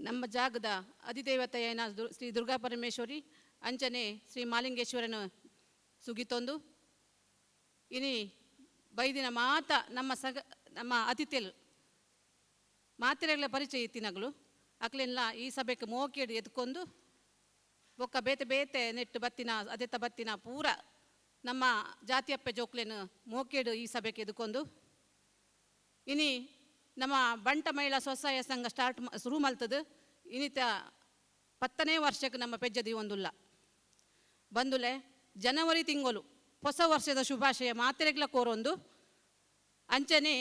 ನಮ್ಮ ಜಾಗದ ಅಧಿದೇವತೆಯನ ಶ್ರೀ ದುರ್ಗಾ ಪರಮೇಶ್ವರಿ ಅಂಚನೆ ಶ್ರೀ ಮಾಲಿಂಗೇಶ್ವರನು ಸುಗಿತೊಂದು ಇನಿ ಬೈದಿನ ಮಾತ ನಮ್ಮ ಅತಿಥಿಗಳು ಮಾತಿರೆಗಳ ಪರಿಚಯ ಇತ್ತಿನಗಳು ಅಕ್ಲೆಲ್ಲ ಈ ಸಭೆಗೆ ಮೋಕೆಡು ಎತ್ಕೊಂಡು ಬೊಕ್ಕ ಬೇತೆ ಬೇತೆ ನೆಟ್ಟು ಬತ್ತಿನ ಅದೆತ್ತ ಬತ್ತಿನ ಪೂರ ನಮ್ಮ ಜಾತಿಯಪ್ಪೆ ಜೋಕ್ಲೆನು ಮೋಕೆಡು ಈ ಸಭೆಗೆ ಎದ್ಕೊಂಡು ಇನಿ ನಮ್ಮ ಬಂಟ ಮಹಿಳಾ ಸ್ವಸಹಾಯ ಸಂಘ ಶುರು ಮಲ್ತದು ಇನಿತ 10ನೇ ವರ್ಷಕ್ಕೆ ನಮ್ಮ ಪೆಜ್ಜದಿ ಒಂದುಲ್ಲ ಬಂದುಲೆ ಜನವರಿ ತಿಂಗಳು ಹೊಸ ವರ್ಷದ ಶುಭಾಶಯ ಮಾತೆರೆಗ್ಲ ಕೋರೊಂದು ಅಂಚನೆ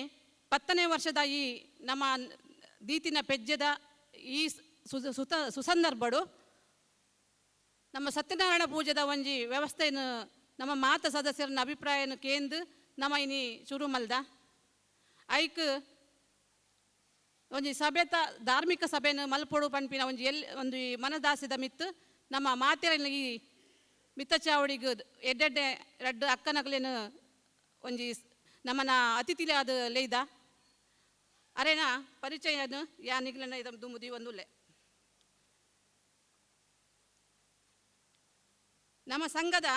10ನೇ ವರ್ಷದ ಈ ನಮ್ಮ ದೀತಿನ ಪೆಜ್ಜದ ಈ ಸುಸಂದರ್ಭಡು ನಮ್ಮ ಸತ್ಯನಾರಾಯಣ ಪೂಜೆದ ಒಂಜಿ ವ್ಯವಸ್ಥೆಯನ್ನು ನಮ್ಮ ಮಾತ ಸದಸ್ಯರನ್ನ ಅಭಿಪ್ರಾಯನ ಕೇಂದು ನಮ್ಮ ಇನಿ ಶುರು ಮಲ್ದ ಐಕ್ ಒಂಜಿ ಸಭೆತ ಧಾರ್ಮಿಕ ಸಭೆಯನ್ನು ಮಲ್ಪೊಡು ಪಂಪಿನ ಒಂದು ಮನದಾಸಿದ ಮಿತ್ತು ನಮ್ಮ ಮಾತೆರ ಈ ಮಿತ್ತ ಚಾವಡಿಗೆ ಎಡ್ಡೆಡ್ಡೆ ರಡ್ಡು ಅಕ್ಕನಗಲೇನು ಒಂಜಿ ನಮ್ಮನ ಅತಿಥಿಲೆ ಅದು ಲೇಯ್ದ ಅರೇನ ಪರಿಚಯನು ಯಾನಿಗ್ಲನ ಇದನ್ನು ದುಂಬುದಿ ಒಂದುಲ್ಲೆ ನಮ್ಮ ಸಂಘದ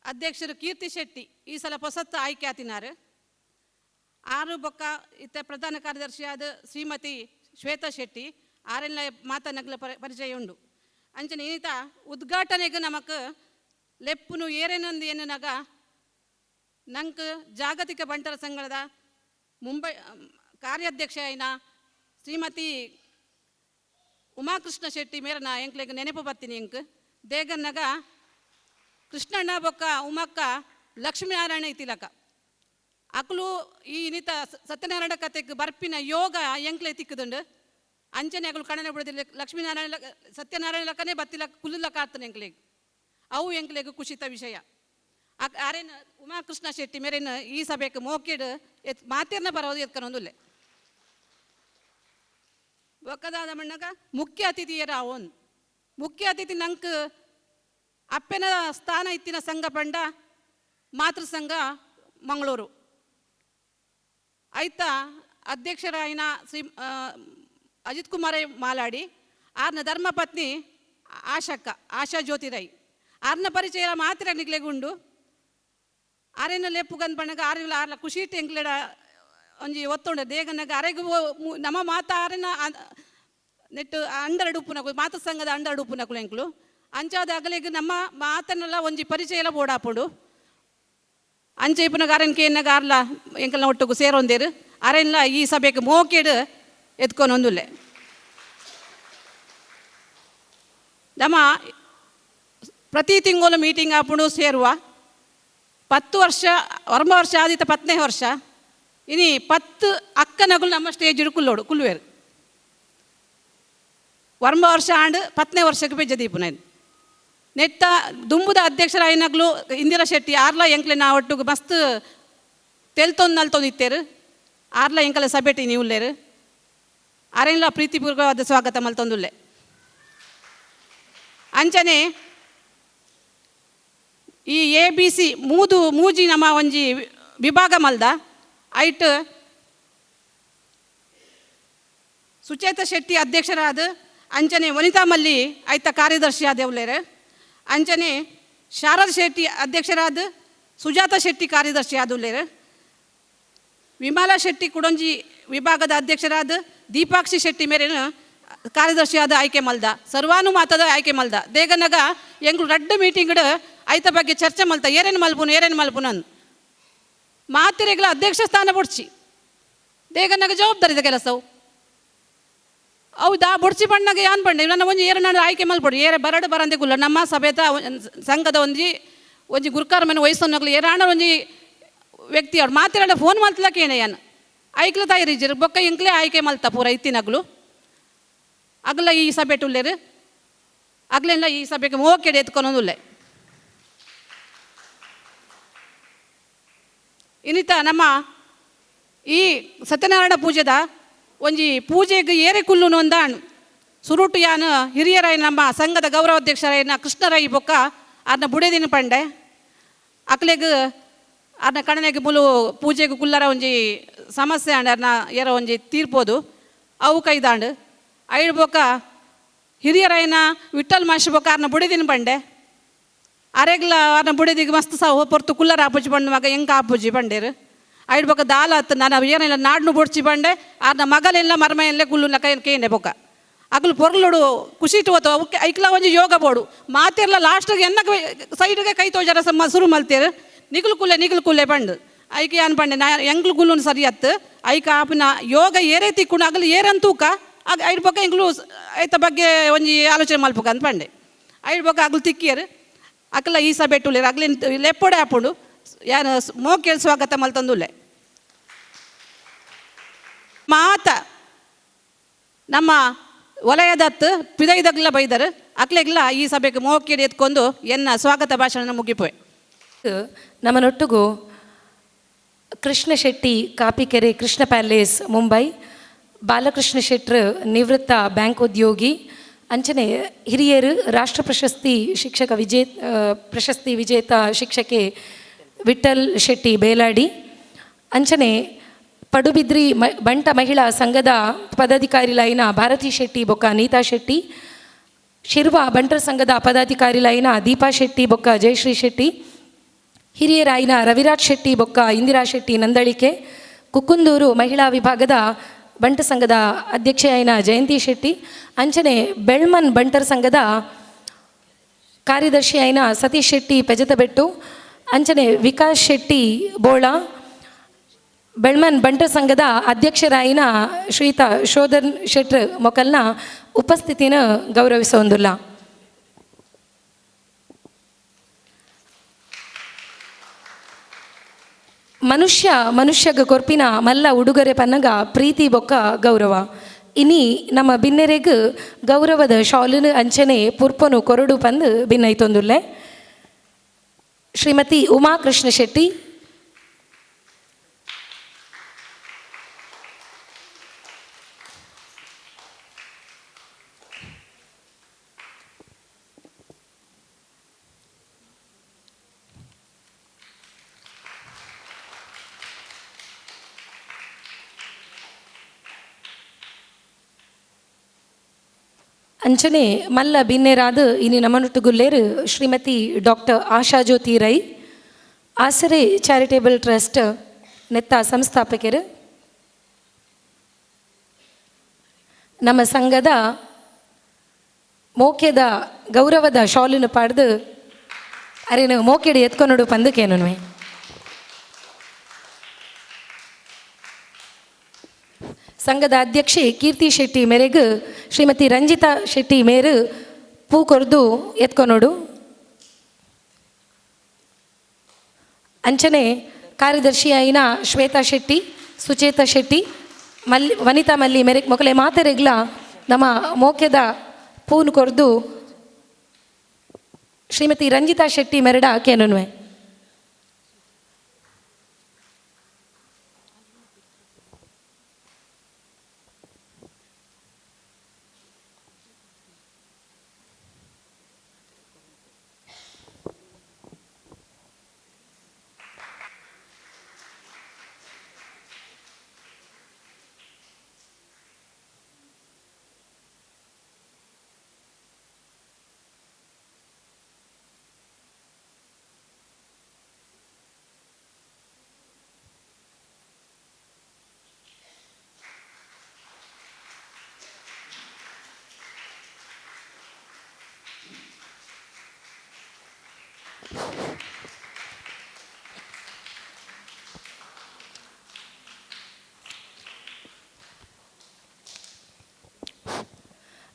ಅಧ್ಯಕ್ಷರು ಕೀರ್ತಿ ಶೆಟ್ಟಿ ಈ ಸಲ ಹೊಸತ್ತು ಆಯ್ಕೆ ಆತಿನಾರು ಆರು ಬೊಕ್ಕ ಇತ್ತ ಪ್ರಧಾನ ಕಾರ್ಯದರ್ಶಿಯಾದ ಶ್ರೀಮತಿ ಶ್ವೇತಾ ಶೆಟ್ಟಿ ಆರೆಲ್ಲ ಮಾತನಗ್ಲ ಪರಿಚಯ ಉಂಡು ಅಂಚನೆ ಈತ ಉದ್ಘಾಟನೆಗೆ ನಮಕ್ ಲೆಪ್ಪುನು ಏರೇನೊಂದು ಏನು ನಗ ನಂಗೆ ಜಾಗತಿಕ ಬಂಟರ ಸಂಘದ ಮುಂಬೈ ಕಾರ್ಯಾಧ್ಯಕ್ಷ అయిన ಶ್ರೀಮತಿ ಉಮಾಕೃಷ್ಣ ಶೆಟ್ಟಿ ಮೇರನ ಎಂಕ್ಲೆಗೆ ನೆನಪು ಬರ್ತೀನಿ ಎಂಕ್ ದೇಗನ್ನಗ ಕೃಷ್ಣಣ್ಣ ಬೊಕ್ಕ ಉಮಕ್ಕ ಲಕ್ಷ್ಮೀನಾರಾಯಣ ಇತಿಲಕ ಅಕ್ಲು ಈ ನಿತ ಸತ್ಯನಾರಾಯಣ ಕತೆಗೆ ಬರ್ಪಿನ ಯೋಗ ಎಂಕ್ಲೆ ತಿಕ್ಕದುಂಡು ಅಂಚನೆ ಅಗಳು ಕಣನೆ ಬಿಡದಿಲ್ಲ ಲಕ್ಷ್ಮೀನಾರಾಯಣ ಸತ್ಯನಾರಾಯಣ ಲಕ್ಕನೇ ಬತ್ತಿಲ್ಲ ಕುಲ್ಲಕ್ಕ ಆಗ್ತಾನೆ ಎಂಕ್ಲೆಗೆ ಅವು ಎಂಕ್ಲೆಗೆ ಖುಷಿತ ವಿಷಯ ಆರೇನು ಉಮಾಕೃಷ್ಣ ಶೆಟ್ಟಿ ಮೇರೇನು ಈ ಸಭೆಗೆ ಮೋಕೆಡು ಮಾತೇರ್ನ ಬರೋದು ಎತ್ಕೊಂಡೊಂದುಲ್ಲೆ ಒಕ್ಕದಾದ ಮಣ್ಣಗ ಮುಖ್ಯ ಅತಿಥಿಯರ ಅವನ್ ಮುಖ್ಯ ಅತಿಥಿ ನಂಕ್ ಅಪ್ಪೆನ ಸ್ಥಾನ ಇತ್ತಿನ ಸಂಘ ಪಂಡ ಮಾತೃ ಸಂಘ ಮಂಗಳೂರು ಆಯ್ತಾ ಅಧ್ಯಕ್ಷರಾಯಿನ ಶ್ರೀ ಅಜಿತ್ ಕುಮಾರ ಮಾಲಾಡಿ ಆರ್ನ ಧರ್ಮಪತ್ನಿ ಆಶಾ ಜ್ಯೋತಿರೈ ಆರ್ನ ಪರಿಚಯ ಮಾತ್ರ ನಿಗ್ಲೆಗುಂಡು ಆರೇನ ಲೆಪ್ಪುಗಂದ್ ಬಣ್ಣಗ ಆರಿಲ್ಲ ಆರ್ಲ ಖುಷಿ ಎಂಕ್ಲೆಡ ಒಂಜಿ ಒತ್ತೊಂಡ ದೇಗನಾಗ ಅರೆಗೂ ನಮ್ಮ ಮಾತ ಆರೆನ ನೆಟ್ಟು ಅಂಡರಡು ಉಪ್ಪುನಕು ಮಾತ ಸಂಘದ ಅಂಡರಡು ಉಪ್ಪುನಕುಲು ಎಂಕ್ಲು ಅಂಚಾದ ಅಗಲಿಗೆ ನಮ್ಮ ಮಾತನೆಲ್ಲ ಒಂಜಿ ಪರಿಚಯ ಎಲ್ಲ ಬೋಡಾಪುಡು ಅಂಚೆ ಇಪ್ಪನಾಗ ಆರೆನ್ ಕೇನಾಗ ಆರ್ಲ ಎಂಕಲ್ನ ಒಟ್ಟಿಗೂ ಸೇರೊಂದೇರು ಅರೆಲ್ಲ ಈ ಸಭೆಗೆ ಮೋಕೆಡು ಎತ್ಕೊಂಡೊಂದುಲ್ಲೆ ನಮ್ಮ ಪ್ರತಿ ತಿಂಗಳು ಮೀಟಿಂಗ್ ಆಪುಡು ಸೇರುವ 10 ವರ್ಷ ವರ್ಷ ಆದಿತ್ತ 10ನೇ ವರ್ಷ ಇನಿ 10 ಅಕ್ಕನಗಳು ನಮ್ಮ ಸ್ಟೇಜ್ ಕುಲ್ಲೋಡು ಕುಲ್ಲುವೇರು ವರ್ಷ ಆಂಡ್ 10ನೇ ವರ್ಷಕ್ಕೆ ಬೆಜ್ಜದೀಪು ನಾನು ನೆಟ್ಟ ದುಂಬುದ ಅಧ್ಯಕ್ಷರಾಯಿನಾಗ್ಲು ಇಂದಿರಾ ಶೆಟ್ಟಿ ಆರ್ಲ ಎಂಕ್ಲೆ ನಾ ಒಟ್ಟಿಗೆ ಮಸ್ತ್ ತೆಲ್ತೊಂದು ನಲ್ತೊಂದು ಇತ್ತೇರು ಆರ್ಲ ಎಂಕಲ ಸಭೆಟಿ ನೀವುಲ್ಲೇರು ಆರೆಲ್ಲ ಪ್ರೀತಿಪೂರ್ವಕವಾದ ಸ್ವಾಗತ ಮಲ್ತೊಂದುಲ್ಲೆ ಅಂಚನೆ ಈ ABC ಮೂಜಿ ನಮ್ಮ ಒಂಜಿ ವಿಭಾಗ ಮಲ್ದ ಐಟ್ ಸುಚೇತ ಶೆಟ್ಟಿ ಅಧ್ಯಕ್ಷರಾದ ಅಂಚನೆ ವನಿತಾ ಮಲ್ಲಿ ಐತ ಕಾರ್ಯದರ್ಶಿ ಆದೇವ್ಲೇರು ಅಂಚನೆ ಶಾರದಾ ಶೆಟ್ಟಿ ಅಧ್ಯಕ್ಷರಾದ ಸುಜಾತ ಶೆಟ್ಟಿ ಕಾರ್ಯದರ್ಶಿ ಆದುಲ್ಲೇರು ವಿಮಲಾ ಶೆಟ್ಟಿ ಕುಡಂಜಿ ವಿಭಾಗದ ಅಧ್ಯಕ್ಷರಾದ ದೀಪಾಕ್ಷಿ ಶೆಟ್ಟಿ ಮೇರೇನು ಕಾರ್ಯದರ್ಶಿಯಾದ ಆಯ್ಕೆ ಮಲ್ದ ಸರ್ವಾನುಮತದ ಆಯ್ಕೆ ಮಲ್ದ ದೇಗನಗ ಎಂಗ್ಳು ರಡ್ಡು ಮೀಟಿಂಗ್ ಐತ ಬಗ್ಗೆ ಚರ್ಚೆ ಮಲ್ತ ಏರೇನು ಮಲ್ಪುನು ಅಂದ್ ಮಾತಿರೆಗ್ಲ ಅಧ್ಯಕ್ಷ ಸ್ಥಾನ ಬುಡ್ಚಿ ದೇಗನಗ ಜವಾಬ್ದಾರಿದ ಕೆಲಸವು ಹೌದಾ ಬುಡ್ಚಿ ಬಣ್ಣಗೆ ಯಾನ್ ಬಂಡೆ ನನ್ನ ಒಂಜಿ ಏರನಾಡು ಆಯ್ಕೆ ಮಲ್ಪೊಡು ಏರೆ ಬರಡು ಬರಂದೆ ಗುಲ್ಲ ನಮ್ಮ ಸಭೆತ ಸಂಘದ ಒಂಜಿ ಗುರುಕಾರ ಮನೆ ವಯಸ್ಸನ್ನಗ್ಲು ಏರಾಣ ಒಂಜಿ ವ್ಯಕ್ತಿ ಅವ್ರು ಮಾತಿರಲ್ಲ ಫೋನ್ ಮಲ್ತಲಕ್ಕೆ ಏನೇ ಯಾನು ಐಕ್ಲ ತಾಯಿರಿಜಿರು ಬೊಕ್ಕ ಇಂಕ್ಲೆ ಆಯ್ಕೆ ಮಲ್ತ ಪೂರ ಇತ್ತಿನಗ್ಲು ಅಗಲ ಈ ಸಭೆ ಟುಲ್ಲೇರು ಅಗ್ಲೆಲ್ಲ ಈ ಸಭೆಗೆ ಮೋಕೆಡೆ ಎತ್ಕೊಳೋದುಲ್ಲೆ ಇನ್ನಿತ ನಮ್ಮ ಈ ಸತ್ಯನಾರಾಯಣ ಪೂಜೆದ ಒಂಜಿ ಪೂಜೆಗೆ ಏರೆ ಕುಲ್ಲುನು ಅಂದಾಣ್ ಸುರುಟು ಯಾನು ಹಿರಿಯರಾಯ ನಮ್ಮ ಸಂಘದ ಗೌರವಾಧ್ಯಕ್ಷರಾಯನ ಕೃಷ್ಣರೈ ಬೊಕ್ಕ ಅದನ್ನ ಬುಡೇದಿನ ಪಂಡೆ ಅಕ್ಲೆಗ್ ಅದನ್ನ ಕಣನೆಗೆ ಮುಲು ಪೂಜೆಗೆ ಕುಲ್ಲರ ಒಂಜಿ ಸಮಸ್ಯೆ ಅಂಡ್ ಅದನ್ನ ಏರ ಒಂಜಿ ತೀರ್ಪೋದು ಅವು ಕೈದಾಂಡು ಐಡ್ ಬೊಕ್ಕ ಹಿರಿಯರೈನ ವಿಠಲ್ ಮಾಷಿ ಬೊಕ್ಕ ಅರ್ನ ಬುಡಿದಿನ ಬಂಡೆ ಅರೆಗ್ಲ ಅರ್ನ ಬುಡಿದಿಗೆ ಮಸ್ತ್ ಸಹ ಹೊರತು ಕುಲ್ಲರ ಆಪುಜಿ ಬಂಡು ಮಗ ಹೆಂಗೆ ಆಪುಜಿ ಬಂಡೇರು ಐಡ್ ಬೊಕ್ಕ ದಾಲ ಹತ್ತು ನಾನು ಏನೆಲ್ಲ ನಾಡ್ನು ಬೊಡ್ಚಿ ಬಂಡೆ ಅರ್ನ ಮಗಲೆಲ್ಲ ಮರ್ಮೆಯಲ್ಲೇ ಕುಲ್ಲುನ ಕೈ ಕೇಂಡೆ ಬೊಕ್ಕ ಅಗಲು ಪೊರ್ಲುಡು ಖುಷಿ ಇಟ್ಟು ಹೋತು ಅವಕ್ಕೆ ಐಕ್ಲ ಒಂಜಿ ಯೋಗ ಬೋಡು ಮಾತೆಲ್ಲ ಲಾಸ್ಟಿಗೆ ಎನ್ನ ಸೈಡ್ಗೆ ಕೈ ತೋಜರ ಸುರು ಮಲ್ತೇರು ನಿಗುಲು ಕುಲ್ಲೆ ಬಂಡು ಐಕೆ ಏನು ಬಂಡೆ ನಾ ಎಂಗ್ಲು ಗುಲ್ಲುನು ಸರಿ ಅತ್ತು ಐಕ ಆಪಿನ ಯೋಗ ಏರೇ ತಿಕ್ಕುಣ ಅಗಲು ಏರಂತೂಕ ಆಗ ಐಡ್ ಬೊಕ್ಕ ಎಂಗ್ಲು ಐತ ಬಗ್ಗೆ ಒಂಜಿ ಆಲೋಚನೆ ಮಲ್ಪಕ ಅಂತ ಬಂಡೆ ಐಡ್ ಬೊಕ್ಕ ಅಗಲು ತಿಕ್ಕಿಯರು ಅಕಲ ಈ ಸಭೆ ಟುಲೇರು ಅಗ್ಲಿನ ಲೆಪ್ಪೊಡೆ ಹಾಪುಂಡು ಏನು ಮೋಕೇಳಿ ಸ್ವಾಗತ ಮಲ್ತಂದುಲ್ಲೆ ಮಾತ ನಮ್ಮ ವಲಯದತ್ತು ಪಿದೈದಗ್ಲ ಬೈದರು ಅಕ್ಲೆಗ್ಲ ಈ ಸಭೆಗೆ ಮೋಕೇಳಿ ಎತ್ಕೊಂಡು ಎನ್ನ ಸ್ವಾಗತ ಭಾಷಣ ಮುಗಿಪೋಯ್ ನಮ್ಮನೊಟ್ಟಿಗೂ ಕೃಷ್ಣ ಶೆಟ್ಟಿ ಕಾಪಿಕೆರೆ ಕೃಷ್ಣ ಪ್ಯಾಲೇಸ್ ಮುಂಬೈ ಬಾಲಕೃಷ್ಣ ಶೆಟ್ರ್ ನಿವೃತ್ತ ಬ್ಯಾಂಕ್ ಉದ್ಯೋಗಿ ಅಂಚನೆ ಹಿರಿಯರು ರಾಷ್ಟ್ರ ಪ್ರಶಸ್ತಿ ಶಿಕ್ಷಕ ಪ್ರಶಸ್ತಿ ವಿಜೇತ ಶಿಕ್ಷಕಿ ವಿಠಲ್ ಶೆಟ್ಟಿ ಬೇಲಾಡಿ ಅಂಚನೆ ಪಡುಬಿದ್ರಿ ಬಂಟ ಮಹಿಳಾ ಸಂಘದ ಪದಾಧಿಕಾರಿಲೈನ ಭಾರತಿ ಶೆಟ್ಟಿ ಬೊಕ್ಕ ನೀತಾ ಶೆಟ್ಟಿ ಶಿರ್ವ ಬಂಟರ ಸಂಘದ ಪದಾಧಿಕಾರಿಲೈನ ದೀಪಾ ಶೆಟ್ಟಿ ಬೊಕ್ಕ ಜಯಶ್ರೀ ಶೆಟ್ಟಿ ಹಿರಿಯರಾಯಿನ ರವಿರಾಜ್ ಶೆಟ್ಟಿ ಬೊಕ್ಕ ಇಂದಿರಾ ಶೆಟ್ಟಿ ನಂದಳಿಕೆ ಕುಕ್ಕುಂದೂರು ಮಹಿಳಾ ವಿಭಾಗದ ಬಂಟ ಸಂಘದ ಅಧ್ಯಕ್ಷೆಯಾಯಿನ ಜಯಂತಿ ಶೆಟ್ಟಿ ಅಂಚನೆ ಬೆಳ್ಮನ್ ಬಂಟರ್ ಸಂಘದ ಕಾರ್ಯದರ್ಶಿಯಾಯಿನ ಸತೀಶ್ ಶೆಟ್ಟಿ ಪೆಜತಬೆಟ್ಟು ಅಂಚನೆ ವಿಕಾಸ್ ಶೆಟ್ಟಿ ಬೋಳ ಬೆಳ್ಮನ್ ಬಂಟರ್ ಸಂಘದ ಅಧ್ಯಕ್ಷರಾಯಿನ ಶ್ರೀಯುತ ಶೋಧನ್ ಶೆಟ್ರ್ ಮೊಕಲ್ನ ಉಪಸ್ಥಿತಿನ ಗೌರವಿಸೊಂದುಲ್ಲ ಮನುಷ್ಯಗ ಕೊರ್ಪಿನ ಮಲ್ಲ ಉಡುಗೊರೆ ಪನ್ನಗ ಪ್ರೀತಿ ಬೊಕ್ಕ ಗೌರವ ಇನಿ ನಮ್ಮ ಬಿನ್ನೆರೆಗ್ ಗೌರವದ ಶಾಲುನು ಅಂಚನೆ ಪುರ್ಪನು ಕೊರಡು ಪಂದು ಭಿನ್ನೈತೊಂದುಲ್ಲೆ ಶ್ರೀಮತಿ ಉಮಾ ಕೃಷ್ಣ ಶೆಟ್ಟಿ ಅಂಚನೆ ಮಲ್ಲ ಬಿನ್ನೆರಾದ ಇನಿ ನಮ್ಮನೊಟ್ಟುಗುಲ್ಲೇರು ಶ್ರೀಮತಿ ಡಾಕ್ಟರ್ ಆಶಾ ಜ್ಯೋತಿ ರೈ ಆಸರೆ ಚಾರಿಟೇಬಲ್ ಟ್ರಸ್ಟ್ ನೆತ್ತ ಸಂಸ್ಥಾಪಕರು ನಮ್ಮ ಸಂಘದ ಮೋಕೆದ ಗೌರವದ ಶಾಲುನು ಪಾಡ್ದು ಅರೇನು ಮೋಕೆಡು ಎತ್ಕೊಂಡು ಪಂದಕೇನುವೆ ಸಂಘದ ಅಧ್ಯಕ್ಷೆ ಕೀರ್ತಿ ಶೆಟ್ಟಿ ಮೇರೆಗೆ ಶ್ರೀಮತಿ ರಂಜಿತಾ ಶೆಟ್ಟಿ ಮೇರು ಪೂ ಕೊರ್ದು ಎತ್ಕೊನೋಡು ಅಂಚನೆ ಕಾರ್ಯದರ್ಶಿಯಾಯಿನ ಶ್ವೇತಾ ಶೆಟ್ಟಿ ಸುಚೇತಾ ಶೆಟ್ಟಿ ವನಿತಾ ಮಲ್ಲಿ ಮೇರೆಗೆ ಮೊಕಲೆ ಮಾತೆರೆಗ್ಲ ನಮ್ಮ ಮೋಕೆದ ಪೂನು ಕೊರ್ದು ಶ್ರೀಮತಿ ರಂಜಿತಾ ಶೆಟ್ಟಿ ಮೆರಡ ಕೇನುವೆ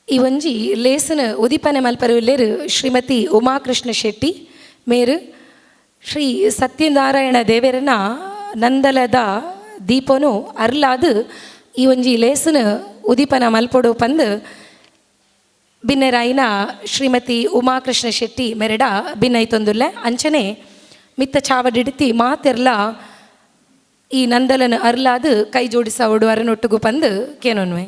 ಈ ಒಂಜಿ ಲೇಸನ ಉದಿಪನೆ ಮಲ್ಪರುಲ್ಲೇರು ಶ್ರೀಮತಿ ಉಮಾಕೃಷ್ಣ ಶೆಟ್ಟಿ ಮೇರು ಶ್ರೀ ಸತ್ಯನಾರಾಯಣ ದೇವರನ ನಂದಲದ ದೀಪನು ಅರ್ಲಾದು ಈ ಒಂಜಿ ಲೇಸನ ಉದಿಪನ ಮಲ್ಪೊಡು ಪಂದು ಬಿನ್ನೆರಾಯಿನ ಶ್ರೀಮತಿ ಉಮಾಕೃಷ್ಣ ಶೆಟ್ಟಿ ಮೆರಡ ಭಿನ್ನೈತೊಂದುಲ್ಲೆ ಅಂಚನೆ ಮಿತ್ತ ಚಾವಡಿಡ್ತಿ ಮಾತೆರ್ಲ ಈ ನಂದಲನ ಅರ್ಲಾದು ಕೈ ಜೋಡಿಸವಡು ಅರನೊಟ್ಟಿಗೂ ಪಂದು ಕೇನೊನ್ವೆ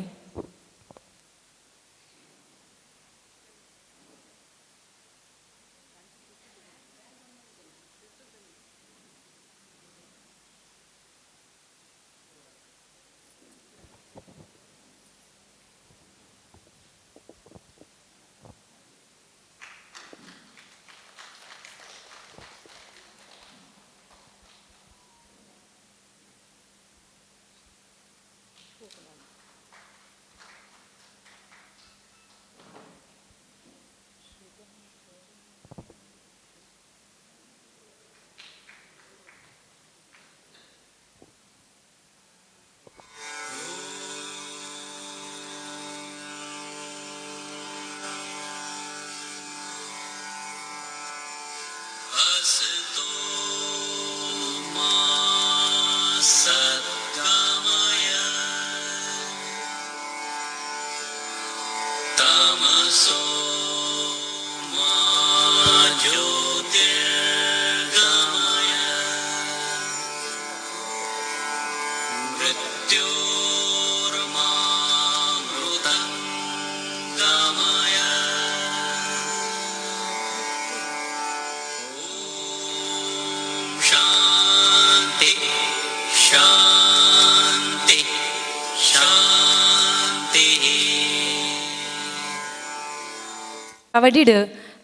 ಅವಡಿಡ್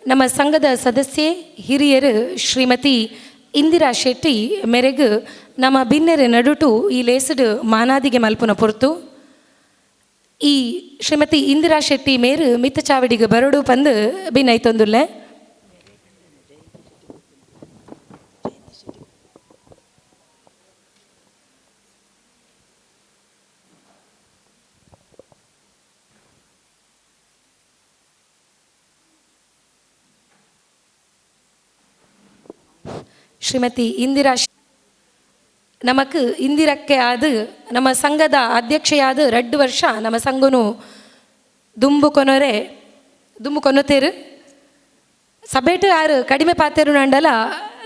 ನಮ್ಮ ಸಂಘದ ಸದಸ್ಯೆ ಹಿರಿಯರು ಶ್ರೀಮತಿ ಇಂದಿರಾ ಶೆಟ್ಟಿ ಮೆರೆಗ್ ನಮ್ಮ ಬಿನ್ನೆರೆ ನಡುಟು ಈ ಲೇಸಡ್ ಮಾನಾದಿಗೆ ಮಲ್ಪುನ ಪೊರ್ತು ಈ ಶ್ರೀಮತಿ ಇಂದಿರಾ ಶೆಟ್ಟಿ ಮೇರು ಮಿತ್ತ ಚಾವಡಿಗೆ ಬರಡು ಪಂದು ಬಿನ್ನೈತೊಂದುಲ್ಲೆ. ಶ್ರೀಮತಿ ಇಂದಿರಾ ನಮಕ್ ಇಂದಿರಕ್ಕೆ ಆದು ನಮ್ಮ ಸಂಘದ ಅಧ್ಯಕ್ಷೆಯಾದ 2 ವರ್ಷ ನಮ್ಮ ಸಂಘನು ದುಂಬು ಕೊನೊತೇರು ಸಬೇಟ್ ಆರು ಕಡಿಮೆ ಪಾತೆರು ನಂಡಲ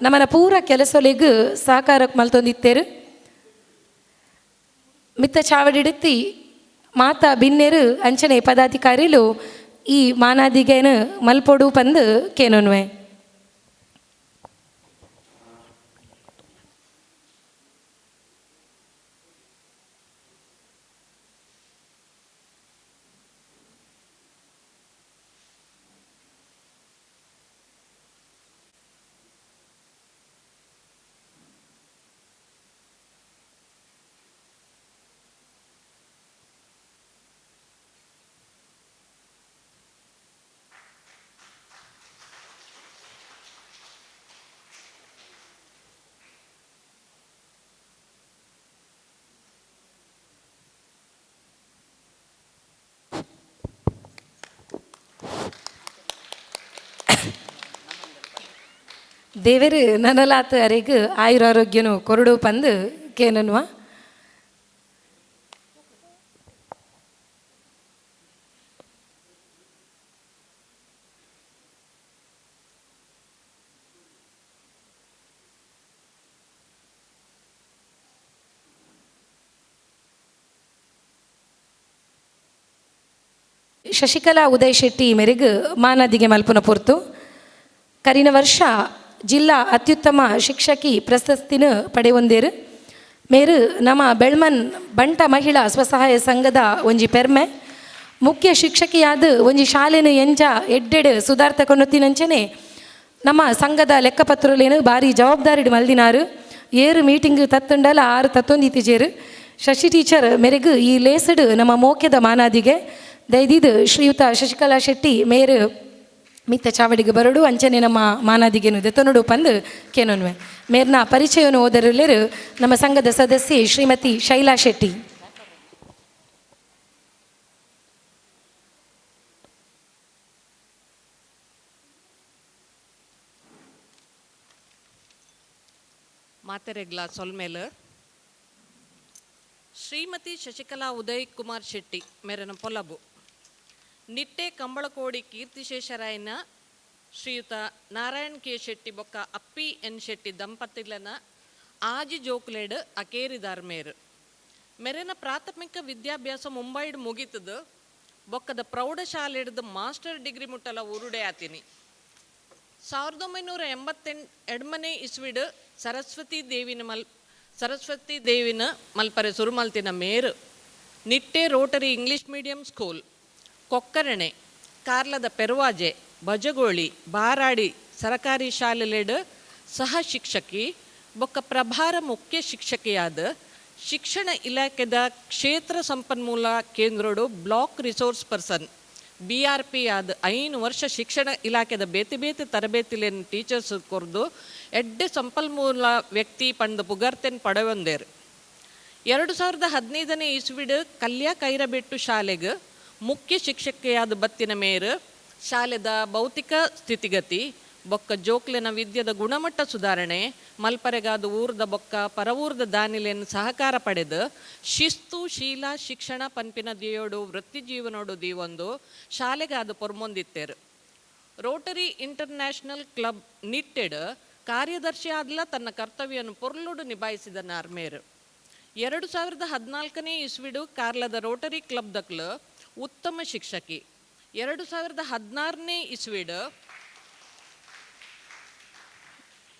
ನಮ್ಮನ ಪೂರ ಕೆಲಸೊಲೆಗ್ ಸಹಕಾರಕ್ಕೆ ಮಲ್ತೊಂದಿತ್ತೇರು ಮಿತ್ತ ಚಾವಡಿಡುತ್ತಿ ಮಾತಾ ಬಿನ್ನೆರು ಅಂಚನೆ ಪದಾಧಿಕಾರಿಲು ಈ ಮಾನಾದಿಗೇನು ಮಲ್ಪೊಡು ಪಂದು ಕೇನೊನ್ವೆ. ದೇವರು ನನಲಾತ ಅರೆಗ್ ಆಯುರಾರೋಗ್ಯನು ಕೊರಡು ಪಂದು ಕೇನನ್ವ. ಶಶಿಕಲಾ ಉದಯ್ ಶೆಟ್ಟಿ ಮೆರೆಗ್ ಮಾನದಿಗೆ ಮಲ್ಪುನ ಪೊರ್ತು ಕರಿನ ವರ್ಷ ಜಿಲ್ಲಾ ಅತ್ಯುತ್ತಮ ಶಿಕ್ಷಕಿ ಪ್ರಶಸ್ತಿನ ಪಡೆಯೊಂದೇರು ಮೇರು ನಮ್ಮ ಬೆಳ್ಮನ್ ಬಂಟ ಮಹಿಳಾ ಸ್ವಸಹಾಯ ಸಂಘದ ಒಂಜಿ ಪೆರ್ಮೆ ಮುಖ್ಯ ಶಿಕ್ಷಕಿಯಾದ ಒಂಜಿ ಶಾಲೆನ ಎಂಜ ಎಡ್ಡೆಡ್ ಸುಧಾರ್ಥ ಕೊನ್ನೊತ್ತಿನಂಚನೆ ನಮ್ಮ ಸಂಘದ ಲೆಕ್ಕಪತ್ರಲೇನು ಭಾರಿ ಜವಾಬ್ದಾರಿಡ್ ಮಲ್ದಿನಾರು ಏರು ಮೀಟಿಂಗ್ ತತ್ತುಂಡಲ 6 ತತ್ತೊಂದಿತಿಜೇರು. ಶಶಿ ಟೀಚರ್ ಮೆರೆಗ್ ಈ ಲೇಸಡ್ ನಮ್ಮ ಮೋಕ್ಯದ ಮಾನಾದಿಗೆ ದೈದಿದ್ ಶ್ರೀಯುತ ಶಶಿಕಲಾ ಶೆಟ್ಟಿ ಮೇರು ಮಿತ್ತ ಚಾವಡಿಗೆ ಬರಡು ಅಂಚನೆ ನಮ್ಮ ಮಾನಾದಿಗೆನು ದೆತೊನಡು ಪಂದು ಕೇನೊನ್ವೆ. ಮೇರ್ನ ಪರಿಚಯವನ್ನು ಓದರಲ್ಲೇರು ನಮ್ಮ ಸಂಘದ ಸದಸ್ಯೆ ಶ್ರೀಮತಿ ಶೈಲಾ ಶೆಟ್ಟಿ. ಮಾತೆರೆಗ್ಲ ಸೊಲ್ಮೇಲು ಶ್ರೀಮತಿ ಶಶಿಕಲಾ ಉದಯ್ ಕುಮಾರ್ ಶೆಟ್ಟಿ ಮೇರನ ಪೊಲಬು ನಿಟ್ಟೆ ಕಂಬಳಕೋಡಿ ಕೀರ್ತಿಶೇಷರಾಯನ ಶ್ರೀಯುತ ನಾರಾಯಣ್ ಕೆ ಶೆಟ್ಟಿ ಬೊಕ್ಕ ಅಪ್ಪಿ ಎನ್ ಶೆಟ್ಟಿ ದಂಪತಿಗಳನ್ನ ಆಜಿ ಜೋಕ್ಲೇಡ್ ಅಕೇರಿದಾರ್ ಮೇರು ಮೆರೆನ ಪ್ರಾಥಮಿಕ ವಿದ್ಯಾಭ್ಯಾಸ ಮುಂಬೈಡ್ ಮುಗಿತದು ಬೊಕ್ಕದ ಪ್ರೌಢಶಾಲೆಡ್ದು ಮಾಸ್ಟರ್ ಡಿಗ್ರಿ ಮುಟ್ಟಲ ಉರುಡೆ ಆತೀನಿ. 1988 ಇಸ್ವಿಡ್ ಸರಸ್ವತಿ ದೇವಿನ ಮಲ್ಪರೆ ಸುರುಮಲ್ತಿನ ಮೇರು Nitte Rotary English medium school Kokkarne ಕಾರ್ಲದ ಪೆರ್ವಾಜೆ ಬಜಗೋಳಿ ಬಾರಾಡಿ ಸರಕಾರಿ ಶಾಲೆಲೆಡ್ ಸಹ ಶಿಕ್ಷಕಿ ಬೊಕ್ಕ ಪ್ರಭಾರ ಮುಖ್ಯ ಶಿಕ್ಷಕಿಯಾದ ಶಿಕ್ಷಣ ಇಲಾಖೆದ ಕ್ಷೇತ್ರ ಸಂಪನ್ಮೂಲ ಕೇಂದ್ರಡು ಬ್ಲಾಕ್ ರಿಸೋರ್ಸ್ ಪರ್ಸನ್ BRP ಆದ 5 ವರ್ಷ ಶಿಕ್ಷಣ ಇಲಾಖೆದ ಬೇತೆ ತರಬೇತಿಲೇನು ಟೀಚರ್ಸ್ ಕೊರ್ದು ಎಡ್ಡೆ ಸಂಪನ್ಮೂಲ ವ್ಯಕ್ತಿ ಪಂಡ ಪುಗರ್ತೆನ್ ಪಡೆಯೊಂದೇರು. 2015 ಇಸ್ವಿಡ್ ಕಲ್ಯಾ ಕೈರಬೆಟ್ಟು ಶಾಲೆಗೆ ಮುಖ್ಯ ಶಿಕ್ಷಕಿಯಾದ ಬತ್ತಿನ ಮೇರು ಶಾಲೆದ ಭೌತಿಕ ಸ್ಥಿತಿಗತಿ ಬೊಕ್ಕ ಜೋಕ್ಲೆನ ವಿದ್ಯದ ಗುಣಮಟ್ಟ ಸುಧಾರಣೆ ಮಲ್ಪರೆಗಾದು ಊರ್ದ ಬೊಕ್ಕ ಪರವೂರ್ದ ದಾನಿಲೆನ್ ಸಹಕಾರ ಪಡೆದು ಶಿಸ್ತು ಶೀಲ ಶಿಕ್ಷಣ ಪನ್ಪಿನ ದಿಯೋಡು ವೃತ್ತಿ ಜೀವನೋಡು ದೀವೊಂದು ಶಾಲೆಗಾದು ಪೊರ್ಮೊಂದಿತ್ತೇರು. ರೋಟರಿ ಇಂಟರ್ನ್ಯಾಷನಲ್ ಕ್ಲಬ್ ನಿಟ್ಟೆಡ್ ಕಾರ್ಯದರ್ಶಿ ಆದ್ಲ ತನ್ನ ಕರ್ತವ್ಯವನ್ನು ಪೊರ್ಲುಡು ನಿಭಾಯಿಸಿದ ನಾರ್ಮೇರು. 2014 ಇಸ್ವಿಡು ಕಾರ್ಲದ ರೋಟರಿ ಕ್ಲಬ್ ದಕ್ಲು ಉತ್ತಮ ಶಿಕ್ಷಕಿ. 2016 ಇಸ್ವಿಡು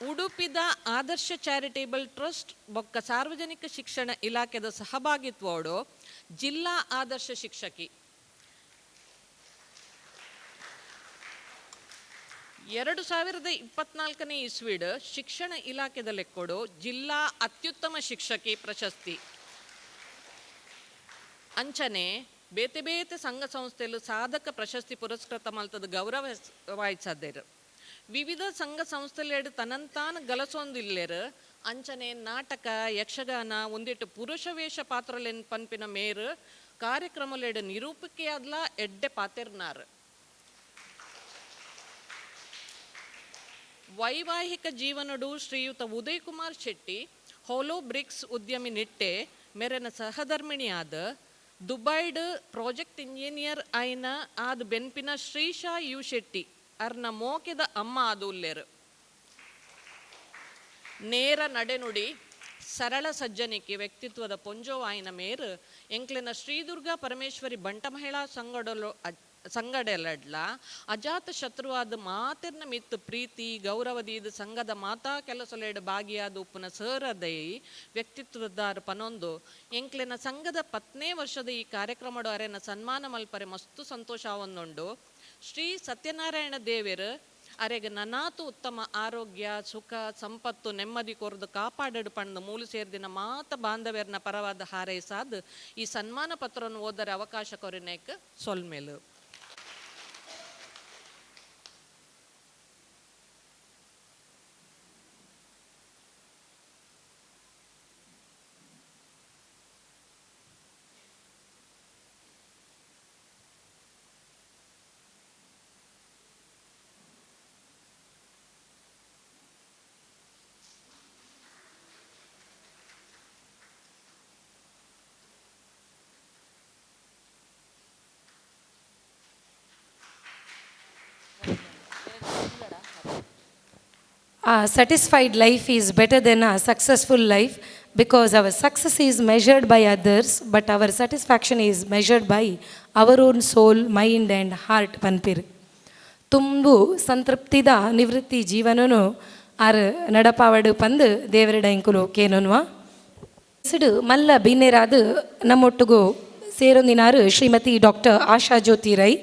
ಉಡುಪಿದ ಆದರ್ಶ ಚಾರಿಟೇಬಲ್ ಟ್ರಸ್ಟ್ ಬೊಕ್ಕ ಸಾರ್ವಜನಿಕ ಶಿಕ್ಷಣ ಇಲಾಖೆದ ಸಹಭಾಗಿತ್ವೋಡು ಜಿಲ್ಲಾ ಆದರ್ಶ ಶಿಕ್ಷಕಿ. 2024 ಇಸ್ವಿಡ್ ಶಿಕ್ಷಣ ಇಲಾಖೆದ ಲೆಕ್ಕೊಡು ಜಿಲ್ಲಾ ಅತ್ಯುತ್ತಮ ಶಿಕ್ಷಕಿ ಪ್ರಶಸ್ತಿ. ಅಂಚನೆ ಬೇತೆ ಬೇತೆ ಸಂಘ ಸಂಸ್ಥೆಲು ಸಾಧಕ ಪ್ರಶಸ್ತಿ ಪುರಸ್ಕೃತ ಮಲ್ತದ ಗೌರವಾಯಿಸದೇರು. ವಿವಿಧ ಸಂಘ ಸಂಸ್ಥೆಲೆಡು ತನಂತಾನ ಗಲಸೊಂದಿಲ್ಲೇರು. ಅಂಚನೆ ನಾಟಕ ಯಕ್ಷಗಾನ ಒಂದಿಟ್ಟು ಪುರುಷ ವೇಷ ಪಾತ್ರಲೆನ್ ಪನ್ಪಿನ ಮೇರು ಕಾರ್ಯಕ್ರಮಲೆಡು ನಿರೂಪಕಿಯಾದ್ಲ ಎಡ್ಡೆ ಪಾತೆರ್ನಾರು. ವೈವಾಹಿಕ ಜೀವನಡು ಶ್ರೀಯುತ ಉದಯ್ ಕುಮಾರ್ ಶೆಟ್ಟಿ ಹೋಲೋ ಬ್ರಿಕ್ಸ್ ಉದ್ಯಮಿ ನಿಟ್ಟೆ ಮೇರೆನ ಸಹಧರ್ಮಿಣಿಯಾದ ದುಬೈಡ್ ಪ್ರಾಜೆಕ್ಟ್ ಇಂಜಿನಿಯರ್ ಐನ ಆದ ಬೆನ್ಪಿನ ಶ್ರೀಶಾ ಯು ಶೆಟ್ಟಿ ಅರ್ನ ಮೋಕೆದ ಅಮ್ಮ ಆದು ಉಲ್ಲೇರು. ನೇರ ನಡೆನುಡಿ ಸರಳ ಸಜ್ಜನಿಕೆ ವ್ಯಕ್ತಿತ್ವದ ಪೊಂಜೋ ಆಯ್ನ ಮೇರು ಎಂಕ್ಲೆನ ಶ್ರೀದುರ್ಗಾ ಪರಮೇಶ್ವರಿ ಬಂಟ ಮಹಿಳಾ ಸಂಗಡೆಲಡ್ಲ ಅಜಾತ ಶತ್ರುವಾದ ಮಾತೆರ್ನ ಮಿತ್ತು ಪ್ರೀತಿ ಗೌರವದೀದ ಸಂಘದ ಮಾತಾ ಕೆಲಸಲೇಡು ಭಾಗಿಯಾದ ಉಪ್ಪುನ ಸಹೃದಯ ವ್ಯಕ್ತಿತ್ವದಾರ ಪನೊಂದು ಎಂಕ್ಲೆನ ಸಂಘದ 10ನೇ ವರ್ಷದ ಈ ಕಾರ್ಯಕ್ರಮಡು ಅರೆನ ಸನ್ಮಾನ ಮಲ್ಪರೆ ಮಸ್ತು ಸಂತೋಷ ಆವೊಂದುಂಡು. ಶ್ರೀ ಸತ್ಯನಾರಾಯಣ ದೇವೇರು ಅರೆಗೆ ನನಾತು ಉತ್ತಮ ಆರೋಗ್ಯ ಸುಖ ಸಂಪತ್ತು ನೆಮ್ಮದಿ ಕೊರ್ದು ಕಾಪಾಡಡು ಪಂಡು ಮೂಲು ಸೇರ್ದಿನ ಮಾತ ಬಾಂಧವ್ಯರ್ನ ಪರವಾದ ಹಾರೈಸಾದ್ ಈ ಸನ್ಮಾನ ಪತ್ರವನ್ನು ಓದರೆ ಅವಕಾಶ ಕೊರಿನೇಕ್ ಸೊಲ್ಮೇಲು. A satisfied life is better than a successful life because our success is measured by others, but our satisfaction is measured by our own soul, mind and heart. ಪನ್ಪಿರ್ ತುಂಬು ಸಂತೃಪ್ತಿದ ನಿವೃತ್ತಿ ಜೀವನನು ಆರು ನಡಪಾವಡು ಪಂದು ದೇವರಡ ಇಂಕುಲು ಕೇನೋನ್ವಾ ಸಿಡು ಮಲ್ಲ ಬಿನ್ನೆರಾದು ನಮ್ಮೊಟ್ಟಿಗೂ ಸೇರೊಂದಿನಾರು ಶ್ರೀಮತಿ ಡಾಕ್ಟರ್ ಆಶಾ ಜ್ಯೋತಿ ರೈ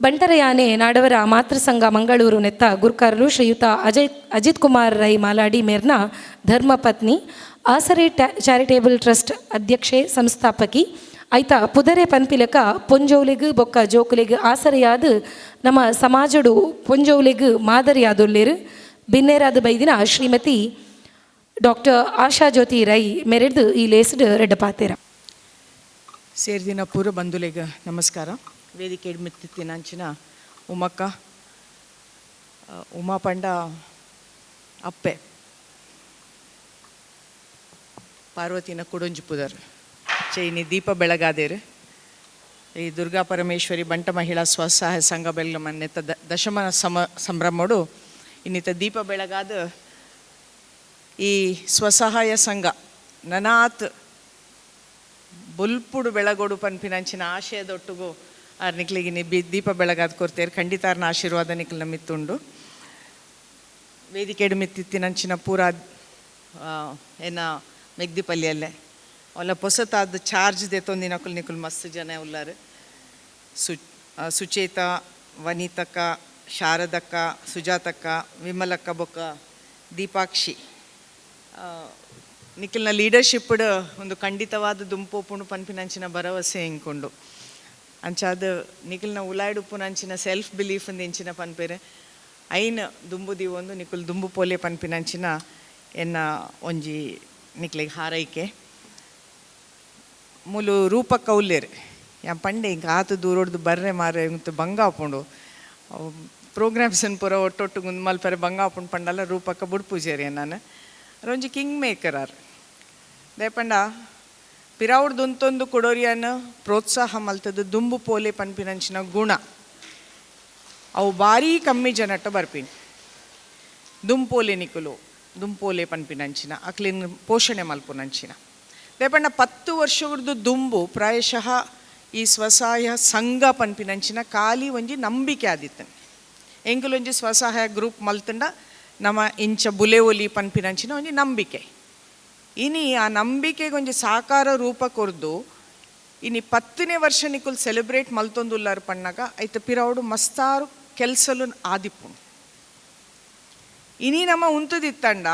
ಬಂಟರಯಾನೆ ನಾಡವರ ಮಾತೃಸಂಘ ಮಂಗಳೂರು ನೆತ್ತ ಗುರುಕಾರರು ಶ್ರೀಯುತ ಅಜಿತ್ ಕುಮಾರ್ ರೈ ಮಾಲಾಡಿ ಮೇರ್ನ ಧರ್ಮಪತ್ನಿ ಆಸರೆ ಚಾರಿಟೇಬಲ್ ಟ್ರಸ್ಟ್ ಅಧ್ಯಕ್ಷೆ ಸಂಸ್ಥಾಪಕಿ ಐತ ಪುದರೆ ಪನ್ಪಿಲಕ ಪೊಂಜೋಲೆಗು ಬೊಕ್ಕ ಜೋಕುಲೆಗು ಆಸರೆಯಾದ ನಮ್ಮ ಸಮಾಜಡು ಪೊಂಜೋಲೆಗು ಮಾದರಿಯಾದೊಲ್ಲೇರು ಬಿನ್ನೇರಾದ ಬೈದಿನ ಶ್ರೀಮತಿ ಡಾಕ್ಟರ್ ಆಶಾ ಜ್ಯೋತಿ ರೈ ಮೆರೆದು ಈ ಲೇಸ್ಡ್ ರೆಡ್ಡಪಾತೆರ ಸೇರ್ದಿನ ಪೂರ್ವ ಬಂಧುಲೆಗ ನಮಸ್ಕಾರ. ವೇದಿಕೆ ಮಿತ್ತಿನಂಚಿನ ಉಮಕ್ಕ ಉಮಾ ಪಂಡ ಅಪ್ಪೆ ಪಾರ್ವತಿನ ಕುಡೊಂಜಿ ಪುದರ್ ಚೈನಿ ದೀಪ ಬೆಳಗಾದೇರು ಈ ದುರ್ಗಾ ಪರಮೇಶ್ವರಿ ಬಂಟ ಮಹಿಳಾ ಸ್ವಸಹಾಯ ಸಂಘ ಬೆಲ್ಲ ಮನ್ನೆತ್ತ ದಶಮನ ಸಂಭ್ರಮಡು ಇನ್ನಿತ ದೀಪ ಬೆಳಗಾದ ಈ ಸ್ವಸಹಾಯ ಸಂಘ ನನಾತ್ ಬುಲ್ಪುಡು ಬೆಳಗೋಡು ಪನ್ಪಿನಂಚಿನ ಆಶಯದೊಟ್ಟಿಗೂ ಆರು ನಿಕ್ಲಿಗೆ ದೀಪ ಬೆಳಗಾದ ಕೊರ್ತೇರು ಖಂಡಿತಾರ್ನ ಆಶೀರ್ವಾದ ನಿಕ್ಲಿನ ಮಿತ್ತುಂಡು. ವೇದಿಕೆಡು ಮಿತ್ತಿತ್ತಿನಂಚಿನ ಪೂರ ಏನ ಮೆಗ್ದಿಪಲ್ಲಿಯಲ್ಲೇ ಅವಳ ಹೊಸತಾದ ಚಾರ್ಜ್ ದೆತ್ತೊಂದಿನಕುಲು ನಿಕುಲು ಮಸ್ತ್ ಜನ ಉಲ್ಲಾರು. ಸುಚೇತ, ವನಿತಕ್ಕ, ಶಾರದಕ್ಕ, ಸುಜಾತಕ್ಕ, ವಿಮಲಕ್ಕ ಬೊಕ್ಕ ದೀಪಾಕ್ಷಿ ನಿಖಿಲ್ನ ಲೀಡರ್ಶಿಪ್ಡ್ ಒಂದು ಖಂಡಿತವಾದ ದುಂಪೋಪುಂಡು ಪನ್ಪಿನಂಚಿನ ಭರವಸೆ ಎಂಕೊಂಡು ಅಂಚಾದ ನಿಖಿಲ್ನ ಉಲಾಯ್ಡು ಪುನಂಚಿನ ಸೆಲ್ಫ್ ಬಿಲೀಫ್ ಎಂಚಿನ ಪನ್ಪೇರೆ ಐನ್ ದುಂಬುದಿ ಒಂದು ನಿಖಿಲ್ ದುಂಬು ಪೋಲೆ ಪನ್ಪಿನಂಚಿನ ಎನ್ನ ಒಂಜಿ ನಿಕ್ಲಿಗೆ ಹಾರೈಕೆ ಮುಲು ರೂಪ ಕೌಲ್ಯರು ಯಾ ಪಂಡೆ ಇಂಕ ಆತು ದೂರೋಡ್ದು ಬರ್ರೆ ಮಾರೆ ಇಂತ ಬಂಗ ಹಾಪುಂಡು ಪ್ರೋಗ್ರಾಮ್ಸನ್ನು ಪೂರ ಒಟ್ಟೊಟ್ಟು ಗುಂದು ಮಲ್ಪರೆ ಬಂಗಾಪುಂಡು ಪಂಡಲ್ಲ ರೂಪಕ್ಕ ಬುಡ್ ಪೂಜಾರಿ ನಾನು ronji ಕಿಂಗ್ ಮೇಕರ್ ಆರ್ ದೇಪಂಡ ಪಿರಾವುಡ್ ದುಂತೊಂದು ಕೊಡೋರಿಯನ್ನು ಪ್ರೋತ್ಸಾಹ ಮಲ್ತದ್ದು ದುಂಬು ಪೋಲೆ ಪನ್ಪಿನಂಚಿನ ಗುಣ ಅವು ಭಾರೀ ಕಮ್ಮಿ ಜನಟ್ಟ ಬರ್ಪಿನಿ ದುಂಪೋಲೆ ನಿಕುಲು ದುಂಪೋಲೆ ಪನ್ಪಿನಂಚಿನ ಅಕ್ಲಿನ ಪೋಷಣೆ ಮಲ್ಪುನಂಚಿನ ದೇಪಂಡ 10 ವರ್ಷಗಳದ್ದು ದುಂಬು ಪ್ರಾಯಶಃ ಈ ಸ್ವಸಹಾಯ ಸಂಘ ಪನ್ಪಿನಂಚಿನ ಖಾಲಿ ಒಂಜಿ ನಂಬಿಕೆ ಆದಿತ್ತು ಎಂಕುಲೊಂಜಿ ಸ್ವಸಹಾಯ ಗ್ರೂಪ್ ಮಲ್ತಂಡ ನಮ್ಮ ಇಂಚ ಬುಲೆ ಒಲಿ ಪನ್ಪಿನಂಚಿನ ಒಂಜಿ ನಂಬಿಕೆ ಇನಿ ಆ ನಂಬಿಕೆಗೆ ಒಂಜಿ ಸಾಕಾರ ರೂಪ ಕೊರ್ದು ಇನಿ 10ನೇ ವರ್ಷ ನಿಕುಲ್ ಸೆಲೆಬ್ರೇಟ್ ಮಲ್ತೊಂದುಲ್ಲಾರು ಪಣ್ಣಾಗ ಐತ ಪಿರಾವುಡು ಮಸ್ತಾರು ಕೆಲಸಲು ಆದಿಪ್ಪು ಇನಿ ನಮ್ಮ ಉಂತದಿತ್ತಂಡ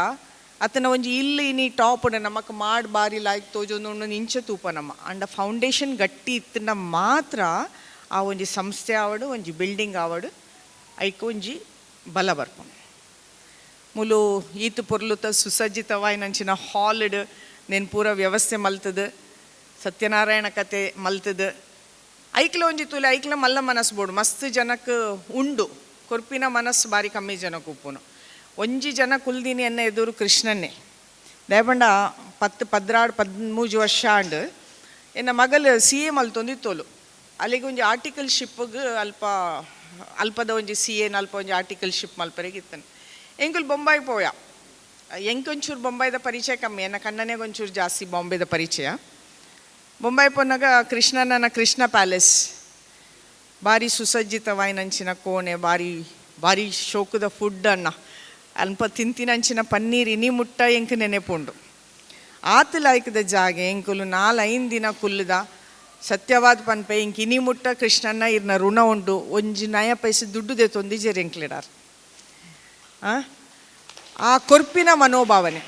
ಅತನ ಒಂಜಿ ಇಲ್ಲಿ ಇನಿ ಟಾಪ್ ನಮಕ್ ಮಾಡಿ ಬಾರಿ ಲಾಯ್ಕ್ ತೋಜೊಂದು ಇಂಚ ತೂಪ ನಮ್ಮ ಅಂಡ ಫೌಂಡೇಶನ್ ಗಟ್ಟಿ ಇತ್ತಂಡ ಮಾತ್ರ ಆ ಒಂಜಿ ಸಂಸ್ಥೆ ಆವಡು ಒಂಜಿ ಬಿಲ್ಡಿಂಗ್ ಆವಡು ಐಕ್ ಒಂಜಿ ಬಲ ಬರ್ಪುಂಡು ಮುಲು ಈತು ಪೊರ್ಲುತ ಸುಸಜ್ಜಿತವಾಯಿನಂಚಿನ ಹಾಲ್ಡ್ ನೆನ್ ಪೂರ ವ್ಯವಸ್ಥೆ ಮಲ್ತದು ಸತ್ಯನಾರಾಯಣ ಕತೆ ಮಲ್ತದು ಐಕ್ಲ ಒಂಜಿ ತುಲೆ ಐಕ್ಲ ಮಲ್ಲ ಮನಸ್ಸು ಬೋಡು ಮಸ್ತ್ ಜನಕ್ಕೆ ಉಂಡು ಕೊರ್ಪಿನ ಮನಸ್ಸು ಬಾರಿ ಕಮ್ಮಿ ಜನಕ್ಕೆ ಉಪ್ಪುನು ಒಂಜಿ ಜನ ಕುಲ್ದಿನಿ ಎನ್ನ ಎದುರು ಕೃಷ್ಣನ್ನೇ ದಯಪಂಡ 13 ವರ್ಷ ಅಂಡ್ ಎನ್ನ ಮಗಲು CA ಮಲ್ತೊಂದಿತ್ತೋಲು ಅಲ್ಲಿಗೆ ಒಂಜಿ ಆರ್ಟಿಕಲ್ಶಿಪ್ಗೆ ಅಲ್ಪದ ಒಂಜಿ CA ಅಲ್ಪ ಒಂಜಿ ಆರ್ಟಿಕಲ್ಶಿಪ್ ಮಲ್ಪರೆಗೆ ಇತ್ತನು ಎಂಕುಲ್ ಬೊಂಬಾಯಿ ಪೋಯ ಎಂಕೊಂಚೂರು ಬೊಂಬಾಯ್ದ ಪರಿಚಯ ಕಮ್ಮಿ ಎನ್ನ ಕಣ್ಣನೇ ಒಂಚೂರು ಜಾಸ್ತಿ ಬಾಂಬೆದ ಪರಿಚಯ ಬೊಂಬಾಯಿ ಪೋನಾಗ ಕೃಷ್ಣನ ಕೃಷ್ಣ ಪ್ಯಾಲೇಸ್ ಭಾರಿ ಸುಸಜ್ಜಿತವಾಯಿನಂಚಿನ ಕೋಣೆ ಭಾರಿ ಭಾರಿ ಶೋಕದ ಫುಡ್ ಅನ್ನ ಅಲ್ಪ ತಿಂತಿನಂಚಿನ ಪನ್ನೀರ್ ಇನಿ ಮುಟ್ಟ ಎಂಕ್ ನೆನೆಪುಂಡು ಆತ ಲಾಯ್ಕದ ಜಾಗ ಎಂಕುಲು 4-5 ದಿನ ಕುಲ್ಲದ ಸತ್ಯವಾದ ಪನ್ಪೆ ಇಂಕ್ ಇನಿ ಮುಟ್ಟ ಕೃಷ್ಣನ್ನ ಇರ್ನ ಋಣ ಉಂಡು ಒಂಜಿ ನಯ ಪೈಸೆ ದುಡ್ಡು ದೆತ್ತೊಂದಿಜೇರಿ ಎಂಕ್ಲಿಡಾರ್ ಆ ಕೊರ್ಪಿನ ಮನೋಭಾವನೆ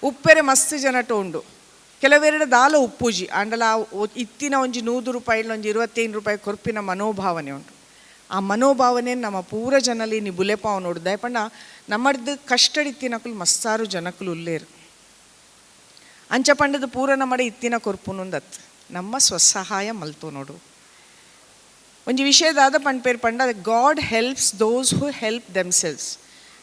ಉಪ್ಪೆರೆ ಮಸ್ತ್ ಜನಟ ಉಂಡು ಕೆಲವೆರಡು ದಾಲ ಉಪ್ಪುಜಿ ಅಂಡಲ ಇತ್ತಿನ ಒಂಜಿ 100 ರೂಪಾಯಿ ಒಂಜಿ 25 ರೂಪಾಯಿ ಕೊರ್ಪಿನ ಮನೋಭಾವನೆ ಉಂಟು ಆ ಮನೋಭಾವನೆ ನಮ್ಮ ಪೂರ ಜನಲಿ ನೀ ಬುಲೆಪಾವ ನೋಡು ದಯಪಂಡ ನಮ್ಮದು ಕಷ್ಟಡಿತ್ತಿನಕುಲು ಮಸ್ತಾರು ಜನಕುಲು ಉಲ್ಲೇರು ಅಂಚ ಪಂಡದ ಪೂರ ನಮ್ಮಡೆ ಇತ್ತಿನ ಕೊರ್ಪುನುಂದತ್ ನಮ್ಮ ಸ್ವಸಹಾಯ ಮಲ್ತು ನೋಡು ಒಂಜಿ ವಿಷಯದಾದ ಪಂಡ್ಪೇರು ಪಂಡ god helps those who help themselves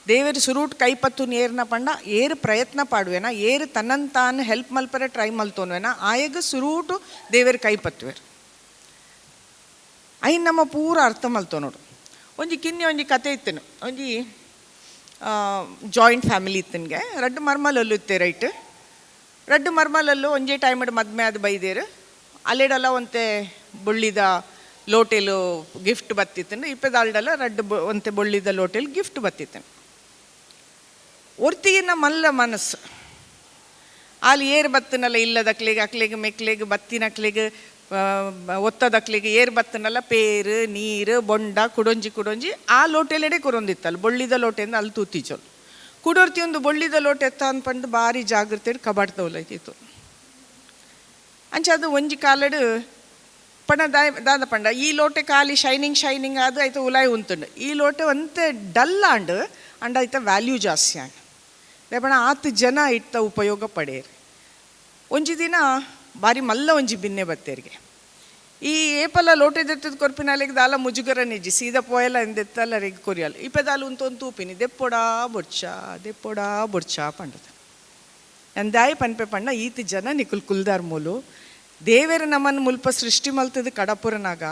ದೇವರು ಸುರೂಟ್ ಕೈಪತ್ತು ನೇರ್ನ ಪಂಡ ಏರು ಪ್ರಯತ್ನ ಪಾಡುವೆನ ಏರು ತನ್ನಂತಾನು ಹೆಲ್ಪ್ ಮಲ್ಪರೆ ಟ್ರೈ ಮಲ್ತೋನ್ವೆನ ಆಯಗ ಸುರೂಟು ದೇವರು ಕೈಪತ್ತುವೆರು ಐನ್ ನಮ್ಮ ಪೂರ ಅರ್ಥ ಮಲ್ತೋ ನೋಡು ಒಂಜಿ ಕಿನ್ನೆ ಒಂಜಿ ಕತೆ ಇತ್ತನು ಒಂಜಿ ಜಾಯಿಂಟ್ ಫ್ಯಾಮಿಲಿ ಇತ್ತನ್ಗೆ ರಡ್ಡು ಮರ್ಮಲಲ್ಲು ಇತ್ತೆ ರೈಟ್ ರಡ್ಡು ಮರ್ಮಲಲ್ಲು ಒಂಜೇ ಟೈಮಡ್ ಮದ್ಮೆ ಅದು ಬೈದೇರು ಅಲ್ಲೆಡಲ್ಲ ಒಂತೆ ಬೊಳ್ಳಿದ ಲೋಟೆಲು ಗಿಫ್ಟ್ ಬತ್ತಿತ್ತನು ಇಪ್ಪದಾಲ್ಡಲ್ಲ ರಡ್ಡು ಒಂತೆ ಬೊಳ್ಳಿದ ಲೋಟೆಲು ಗಿಫ್ಟ್ ಬತ್ತಿತ್ತನು ಒರ್ತಿಗಿನ ಮಲ್ಲ ಮನಸ್ಸು ಅಲ್ಲಿ ಏರು ಬತ್ತನಲ್ಲ ಇಲ್ಲದಕ್ಲೆಗೆ ಅಕ್ಲೆಗೆ ಮೆಕ್ಲೆಗೆ ಬತ್ತಿನಕ್ಲೆಗೆ ಒತ್ತದಕ್ಲಿಗೆ ಏರು ಬತ್ತನಲ್ಲ ಪೇರು ನೀರು ಬೊಂಡ ಕುಡೊಂಜಿ ಆ ಲೋಟೆಲೆಡೆ ಕೊರೊಂದಿತ್ತಲ್ಲ ಬೊಳ್ಳಿದ ಲೋಟೆಯಿಂದ ಅಲ್ಲಿ ತೂತಿಚೋಲು ಕುಡೋರ್ತಿ ಒಂದು ಬೊಳ್ಳಿದ ಲೋಟೆ ಎತ್ತ ಅನ್ಪಂಡು ಭಾರಿ ಜಾಗ್ರತೆ ಕಬಾಡ್ತವಲೈತಿತ್ತು ಅಂಚ ಅದು ಒಂಜಿ ಕಾಲಡು ಪಂಡ ದಾದ ಪಂಡ ಈ ಲೋಟೆ ಖಾಲಿ ಶೈನಿಂಗ್ ಅದು ಆಯ್ತು ಉಲಾಯಿ ಉಂತುಂಡು ಈ ಲೋಟೆ ಒಂತೆ ಡಲ್ ಆಂಡ್ ಆಯ್ತ ವ್ಯಾಲ್ಯೂ ಜಾಸ್ತಿ ಆಂಡ್ ಲೇಪಣ 10 ಜನ ಇಟ್ಟ ಉಪಯೋಗ ಪಡೆಯರು ಒಂಜಿ ದಿನ ಭಾರಿ ಮಲ್ಲ ಒಂಜಿ ಬಿನ್ನೆ ಬತ್ತೇರಿಗೆ ಈ ಏಪಲ ಲೋಟೆ ದೆತ್ತದ ಕೊರ್ಪಿನಾಲೆಗೆ ದಾಲ ಮುಜುಗರ ನಿಜ್ಜಿ ಸೀದಾ ಪೋಯಲ್ಲ ಎಂದೆತ್ತಲ್ಲ ರೆಗ್ ಕೊರಿಯಲ್ಲ ಇಪ್ಪದಾಲು ಒಂದು ತೂಪಿನಿ ದೆಪ್ಪೊಡಾ ಬೊಡ್ಚಾ ಪಂಡದ ಎಂದಾಯಿ ಪನ್ಪೆ ಪಂಡ ಈತ ಜನ ನಿಕುಲ್ ಕುಲ್ದಾರ್ ಮೂಲು ದೇವೇರು ನಮ್ಮನ್ನು ಮುಲ್ಪ ಸೃಷ್ಟಿ ಮಲ್ತದ ಕಡಪುರನಾಗ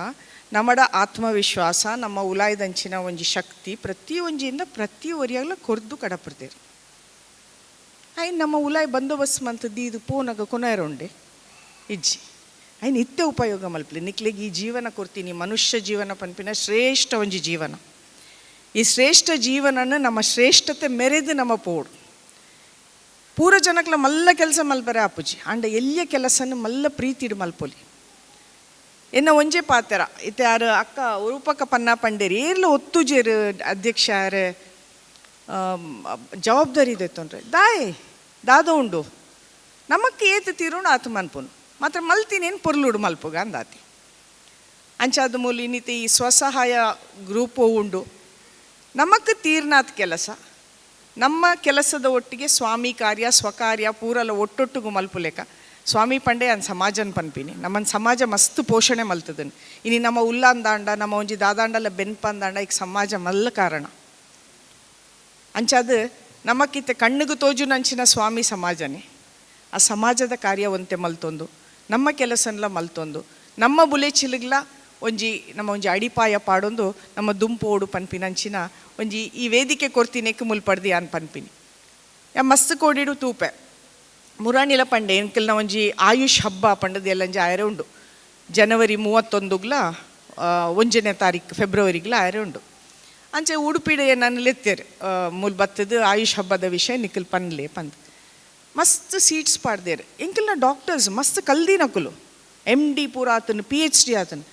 ನಮ್ಮಡ ಆತ್ಮವಿಶ್ವಾಸ ನಮ್ಮ ಉಲಾಯ್ದಂಚಿನ ಒಂಜಿ ಶಕ್ತಿ ಪ್ರತಿ ಒಂಜಿಯಿಂದ ಪ್ರತಿ ಒರಿಯಾಗಲ ಕೊರ್ದು ಕಡಪುರ್ದೇರು ಐನ್ ನಮ್ಮ ಉಲಾಯ್ ಬಂದೋಬಸ್ತ್ ಮಂತದ್ದು ಇದು ಪೋನಾಗ ಕೊನೆಯರುಂಡೆ ಇಜ್ಜಿ ಐನ್ ಇತ್ತೆ ಉಪಯೋಗ ಮಲ್ಪಲಿ ನಿಕ್ಲಿಗೆ ಈ ಜೀವನ ಕೊಡ್ತೀನಿ ಮನುಷ್ಯ ಜೀವನ ಪನ್ಪಿನ ಶ್ರೇಷ್ಠ ಒಂಜಿ ಜೀವನ ಈ ಶ್ರೇಷ್ಠ ಜೀವನನ ನಮ್ಮ ಶ್ರೇಷ್ಠತೆ ಮೆರೆದು ನಮ್ಮ ಪೋಡು ಪೂರ ಜನಕ್ಲ ಮಲ್ಲ ಕೆಲಸ ಮಲ್ಪರೆ ಆಪುಜಿ ಅಂಡ ಎಲ್ಲಿಯ ಕೆಲಸನ ಮಲ್ಲ ಪ್ರೀತಿಡು ಮಲ್ಪೊಲಿ ಎನ್ನ ಒಂಜೇ ಪಾತ್ರ ಇತ್ತೆ ಯಾರು ಅಕ್ಕ ಉರುಪಕ್ಕ ಪನ್ನ ಪಂಡೇರಿ ಏರ್ಲ ಒತ್ತುಜೇರು ಅಧ್ಯಕ್ಷ ಯಾರು ಜವಾಬ್ದಾರಿ ಇದೆ ತೊಂದ್ರೆ ದಾದ ಉಂಡು ನಮಕ್ ಏತು ತೀರುಂಡು ಆತು ಮನ್ಪುನು ಮಾತ್ರ ಮಲ್ತಿನೇನು ಪೊರ್ಲುಡು ಮಲ್ಪುಗ ಅಂದಾತಿ ಅಂಚಾದ ಮೂಲ ಇನ್ನಿತಿ ಈ ಸ್ವಸಹಾಯ ಗ್ರೂಪು ಉಂಡು ನಮಕ್ ತೀರ್ನಾತ್ ಕೆಲಸ ನಮ್ಮ ಕೆಲಸದ ಒಟ್ಟಿಗೆ ಸ್ವಾಮಿ ಕಾರ್ಯ ಸ್ವಕಾರ್ಯ ಪೂರಲ್ಲ ಒಟ್ಟೊಟ್ಟಿಗೂ ಮಲ್ಪುಲೆಕ ಸ್ವಾಮಿ ಪಂಡೆ ಅನ್ ಸಮಾಜನ ಪನ್ಪಿನಿ ನಮ್ಮನ್ನು ಸಮಾಜ ಮಸ್ತ್ ಪೋಷಣೆ ಮಲ್ತದನ್ ಇನಿ ನಮ್ಮ ಉಲ್ಲ ಅಂದಾಂಡ ನಮ್ಮ ಒಂಜಿ ದಾದಾಂಡಲ ಬೆನ್ಪ ಅಂದಾಂಡ ಈಗ ಸಮಾಜ ಮಲ್ಲ ಕಾರಣ ಅಂಚಾದ ನಮಕ್ಕಿತ್ತೆ ಕಣ್ಣಿಗೆ ತೋಜುನಂಚಿನ ಸ್ವಾಮಿ ಸಮಾಜನೇ ಆ ಸಮಾಜದ ಕಾರ್ಯವಂತೆ ಮಲ್ತೊಂದು ನಮ್ಮ ಕೆಲಸನ್ಲ ಮಲ್ತೊಂದು ನಮ್ಮ ಬುಲೆ ಚಿಲಗ್ಲ ನಮ್ಮ ಒಂಜಿ ಅಡಿಪಾಯ ಪಾಡೊಂದು ನಮ್ಮ ದುಂಪೋಡು ಪನ್ಪಿನಂಚಿನ ಒಂಜಿ ಈ ವೇದಿಕೆ ಕೊರ್ತಿನೇಕ್ ಮುಲ್ಪಡ್ದಿ ಅನ್ ಪನ್ಪಿನಿ ಯಾ ಮಸ್ತ್ ಕೋಡಿಡು ತೂಪೆ ಮುರಾಣಿಲ ಪಂಡೆ ಎಂಕಲ್ನ ಒಂಜಿ ಆಯುಷ್ ಹಬ್ಬ ಪಂಡದ ಎಲ್ಲಂಜಿ ಆಯರೆ ಉಂಡು ಜನವರಿ 31ಗ್ಲ 1ನೇ ತಾರೀಕು ಫೆಬ್ರವರಿಗ್ಲ ಆಯರೆ ಉಂಡು ಅಂಚೆ ಉಡುಪಿಡೆ ನಾನು ಲೆತ್ತೇರು ಮೂಲ ಬತ್ತದ ಆಯುಷ್ ಹಬ್ಬದ ವಿಷಯ ನಿಖಿಲ್ ಪನ್ಲೆ ಪಂದ್ ಮಸ್ತ್ ಸೀಟ್ಸ್ ಪಾಡ್ದೇರು ಎಂಕಲ್ನ ಡಾಕ್ಟರ್ಸ್ ಮಸ್ತ್ ಕಲ್ದಿನಕುಲು MD ಪೂರ ಆತನು PhD ಆತನು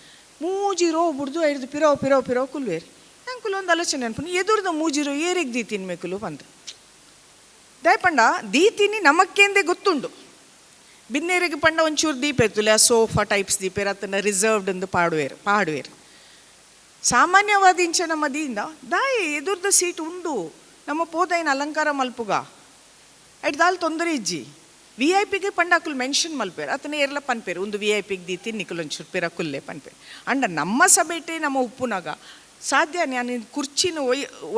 ಮೂಜಿರೋ ಬಿಡ್ದು ಐದು ಪಿರೋ ಕುಲ್ವೇರು ಅಂಕುಲು ಒಂದು ಆಲೋಚನೆ ಅನ್ಪುನು ಎದುರ್ದ ಮೂಜಿರೋ ಏರೆಗ್ ದೀತೀನಿ ಮೇಕುಲು ಪಂದ್ ದಯಪಂಡ ದೀತೀನಿ ನಮಕ್ಕೇಂದೆ ಗೊತ್ತುಂಡು ಬಿನ್ನೇರಿಗೆ ಪಂಡ ಒಂಚೂರು ದೀಪ ಎತ್ತುಲೆ ಸೋಫಾ ಟೈಪ್ಸ್ ದೀಪೇರು ಅದನ್ನು ರಿಸರ್ವ್ಡ್ ಎಂದು ಪಾಡುವೇರು ಸಾಮಾನ್ಯವಾದ ಇಂಚ ನಮ್ಮ ದೀಂದ ದಾಯಿ ಎದುರ್ದ ಸೀಟ್ ಉಂಡು ನಮ್ಮ ಪೋದೈನ ಅಲಂಕಾರ ಮಲ್ಪುಗ ಐಟ್ ದಾಲ್ ತೊಂದರೆ ಇಜ್ಜಿ VIP ಪಂಡಾಕುಲ್ ಮೆನ್ಷನ್ ಮಲ್ಪೇರು ಅದನ್ನ ಏರ್ಲ ಪನ್ಪೇರು ಒಂದು VIP ದೀತಿ ನಿಕುಲ್ ಒಂಚೂರು ಪೇರ ಕುಲ್ಲೆ ಪನ್ಪೇರು ಅಂಡ ನಮ್ಮ ಸಬೇಟೆ ನಮ್ಮ ಉಪ್ಪುನಾಗ ಸಾಧ್ಯ ನಾನು ಕುರ್ಚಿನ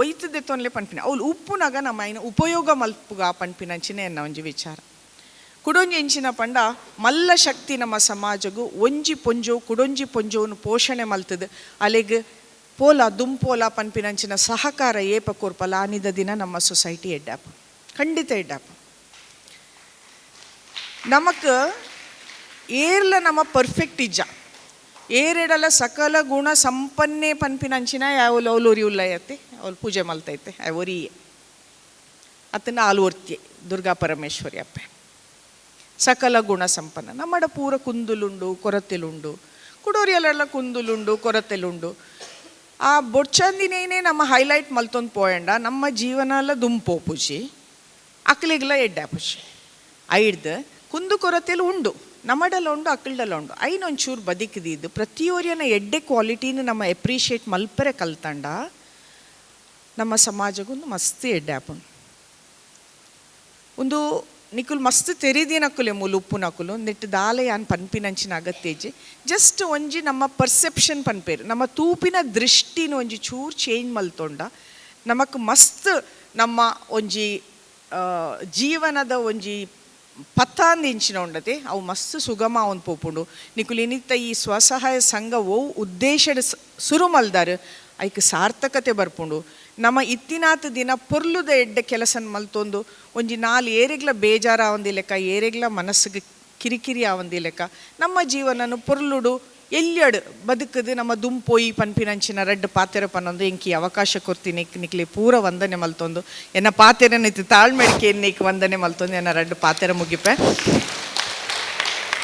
ಒಯ್ತದೆ ತೊನ್ಲೆ ಪನ್ಪಿನ ಅವ್ಲು ಉಪ್ಪುನಾಗ ನಮ್ಮ ಐನ ಉಪಯೋಗ ಮಲ್ಪುಗ ಪನ್ಪಿನಂಚಿನ ಎನ್ನ ಒಂಜಿ ವಿಚಾರ ಕುಡೊಂಜಿ ಎಂಚಿನ ಪಂಡ ಮಲ್ಲ ಶಕ್ತಿ ನಮ್ಮ ಸಮಾಜಗೂ ಒಂಜಿ ಪೊಂಜೋ ಕುಡೊಂಜಿ ಪೊಂಜೋನು ಪೋಷಣೆ ಮಲ್ತದು ಅಲೆಗ್ ಪೋಲ ದುಂಪೋಲ ಪನ್ಪಿನಂಚಿನ ಸಹಕಾರ ಏಪ ಕೊರ್ಪಲ ಆನಿದ ದಿನ ನಮ್ಮ ಸೊಸೈಟಿ ಎಡ್ಡಾಪ ಖಂಡಿತ ಎಡ್ಡಾಪ ನಮಕ್ ಏರ್ಲ ನಮ್ಮ ಪರ್ಫೆಕ್ಟ್ ಇಜ್ಜ ಏರೆಡಲ ಸಕಲ ಗುಣ ಸಂಪನ್ನೆ ಪನ್ಪಿನಂಚಿನ ಯಾವಲು ಅವಲೂರಿ ಉಲ್ಲಯತ್ತೆ ಅವಳು ಪೂಜೆ ಮಲ್ತೈತೆ ಅವರಿಯೇ ಅತನ ಆಲ್ವರ್ತಿಯೇ ದುರ್ಗಾ ಪರಮೇಶ್ವರಿ ಅಪ್ಪೆ ಸಕಲ ಗುಣ ಸಂಪನ್ನ ನಮ್ಮಡ ಪೂರ ಕುಂದುಲುಂಡು ಕೊರತೆಲುಂಡು ಕುಡೋರಿಯಲ್ಲೆಲ್ಲ ಕುಂದುಲುಂಡು ಕೊರತೆಲುಂಡು ಆ ಬೊಚ್ಚಂದಿನೇನೆ ನಮ್ಮ ಹೈಲೈಟ್ ಮಲ್ತೊಂದು ಪೋಯಂಡ ನಮ್ಮ ಜೀವನ ದುಂಪೋ ಪೂಜಿ ಅಕ್ಲಿಗ್ಲ ಎಡ್ಡ ಪೂಜಿ ಐಡ್ದು ಕುಂದು ಕೊರತೆಲು ಉಂಡು ನಮ್ಮಡಲ್ಲ ಉಂಡು ಅಕ್ಕಳದಲ್ಲ ಉಂಡು ಐನೊಂಚೂರು ಬದುಕಿದ್ದು ಪ್ರತಿಯೊರಿಯನ ಎಡ್ಡೆ ಕ್ವಾಲಿಟಿನ ನಮ್ಮ ಎಪ್ರಿಷಿಯೇಟ್ ಮಲ್ಪರೆ ಕಲ್ತಂಡ ನಮ್ಮ ಸಮಾಜಗೊಂದು ಮಸ್ತ್ ಎಡ್ಡೆ ಆಪುಂಡು ಒಂದು ನಿಕುಲ್ ಮಸ್ತ್ ತೆರಿದಿನಕುಲೆ ಮೂಲ ಉಪ್ಪುನಕುಲು ನೆಟ್ಟು ದಾಲೆ ಯಾನ್ ಪನ್ಪಿನಂಚಿನ ಅಗತ್ಯಜಿ ಜಸ್ಟ್ ಒಂಜಿ ನಮ್ಮ ಪರ್ಸೆಪ್ಷನ್ ಪನ್ಪೇರು ನಮ್ಮ ತೂಪಿನ ದೃಷ್ಟಿನ ಒಂಜಿ ಚೂರು ಚೇಂಜ್ ಮಲ್ತೊಂಡ ನಮಕ್ ಮಸ್ತ್ ನಮ್ಮ ಒಂಜಿ ಜೀವನದ ಒಂಜಿ ಪತ್ತಾಂದಿಂಚಿನ ಉಂಡತೆ ಅವು ಮಸ್ತ್ ಸುಗಮ ಅವನ್ ಪೋಪುಂಡು ನಿಕುಲ್ ಇನ್ನಿತ್ತ ಈ ಸ್ವಸಹಾಯ ಸಂಘ ಓ ಉದ್ದೇಶದ ಸುರು ಮಲ್ದಾರು ಐಕ್ ಸಾರ್ಥಕತೆ ಬರ್ಪುಂಡು ನಮ್ಮ ಇತ್ತಿನಾತ್ ದಿನ ಪೊರ್ಲುದ ಎಡ್ಡೆ ಕೆಲಸನ ಮಲ್ತೊಂದು ಒಂಜಿ ನಾಲ್ ಏರೆಗ್ಲ ಬೇಜಾರ ಆವಂದಿ ಲೆಕ್ಕ ಏರೆಗ್ಲ ಮನಸ್ಸಿಗೆ ಕಿರಿಕಿರಿ ಆವಂದಿ ಲೆಕ್ಕ ನಮ್ಮ ಜೀವನನು ಪೊರ್ಲುಡು ಎಲ್ಲಿಯಡು ಬದುಕದು ನಮ್ಮ ದುಂಪೋಯಿ ಪನ್ಪಿನಂಚಿನ ರೆಡ್ ಪಾತೆರ ಪನ್ನೊಂದು ಎಂಕಿ ಅವಕಾಶ ಕೊರ್ತೀನಿ ನಿಕ್ಲಿ ಪೂರ ವಂದನೆ ಮಲ್ತೊಂದು ಎನ್ನ ಪಾತೆರನಿತ್ತು ತಾಳ್ಮೆಡಿಕೆ ಎನ್ನಿಕ್ ವಂದನೆ ಮಲ್ತೊಂದು ಎನ್ನ ರೆಡ್ ಪಾತೆರ ಮುಗಿಪೆ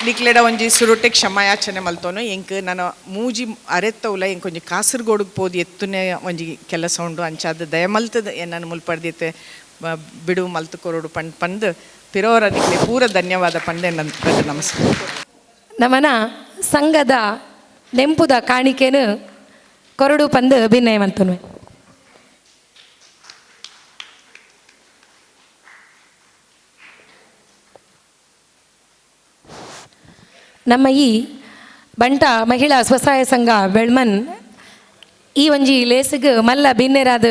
ನಿಕ್ಲೆಡ ಒಂಜಿ ಸುರುಟೆ ಕ್ಷಮಯಾಚನೆ ಮಲ್ತೋನು ಎಂಕ್ ನಾನು ಮೂಜಿ ಅರೆತ್ತವುಲ ಎಂಕ್ ಒಂಜಿ ಕಾಸರಗೋಡಿಗೆ ಪೋದು ಎತ್ತುನೆ ಒಂಜಿ ಕೆಲಸ ಉಂಡು ಅಂಚಾದ ದಯಮಲ್ತದ ಎನ್ನನ್ನು ಮುಲ್ಪಡ್ದಿತ್ತೆ ಬಿಡು ಮಲ್ತು ಕೊರೋಡು ಪಂದು ಪಿರೋರ ನಿಕ್ಲೆ ಪೂರ ಧನ್ಯವಾದ ಪಂಡೆ ನನ್ನ ನಮಸ್ಕಾರ ನಮನ ಸಂಘದ ನೆಂಪುದ ಕಾಣಿಕೆನು ಕೊರಡು ಪಂದು ಭಿನ್ನಯ ಮಲ್ತನು ನಮ್ಮ ಈ ಬಂಟ ಮಹಿಳಾ ಸ್ವಸಹಾಯ ಸಂಘ ಬೆಳ್ಮನ್ ಈ ಒಂಜಿ ಲೇಸಿಗೆ ಮಲ್ಲ ಭಿನ್ನೆರಾದ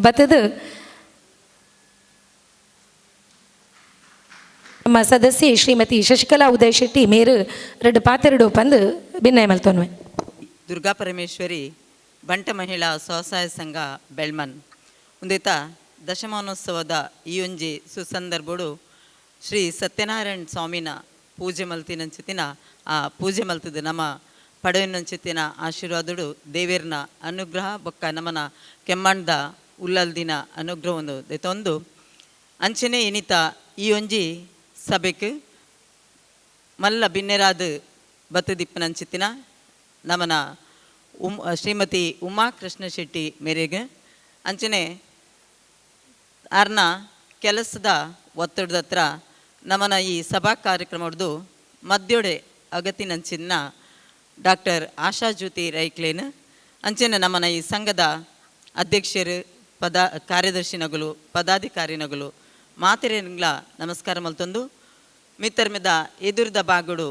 ಬತ್ತದು ನಮ್ಮ ಸದಸ್ಯೆ ಶ್ರೀಮತಿ ಶಶಿಕಲಾ ಉದಯ್ ಶೆಟ್ಟಿ ಮೇರು ರೆಡ್ ಪಾತೆರಡು ಪಂದು ಭಿನ್ನಯ ಮಲ್ತೋನ್ವೆ ದುರ್ಗಾ ಪರಮೇಶ್ವರಿ ಬಂಟ ಮಹಿಳಾ ಸ್ವಸಹಾಯ ಸಂಘ ಬೆಳ್ಮನ್ ಉಂದೇತ ದಶಮಾನೋತ್ಸವದ ಈ ಒಂಜಿ ಸುಸಂದರ್ಭಡು ಶ್ರೀ ಸತ್ಯನಾರಾಯಣ ಸ್ವಾಮಿನ ಪೂಜೆ ಮಲ್ತಿನಂಚಿತಿನ ಆ ಪೂಜೆ ಮಲ್ತದ ನಮ್ಮ ಪಡೆಯನಂಚಿತಿನ ಆಶೀರ್ವಾದಡು ದೇವೇರ್ನ ಅನುಗ್ರಹ ಬೊಕ್ಕ ನಮ್ಮನ ಕೆಮ್ಮಣ್ದ ಉಲ್ಲಲ್ದಿನ ಅನುಗ್ರಹ ಒಂದು ದೆತೊಂದು ಅಂಚನೆ ಎನಿತ ಈ ಒಂಜಿ ಸಭೆಗೆ ಮಲ್ಲ ಭಿನ್ನೆರಾದ ಬತ್ತದಿಪ್ಪನಂಚಿತಿನ ನಮ್ಮನ ಶ್ರೀಮತಿ ಉಮಾ ಕೃಷ್ಣ ಶೆಟ್ಟಿ ಮೇರೆಗೆ ಅಂಚನೆ ಆರ್ನ ಕೆಲಸದ ಒತ್ತಡದ ಹತ್ರ ನಮ್ಮನ ಈ ಸಭಾ ಕಾರ್ಯಕ್ರಮದ್ದು ಮಧ್ಯೋಡೆ ಅಗತಿನಂಚಿನ ಡಾಕ್ಟರ್ ಆಶಾ ಜ್ಯೋತಿ ರೈಕ್ಲೇನ್ ಅಂಚೆನ ನಮ್ಮನ ಈ ಸಂಘದ ಅಧ್ಯಕ್ಷರು ಕಾರ್ಯದರ್ಶಿನಗಳು ಪದಾಧಿಕಾರಿನಗಳು ಮಾತೆರೆಂಗ್ಲ ನಮಸ್ಕಾರ ಮಲ್ತೊಂದು ಮಿತ್ತರ್ ಮಿದ ಎದುರ್ದ ಬಾಗುಡು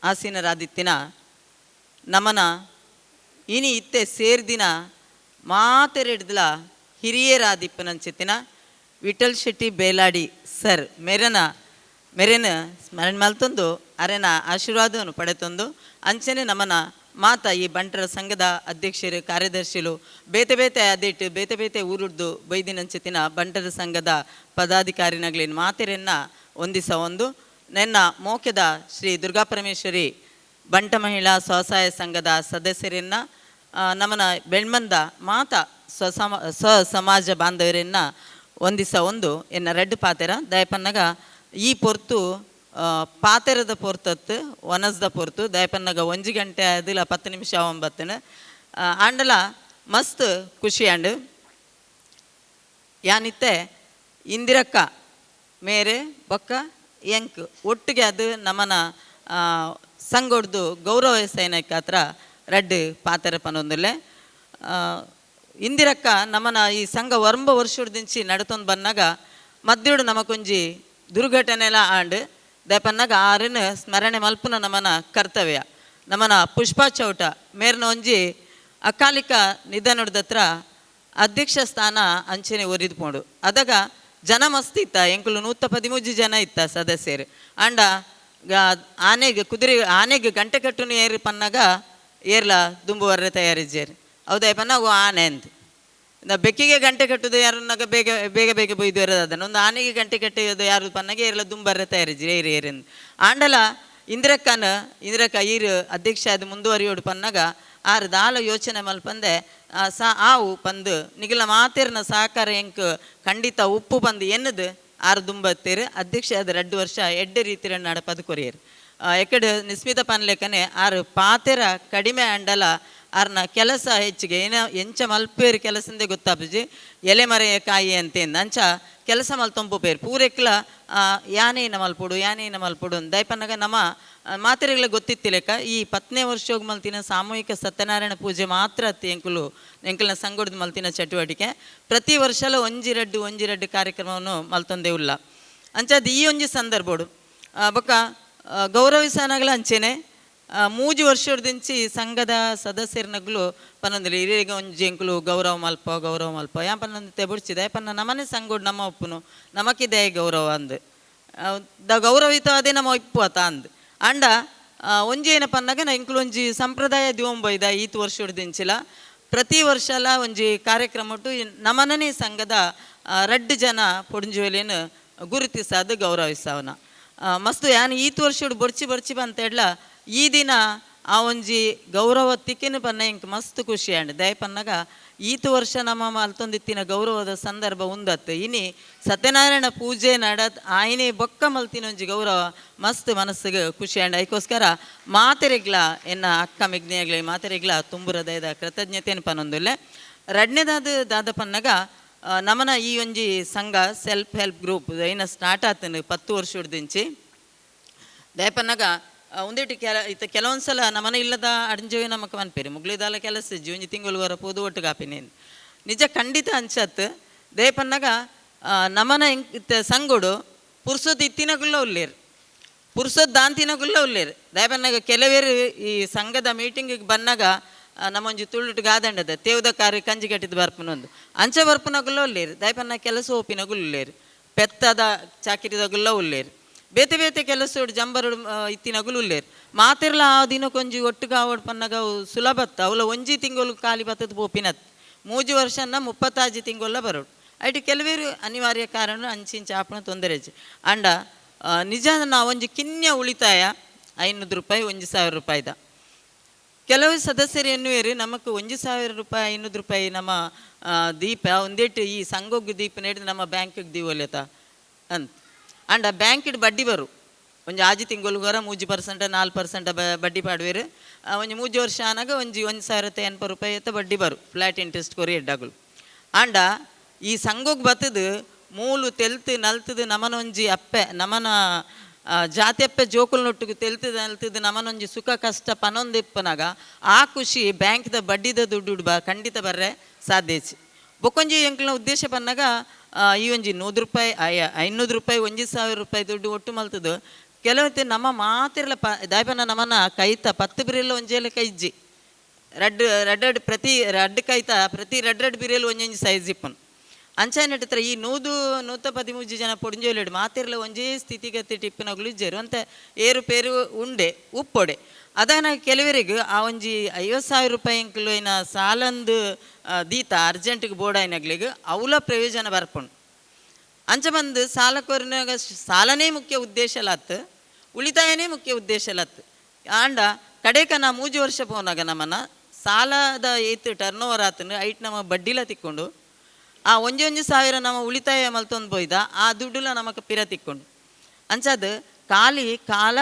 ಆಸೀನರಾದಿತ್ತಿನ ನಮನ ಇನಿ ಇತ್ತೆ ಸೇರ್ದಿನ ಮಾತೆರೆಡ್ದಲ ಹಿರಿಯರಾದಿಪ್ಪನಂಚಿತ್ತಿನ ವಿಠಲ್ ಶೆಟ್ಟಿ ಬೇಲಾಡಿ ಸರ್ ಮೆರೆನ ಸ್ಮರಣೆ ಮಲ್ತೊಂದು ಅರೆನ ಆಶೀರ್ವಾದವನ್ನು ಪಡೆತೊಂದು ಅಂಚನೆ ನಮನ ಮಾತ ಈ ಬಂಟರ ಸಂಘದ ಅಧ್ಯಕ್ಷರು ಕಾರ್ಯದರ್ಶಿಲು ಬೇತೆ ಬೇತೆ ಅದಿಟ್ಟು ಬೇತೆ ಬೇತೆ ಊರುಡ್ದು ಬೈದಿನಂಚಿತ್ತಿನ ಬಂಟರ ಸಂಘದ ಪದಾಧಿಕಾರಿನಗ್ಲಿನ ಮಾತೆರೆನ್ನ ಹೊಂದಿಸ ಒಂದು ನನ್ನ ಮೋಕೆದ ಶ್ರೀ ದುರ್ಗಾಪರಮೇಶ್ವರಿ ಬಂಟ ಮಹಿಳಾ ಸ್ವಸಹಾಯ ಸಂಘದ ಸದಸ್ಯರನ್ನ ನಮನ ಬೆಳ್ಮಂದ ಮಾತ ಸಮಾಜ ಬಾಂಧವರನ್ನ ಒಂದಿಸ ಒಂದು ಎನ್ನ ರೆಡ್ ಪಾತೆರ ದಯಪನ್ನಗ ಈ ಪೊರ್ತು ಪಾತೆರದ ಪೊರ್ತತ್ತು ಒನಸ್ದ ಪೊರ್ತು ದಯಪನ್ನಗ 1 ಗಂಟೆ ಅದಿಲ್ಲ 10 ನಿಮಿಷ 9 ಆಂಡಲ ಮಸ್ತ್ ಖುಷಿ ಆಂಡ್ ಯಾನಿತ್ತೆ ಇಂದಿರಕ್ಕ ಮೇರೆ ಬೊಕ್ಕ ಎಂಕ್ ಒಟ್ಟಿಗೆ ಅದು ನಮನ ಸಂಗೊಡ್ದು ಗೌರವ ಸೈನಿಕ ಹತ್ರ ರೆಡ್ ಪಾತೆರ ಪನೊಂದಿಲ್ಲೆ ಇಂದಿರಕ್ಕ ನಮನ ಈ ಸಂಘ ವರ್ಷದಿಂಚಿ ನಡತೊಂದು ಬಂದಾಗ ಮದ್ಯೋಡು ನಮಕೊಂಜಿ ದುರ್ಘಟನೆಲ ಆಂಡ್ ದಯಪನ್ನಾಗ ಆರನ್ನು ಸ್ಮರಣೆ ಮಲ್ಪುನ ನಮನ ಕರ್ತವ್ಯ ನಮನ ಪುಷ್ಪಾ ಚೌಟ ಮೇರ್ನ ಒಂಜಿ ಅಕಾಲಿಕ ನಿಧನದತ್ರ ಅಧ್ಯಕ್ಷ ಸ್ಥಾನ ಅಂಚನೆ ಒರಿದುಕೊಂಡು ಅದಾಗ ಜನ ಮಸ್ತ್ ಇತ್ತ ಎಂಕುಲು 113 ಜನ ಇತ್ತ ಸದಸ್ಯರು ಆಂಡ ಆನೆಗೆ ಗಂಟೆ ಕಟ್ಟುನು ಏರಿ ಪನ್ನಾಗ ಏರ್ಲ ದುಂಬುವರ್ರೆ ತಯಾರಿಜ್ಜೇರು ಹೌದಾ ಪನ್ನಾಗ ಆನೆ ಅಂತ ಬೆಕ್ಕಿಗೆ ಗಂಟೆ ಕಟ್ಟುದು ಯಾರನ್ನಾಗ ಬೇಗ ಬೇಗ ಬೇಗ ಬೊಯ್ದು ಇರೋದನ್ನು ಒಂದು ಆನೆಗೆ ಗಂಟೆ ಕಟ್ಟಿಯೋದು ಯಾರು ಪನ್ನಾಗ ಏರ್ಲ ದುಂಬರ್ರೆ ತಯಾರಿಜ್ರಿ ಏರಿ ಆಂಡಲ ಇಂದಿರಕ್ಕ ಈರು ಅಧ್ಯಕ್ಷ ಅದು ಮುಂದುವರಿಯೋಡು ಪನ್ನಾಗ ಆರು ದಾಲ ಯೋಚನೆ ಮಲ್ಪಂದೆ ಆವು ಪಂದು ನಿಗಲ ಮಾತೇರ್ನ ಸಹಕಾರ ಎಂಕ್ ಖಂಡಿತ ಉಪ್ಪು ಬಂದು ಎನ್ನದು ಆರು ದುಂಬತ್ತೇರು ಅಧ್ಯಕ್ಷ ಅದು 2 ವರ್ಷ ಎಡ್ಡೆ ರೀತಿಯ ನಡಪದು ಕೊರಿಯರು ಎಕಡೆ ನಿಸ್ಮಿತ ಪನ್ಲೆಕ್ಕನೆ ಆರು ಪಾತೆರ ಕಡಿಮೆ ಅಂಡಲ ಆರ್ನ ಕೆಲಸ ಹೆಚ್ಚಿಗೆ ಎಂಚ ಮಲ್ಪೇರು ಕೆಲಸಂದೇ ಗೊತ್ತಾಪುಜಿ ಎಲೆ ಮರೆಯ ಕಾಯಿ ಅಂತೇನು ಅಂಚ ಕೆಲಸ ಮಲ್ತೊಂಪು ಪೇರು ಪೂರೆಕ್ಲ ಯಾನೇನ ಮಲ್ಪೊಡು ದಯಪನ್ನಾಗ ನಮ್ಮ ಮಾತೆರೆಗಳ ಗೊತ್ತಿತ್ತಿಲೆಕ್ಕ ಈ 10ನೇ ವರ್ಷೋಗಿ ಮಲ್ತಿನ ಸಾಮೂಹಿಕ ಸತ್ಯನಾರಾಯಣ ಪೂಜೆ ಮಾತ್ರ ಎಂಕಲ್ನ ಸಂಗೊಡ್ದು ಮಲ್ತಿನ ಚಟುವಟಿಕೆ ಪ್ರತಿ ವರ್ಷಲ ಒಂಜಿ ಕಾರ್ಯಕ್ರಮವನ್ನು ಮಲ್ತೊಂದೇವುಲ್ಲ ಅಂಚದು ಈ ಒಂಜಿ ಸಂದರ್ಭಡು ಬೊಕ್ಕ ಗೌರವಿಸನಗಳ ಅಂಚೆನೆ 3 ವರ್ಷದಿಂಚಿ ಸಂಘದ ಸದಸ್ಯರನಗ್ಲು ಪನ್ನೊಂದಿಲ್ಲ ಹಿರಿಯರಿಗೆ ಒಂಜಿ ಎಂಕುಲು ಗೌರವ ಮಲ್ಪ ಯಾ ಪನ್ನೊಂದು ತೆಬುಡ್ಚಿದೆ ಪನ್ನ ನಮ್ಮನೆ ಸಂಗೋಡು ನಮ್ಮ ಒಪ್ಪುನು ನಮಕಿದೆ ಗೌರವ ಅಂದು ಗೌರವಿತವಾದೇ ನಮ್ಮ ಇಪ್ಪು ಆತ ಅಂದು ಅಂಡ ಒಂಜಿ ಏನ ಪನ್ನಾಗ ನಾ ಇಂಕುಲು ಒಂಜಿ ಸಂಪ್ರದಾಯ ದಿವಂಬೈದ ಈತ್ ವರ್ಷದಿಂಚಿಲ ಪ್ರತಿ ವರ್ಷಲ ಒಂಜಿ ಕಾರ್ಯಕ್ರಮಟ್ಟು ನಮ್ಮನೇ ಸಂಘದ 2 ಜನ ಪೊಡ್ಜುವೆಲೇನು ಗುರುತಿಸಾದು ಗೌರವಿಸವನ ಮಸ್ತು ಯಾನು ಈತ್ ವರ್ಷ ಬೊಡ್ಚಿ ಬಂತೇಡ್ಲ ಈ ದಿನ ಆ ಒಂಜಿ ಗೌರವ ತಿಕ್ಕಿನ ಪನ್ನ ಇಂಕ್ ಮಸ್ತ್ ಖುಷಿ ಅಂಡ್ ದಯ ಪನ್ನಾಗ ಈತ ವರ್ಷ ನಮ್ಮ ಮಲ್ತೊಂದಿತ್ತಿನ ಗೌರವದ ಸಂದರ್ಭ ಉಂದತ್ತು ಇನಿ ಸತ್ಯನಾರಾಯಣ ಪೂಜೆ ನಡದ್ ಆಯ್ನೆ ಬೊಕ್ಕ ಮಲ್ತಿನ ಒಂಜಿ ಗೌರವ ಮಸ್ತ್ ಮನಸ್ಸಿಗೆ ಖುಷಿ ಅಂಡ್ ಅದಕ್ಕೋಸ್ಕರ ಮಾತೆರೆಗ್ಲ ಎನ್ನ ಅಕ್ಕ ಮಿಗ್ನೆಗ್ಲ ಮಾತೆರೆಗ್ಲ ತುಂಬು ಹೃದಯದ ಕೃತಜ್ಞತೆಯನ್ನು ಪನ್ನೊಂದುಲ್ಲೆ 2ನೇದಾದ ದಾದ ಪನ್ನಾಗ ನಮನ ಈ ಒಂಜಿ ಸಂಘ ಸೆಲ್ಫ್ ಹೆಲ್ಪ್ ಗ್ರೂಪ್ ಐನ ಸ್ಟಾರ್ಟ್ ಆತನು 10 ವರ್ಷದಿಂಚಿ ದಯಪನ್ನಾಗ ಒಂದೇಟು ಕೆಲವೊಂದ್ಸಲ ನಮನ ಇಲ್ಲದ ಅಡ್ಜೋವಿ ನಮಕ್ ಅನ್ಪೇರಿ ಮುಗ್ಲಿದಾಲ ಕೆಲಸ ಒಂಜಿ ತಿಂಗಳು ವರ ಪೋದು ಒಟ್ಟು ಕಾಪಿನೇನು ನಿಜ ಖಂಡಿತ ಅಂಚತ್ ದಯಪನ್ನಾಗ ನಮನ ಸಂಗೋಡು ಪುರ್ಸೊತ್ ಇತ್ತಿನಗುಲ್ಲ ಉಲ್ಲೇರು ಪುರ್ಸೊತ್ ದಾಂತಿನಗುಲ್ಲ ಉಲ್ಲೇರು ದಯಪನ್ನಾಗ ಕೆಲವೇರು ಈ ಸಂಘದ ಮೀಟಿಂಗಿಗೆ ಬಂದಾಗ ನಮ್ಮೊಂಜಿ ತುಳುಟು ಗಾದಂಡದ ತೇವ್ದ ಕಾರ್ಯ ಕಂಜಿ ಕಟ್ಟಿದ ಬರ್ಪನೊಂದು ಅಂಚ ಬರ್ಪನಗುಲ್ಲ ಉಲ್ಲೇರು ದಯಪನ್ನ ಕೆಲಸ ಒಪ್ಪಿನಗುಲ್ಲ ಉಲ್ಲೇರು ಪೆತ್ತದ ಚಾಕಿರಿದಗುಲ್ಲ ಉಲ್ಲೇರು ಬೇತೆ ಬೇತೆ ಕೆಲಸ ಜಂಬರು ಇತ್ತಿನಗುಲು ಉಲ್ಲೇರು ಮಾತೆರ್ಲ ಆ ದಿನ ಕೊಂಜಿ ಒಟ್ಟುಗ ಆವಡ್ ಪನ್ನಗ ಸುಲಭತ್ತ ಅವಲ ಒಂಜಿ ತಿಂಗಳು ಖಾಲಿ ಬತ್ತದ ಪೋಪಿನತ್ 3 ವರ್ಷನ 36 ತಿಂಗೊಲ್ಲ ಬರೋಡು ಐಟು ಕೆಲವೇರು ಅನಿವಾರ್ಯ ಕಾರಣ ಅಂಚಿಂಚ ಆಪಣ ತೊಂದರೆ ಅಂಡ ನಿಜ ನಾ ಒಂಜಿ ಕಿನ್ಯ ಉಳಿತಾಯ 500 ರೂಪಾಯಿ 1,000 ರೂಪಾಯಿದ ಕೆಲವು ಸದಸ್ಯರು ಎನ್ನುವೇರು ನಮಕ್ 1,000 ರೂಪಾಯಿ 500 ರೂಪಾಯಿ ನಮ್ಮ ದೀಪ ಒಂದೇಟು ಈ ಸಂಘೋಗ ದೀಪ ನೀಡಿದ ನಮ್ಮ ಬ್ಯಾಂಕಿಗೆ ದೀವಲ್ಯತ ಅಂತ ಅಂಡ ಬ್ಯಾಂಕಿಡ್ ಬಡ್ಡಿ ಬರು ಒಂಜಿ ಆಜಿ ತಿಂಗೊಲ್ಗೋರ 3% 4% ಬಡ್ಡಿ ಪಾಡುವೇರು ಒಂಜಿ 3 ವರ್ಷ ಆನಾಗ ಒಂಜಿ 1,080 ರೂಪಾಯಿ ಎತ್ತ ಬಡ್ಡಿ ಬರು ಫ್ಲಾಟ್ ಇಂಟ್ರೆಸ್ಟ್ ಕೊರಿ ಎಡ್ಡಾಗುಲು ಅಂಡ ಈ ಸಂಘೋಗ್ ಬತ್ತದು ಮೂಲು ತೆಲ್ತು ನಲ್ತದು ನಮನೊಂಜಿ ಅಪ್ಪೆ ನಮನ ಜಾತಿ ಅಪ್ಪೆ ಜೋಕುಲ್ನೊಟ್ಟಿಗೆ ತೆಲ್ತದು ನಮನೊಂಜಿ ಸುಖ ಕಷ್ಟ ಪನೊಂದಿಪ್ಪನಾಗ ಆ ಖುಷಿ ಬ್ಯಾಂಕ್ದ ಬಡ್ಡಿದ ದುಡ್ಡು ಖಂಡಿತ ಬರ್ರೆ ಸಾಧ್ಯಚಿ ಬೊಕ್ಕೊಂಜಿ ಎಂಕ್ಲ ಉದ್ದೇಶ ಪನ್ನಾಗ ಈ ಒಂಜಿ 100 ರೂಪಾಯಿ 500 ರೂಪಾಯಿ 1,000 ರೂಪಾಯಿ ದುಡ್ಡು ಒಟ್ಟು ಮಲ್ತದ್ದು ಕೆಲವತ್ತೆ ನಮ್ಮ ಮಾತಿರಲ ದಾಯಪನ ನಮ್ಮನ್ನ ಕೈತ 10 ಬಿರಿಯಲ್ಲ ಒಂಜೇಲೆ ಕೈಜ್ಜಿ ರಡ್ಡ್ ಪ್ರತಿ ರಡ್ಡ್ ಕೈತ ಪ್ರತಿ ರಡ್ಡ್ ಬಿರಿಯಲ್ ಒಂಜೊಂಜಿ ಸೈಜ್ ಇಪ್ಪನು ಅಂಚಾನಟ್ಟ ಈ 113 ಜನ ಪೊಡಿಂಜೋಲೆಡು ಮಾತಿರಲ ಒಂಜೇ ಸ್ಥಿತಿಗತಿ ಟಿಪ್ಪಿನಗಳು ಇಜ್ಜೇರು ಅಂತ ಏರುಪೇರು ಉಂಡೆ ಉಪ್ಪೊಡೆ ಅದಾನ ಕೆಲವರಿಗೆ ಆ ಒಂಜಿ 50,000 ರೂಪಾಯಿ ಎಂಕ್ಲು ಏನ ಸಾಲಂದು ದೀತ ಅರ್ಜೆಂಟ್ಗೆ ಬೋಡಾಯಿನಗ್ಲಿಗೆ ಅವಲ ಪ್ರಯೋಜನ ಬರ್ಪುಂಡು ಅಂಚ ಬಂದು ಸಾಲ ಕೊರಿನಾಗ ಸಾಲನೇ ಮುಖ್ಯ ಉದ್ದೇಶಲತ್ತು ಉಳಿತಾಯನೇ ಮುಖ್ಯ ಉದ್ದೇಶಲತ್ತು ಆಂಡ ಕಡೆಕ ನಾ 3 ವರ್ಷ ಪೋನಾಗ ನಮ್ಮನ್ನ ಸಾಲದ ಏತು ಟರ್ನ್ ಓವರ್ ಆತನು ಐಟ್ ನಮ್ಮ ಬಡ್ಡಿಲ ತಿಕ್ಕೊಂಡು ಆ 1,000 ನಮ್ಮ ಉಳಿತಾಯ ಮಲ್ತೊಂದು ಬೋಯ್ದ ಆ ದುಡ್ಡುಲ ನಮಕ್ ಪಿರ ತಿಕ್ಕೊಂಡು ಅಂಚದು ಕಾಲ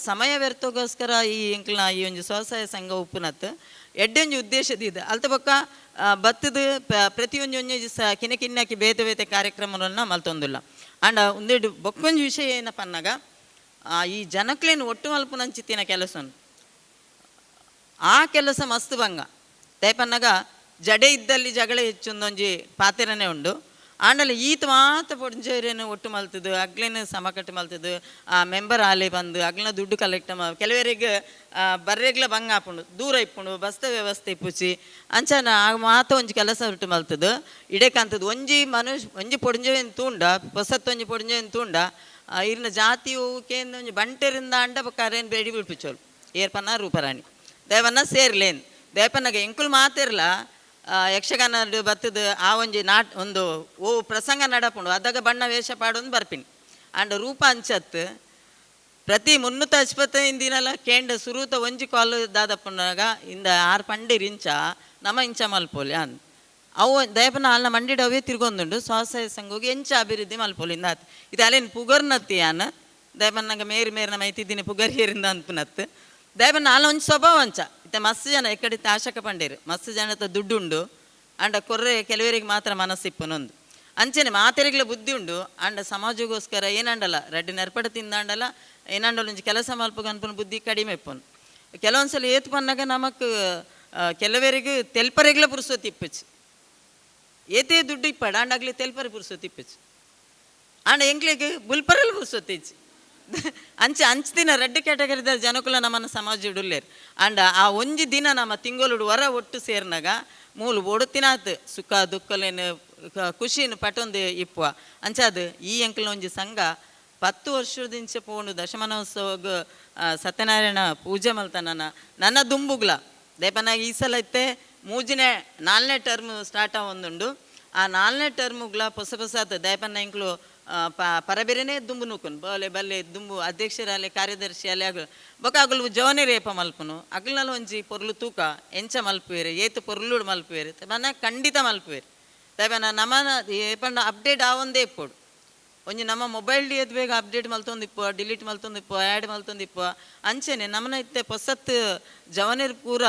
ಸಮಯ ವ್ಯರ್ಥಗೋಸ್ಕರ ಈ ಎಂಕ್ಲನ ಈ ಒಂಜಿ ಸ್ವಸಹಾಯ ಸಂಘ ಉಪ್ಪುನತ್ತು ಎಡ್ಡೊಂಜಿ ಉದ್ದೇಶದಿದೆ ಅಲ್ತ ಬೊಕ್ಕ ಬತ್ತದ ಪ್ರತಿಯೊಂದು ಒಂಜೊಂಜಿ ಕಿನ್ನಕಿ ಬೇತೆ ಕಾರ್ಯಕ್ರಮವನ್ನು ಮಲ್ತೊಂದುಲ್ಲ ಆಂಡ ಒಂದೆರಡು ಬೊಕ್ಕೊಂಜಿ ವಿಷಯ ಏನಪ್ಪ ಅನ್ನಾಗ ಈ ಜನಕ್ಲೇನು ಒಟ್ಟು ಮಲ್ಪುನಂಚಿತ್ತಿನ ಕೆಲಸ ಆ ಕೆಲಸ ಮಸ್ತ್ ಭಂಗ ತೈಪನ್ನಾಗ ಜಡೆ ಇದ್ದಲ್ಲಿ ಜಗಳ ಹೆಚ್ಚೊಂದೊಂಜಿ ಪಾತೆರನೇ ಉಂಡು ಆಂಡಲ ಈತ ಮಾತ ಪೊಡ್ಜೇರೇನು ಒಟ್ಟು ಮಲ್ತದ್ದು ಅಗ್ಲೇನು ಸಮಕಟ್ಟು ಮಲ್ತದ್ದು ಆ ಮೆಂಬರ್ ಆಲೆ ಬಂದು ಅಗ್ಲನ ದುಡ್ಡು ಕಲೆಕ್ಟ್ ಕೆಲವರಿಗೆ ಬರ್ರೆಗ್ಲ ಭಂಗ ಹಾಪುಂಡು ದೂರ ಇಪ್ಪುಂಡು ಬಸ್ತ ವ್ಯವಸ್ಥೆ ಇಪ್ಪುಚಿ ಅಂಚನ ಆ ಮಾತ ಒಂಜಿ ಕೆಲಸ ಒಟ್ಟು ಮಲ್ತದ್ದು ಇಡೇಕಂತದ್ದು ಒಂಜಿ ಪೊಡ್ಜೇನು ತೂಂಡ ಹೊಸತ್ತೊಂಜಿ ಪೊಡ್ಜೇನು ತೂಂಡ ಇರ್ನ ಜಾತಿ ಕೇಂದ್ರ ಒಂಜಿ ಬಂಟೆರಿಂದ ಅಂಡ ಕರೇನು ಬೇಡಿ ಬಿಡ್ಪಿಚ್ಚೋಳು ಏರ್ಪನ್ನ ರೂಪರಾಣಿ ದೇವನ್ನ ಸೇರ್ಲೇನು ದೇವಪ್ಪನಾಗ ಎಂಕುಲು ಮಾತಿರ್ಲ ಯಕ್ಷಗಾನ ಬತ್ತದ ಆ ಒಂಜಿ ಒಂದು ಪ್ರಸಂಗ ನಡಪುಂಡು ಅದಾಗ ಬಣ್ಣ ವೇಷ ಪಾಡೊಂದು ಬರ್ಪಿನಿ ಅಂಡ್ ರೂಪ ಅಂಚತ್ ಪ್ರತಿ 355 ದಿನಲ ಕೇಂಡ ಸುರೂತ ಒಂಜಿ ಕಾಲು ದಾದಪ್ಪನಾಗ ಇಂದ 6 ಪಂಡೆ ರಿಂಚ ನಮ ಇಂಚ ಮಲ್ಪೋಲಿ ಅಂದ್ ಅವು ದಯಪನ ಅಲ್ನ ಮಂಡಿಡ ಅವೇ ತಿರ್ಗೊಂದುಂಡು ಸ್ವಸಹಾಯ ಸಂಘಗೆ ಎಂಚ ಅಭಿವೃದ್ಧಿ ಮಲ್ಪೋಲಿಂದ ಆತು ಇದು ಅಲ್ಲೇನು ಪುಗರ್ನತ್ತಿ ಯಾನ ದಯಪನ್ನಾಗ ಮೇರಿ ಮೇರಿನ ಮೈತಿದ್ದೀನಿ ಪುಗರ್ ಹೇರಿಂದ ಅನ್ಪುನತ್ತು ದಯಪನ್ನ ಅಲ್ಲ ಒಂಜಿ ಸ್ವಭಾವ ಅಂಚ ಇತ್ತೆ ಮಸ್ತ್ ಜನ ಎಕ್ಕಡಿ ಆಶಕ ಪಂಡೇರು ಮಸ್ತ್ ಜನತ ದುಡ್ಡುಂಡು ಅಂಡ ಕೊರ್ರೆ ಕೆಲವರಿಗೆ ಮಾತ್ರ ಮನಸ್ಸಿಪ್ಪನೊಂದು ಅಂಚನೆ ಮಾತೆರೆಗ್ಲ ಬುದ್ಧಿ ಉಂಡು ಅಂಡ ಸಮಾಜಗೋಸ್ಕರ ಏನಂಡಲ್ಲ ರಡ್ಡಿ ನೆರ್ಪಡ ತಿಂದಾಂಡಲ್ಲ ಏನಂಡಲ್ಲ ಒಂಜಿ ಕೆಲಸ ಮಲ್ಪಗ ಅನ್ಪುನ ಬುದ್ಧಿ ಕಡಿಮೆ ಇಪ್ಪನು ಕೆಲವೊಂದ್ಸಲ ಏತು ಪನ್ನಾಗ ನಮಕ್ ಕೆಲವರಿಗೆ ತೆಲ್ಪರೆಗ್ಲ ಪುರ್ಸೊತ್ತಿ ಇಪ್ಪಚ್ಚು ಏತೇ ದುಡ್ಡು ಇಪ್ಪಡ ಅಂಡಾಗ್ಲಿ ತೆಲ್ಪರೆ ಪುರ್ಸೊತ್ತಿ ಇಪ್ಪಚ್ಚು ಅಂಡ ಎಂಕ್ಲಿಗೆ ಬುಲ್ಪರಲ್ಲಿ ಪುರ್ಸೊತ್ತಿಚ್ಚು ಅಂಚದಿನ ರೆಡ್ ಕ್ಯಾಟಗರಿದ ಜನಕುಲ ನಮ್ಮನ್ನು ಸಮಾಜ ಇಡುಲ್ಲೇರು ಅಂಡ ಆ ಒಂಜಿ ದಿನ ನಮ್ಮ ತಿಂಗಳು ಹೊರ ಒಟ್ಟು ಸೇರ್ನಾಗ ಮೂಲು ಒಡುತ್ತಿನಾತ್ ಸುಖ ದುಃಖಲೇನು ಖುಷಿನ ಪಟೊಂದು ಇಪ್ಪುವ ಅಂಚಾದು ಈ ಎಂಕ್ಲ ಒಂಜಿ ಸಂಘ 10 ವರ್ಷದಿಂಚ ಪೋಂಡು ದಶಮಾನೋತ್ಸವಗ ಸತ್ಯನಾರಾಯಣ ಪೂಜೆ ಮಲ್ತ ನನ್ನ ದುಂಬುಗ್ಲ ದೇಪನಾಗ ಈ ಸಲ ಇತ್ತೆ 4ನೇ ಟರ್ಮ್ ಸ್ಟಾರ್ಟ್ ಆವೊಂದುಂಡು ಆ 4ನೇ ಟರ್ಮುಗ್ಲ ಹೊಸ ದೇಪನ್ನ ಎಂಕ್ಲು ಪರಬೇರೆನೇ ದುಂಬು ನೂಕುನು ಬಲ್ಲೆ ದುಂಬು ಅಧ್ಯಕ್ಷರಾಲೆ ಕಾರ್ಯದರ್ಶಿ ಅಲೆ ಆಗಲು ಬೊಕ ಆಗಲು ಜವನೆ ರೇಪ ಮಲ್ಪುನು ಅಗ್ಲನಲ್ಲಿ ಒಂಜಿ ಪೊರ್ಲು ತೂಕ ಎಂಚ ಮಲ್ಪುವೇರು ಏತು ಪೊರ್ಲುಡು ಮಲ್ಪುವೇರು ಮನ ಖಂಡಿತ ಮಲ್ಪುವೇರು ತೇಪನ ನಮನ ಏಪಂಡ ಅಪ್ಡೇಟ್ ಆವೊಂದೇ ಇಪ್ಪೋಡು ಒಂಜಿ ನಮ್ಮ ಮೊಬೈಲ್ ಡಿ ಬೇಗ ಅಪ್ಡೇಟ್ ಮಲ್ತೊಂದಿಪ್ಪುವ ಡಿಲೀಟ್ ಮಲ್ತೊಂದಿಪ್ಪುವ ಆ್ಯಡ್ ಮಲ್ತೊಂದಿಪ್ಪುವ ಅಂಚೆನೆ ನಮ್ಮನ ಇತ್ತೆ ಪೊಸತ್ ಜವನೇರು ಪೂರ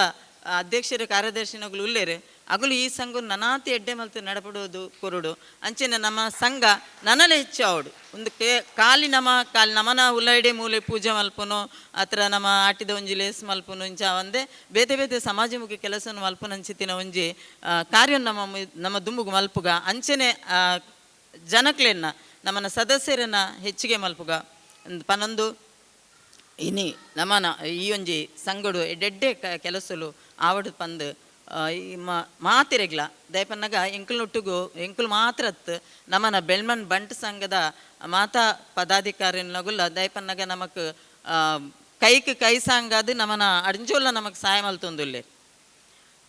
ಅಧ್ಯಕ್ಷರ ಕಾರ್ಯದರ್ಶಿನಗಳು ಉಳ್ಳೇರು ಅಗಲು ಈ ಸಂಘ ನನಾತಿ ಎಡ್ಡೆ ಮಲ್ತು ನಡಪಡೋದು ಕೊರಡು ಅಂಚೆನೆ ನಮ್ಮ ಸಂಘ ನನ್ನಲ್ಲೇ ಹೆಚ್ಚು ಅವಡು ಒಂದು ನಮನ ಉಳ್ಳಾಯ್ಡೆ ಮೂಲೆ ಪೂಜೆ ಮಲ್ಪನು ಆತರ ನಮ್ಮ ಆಟಿದ ಒಂಜಿ ಲೇಸ್ ಮಲ್ಪನು ಇಂಚ ಒಂದೇ ಬೇತೆ ಸಮಾಜಮುಖಿ ಕೆಲಸವನ್ನು ಮಲ್ಪನ ಅಂಚಿತ್ತಿನ ಒಂಜಿ ಕಾರ್ಯ ನಮ್ಮ ದುಂಬುಗು ಮಲ್ಪುಗ ಅಂಚೆನೆ ಜನಕ್ಲೆನ್ನ ನಮ್ಮನ ಸದಸ್ಯರನ್ನ ಹೆಚ್ಚಿಗೆ ಮಲ್ಪುಗ ಪನ್ನೊಂದು ಇನಿ ನಮ್ಮನ ಈ ಒಂಜಿ ಸಂಗಡು ಎಡ್ಡೆ ಕೆಲಸಲು ಆವಡು ಪಂದು ಈ ಮಾತಿರೆಗ್ಲ ದಯಪನ್ನಾಗ ಎಂಕಲ್ನೊಟ್ಟಿಗೂ ಎಂಕುಲು ಮಾತ್ರತ್ ನಮ್ಮನ ಬೆಳ್ಮನ್ ಬಂಟ್ ಸಂಘದ ಮಾತಾ ಪದಾಧಿಕಾರಿನಗುಲ್ಲ ದಯಪನ್ನಾಗ ನಮಕ್ ಕೈ ಸಾಂಗಾದು ನಮ್ಮನ ಅಡ್ಜೋಲ್ಲ ನಮಕ್ ಸಹಾಯ ಮಲ್ತೊಂದುಲ್ಲೆ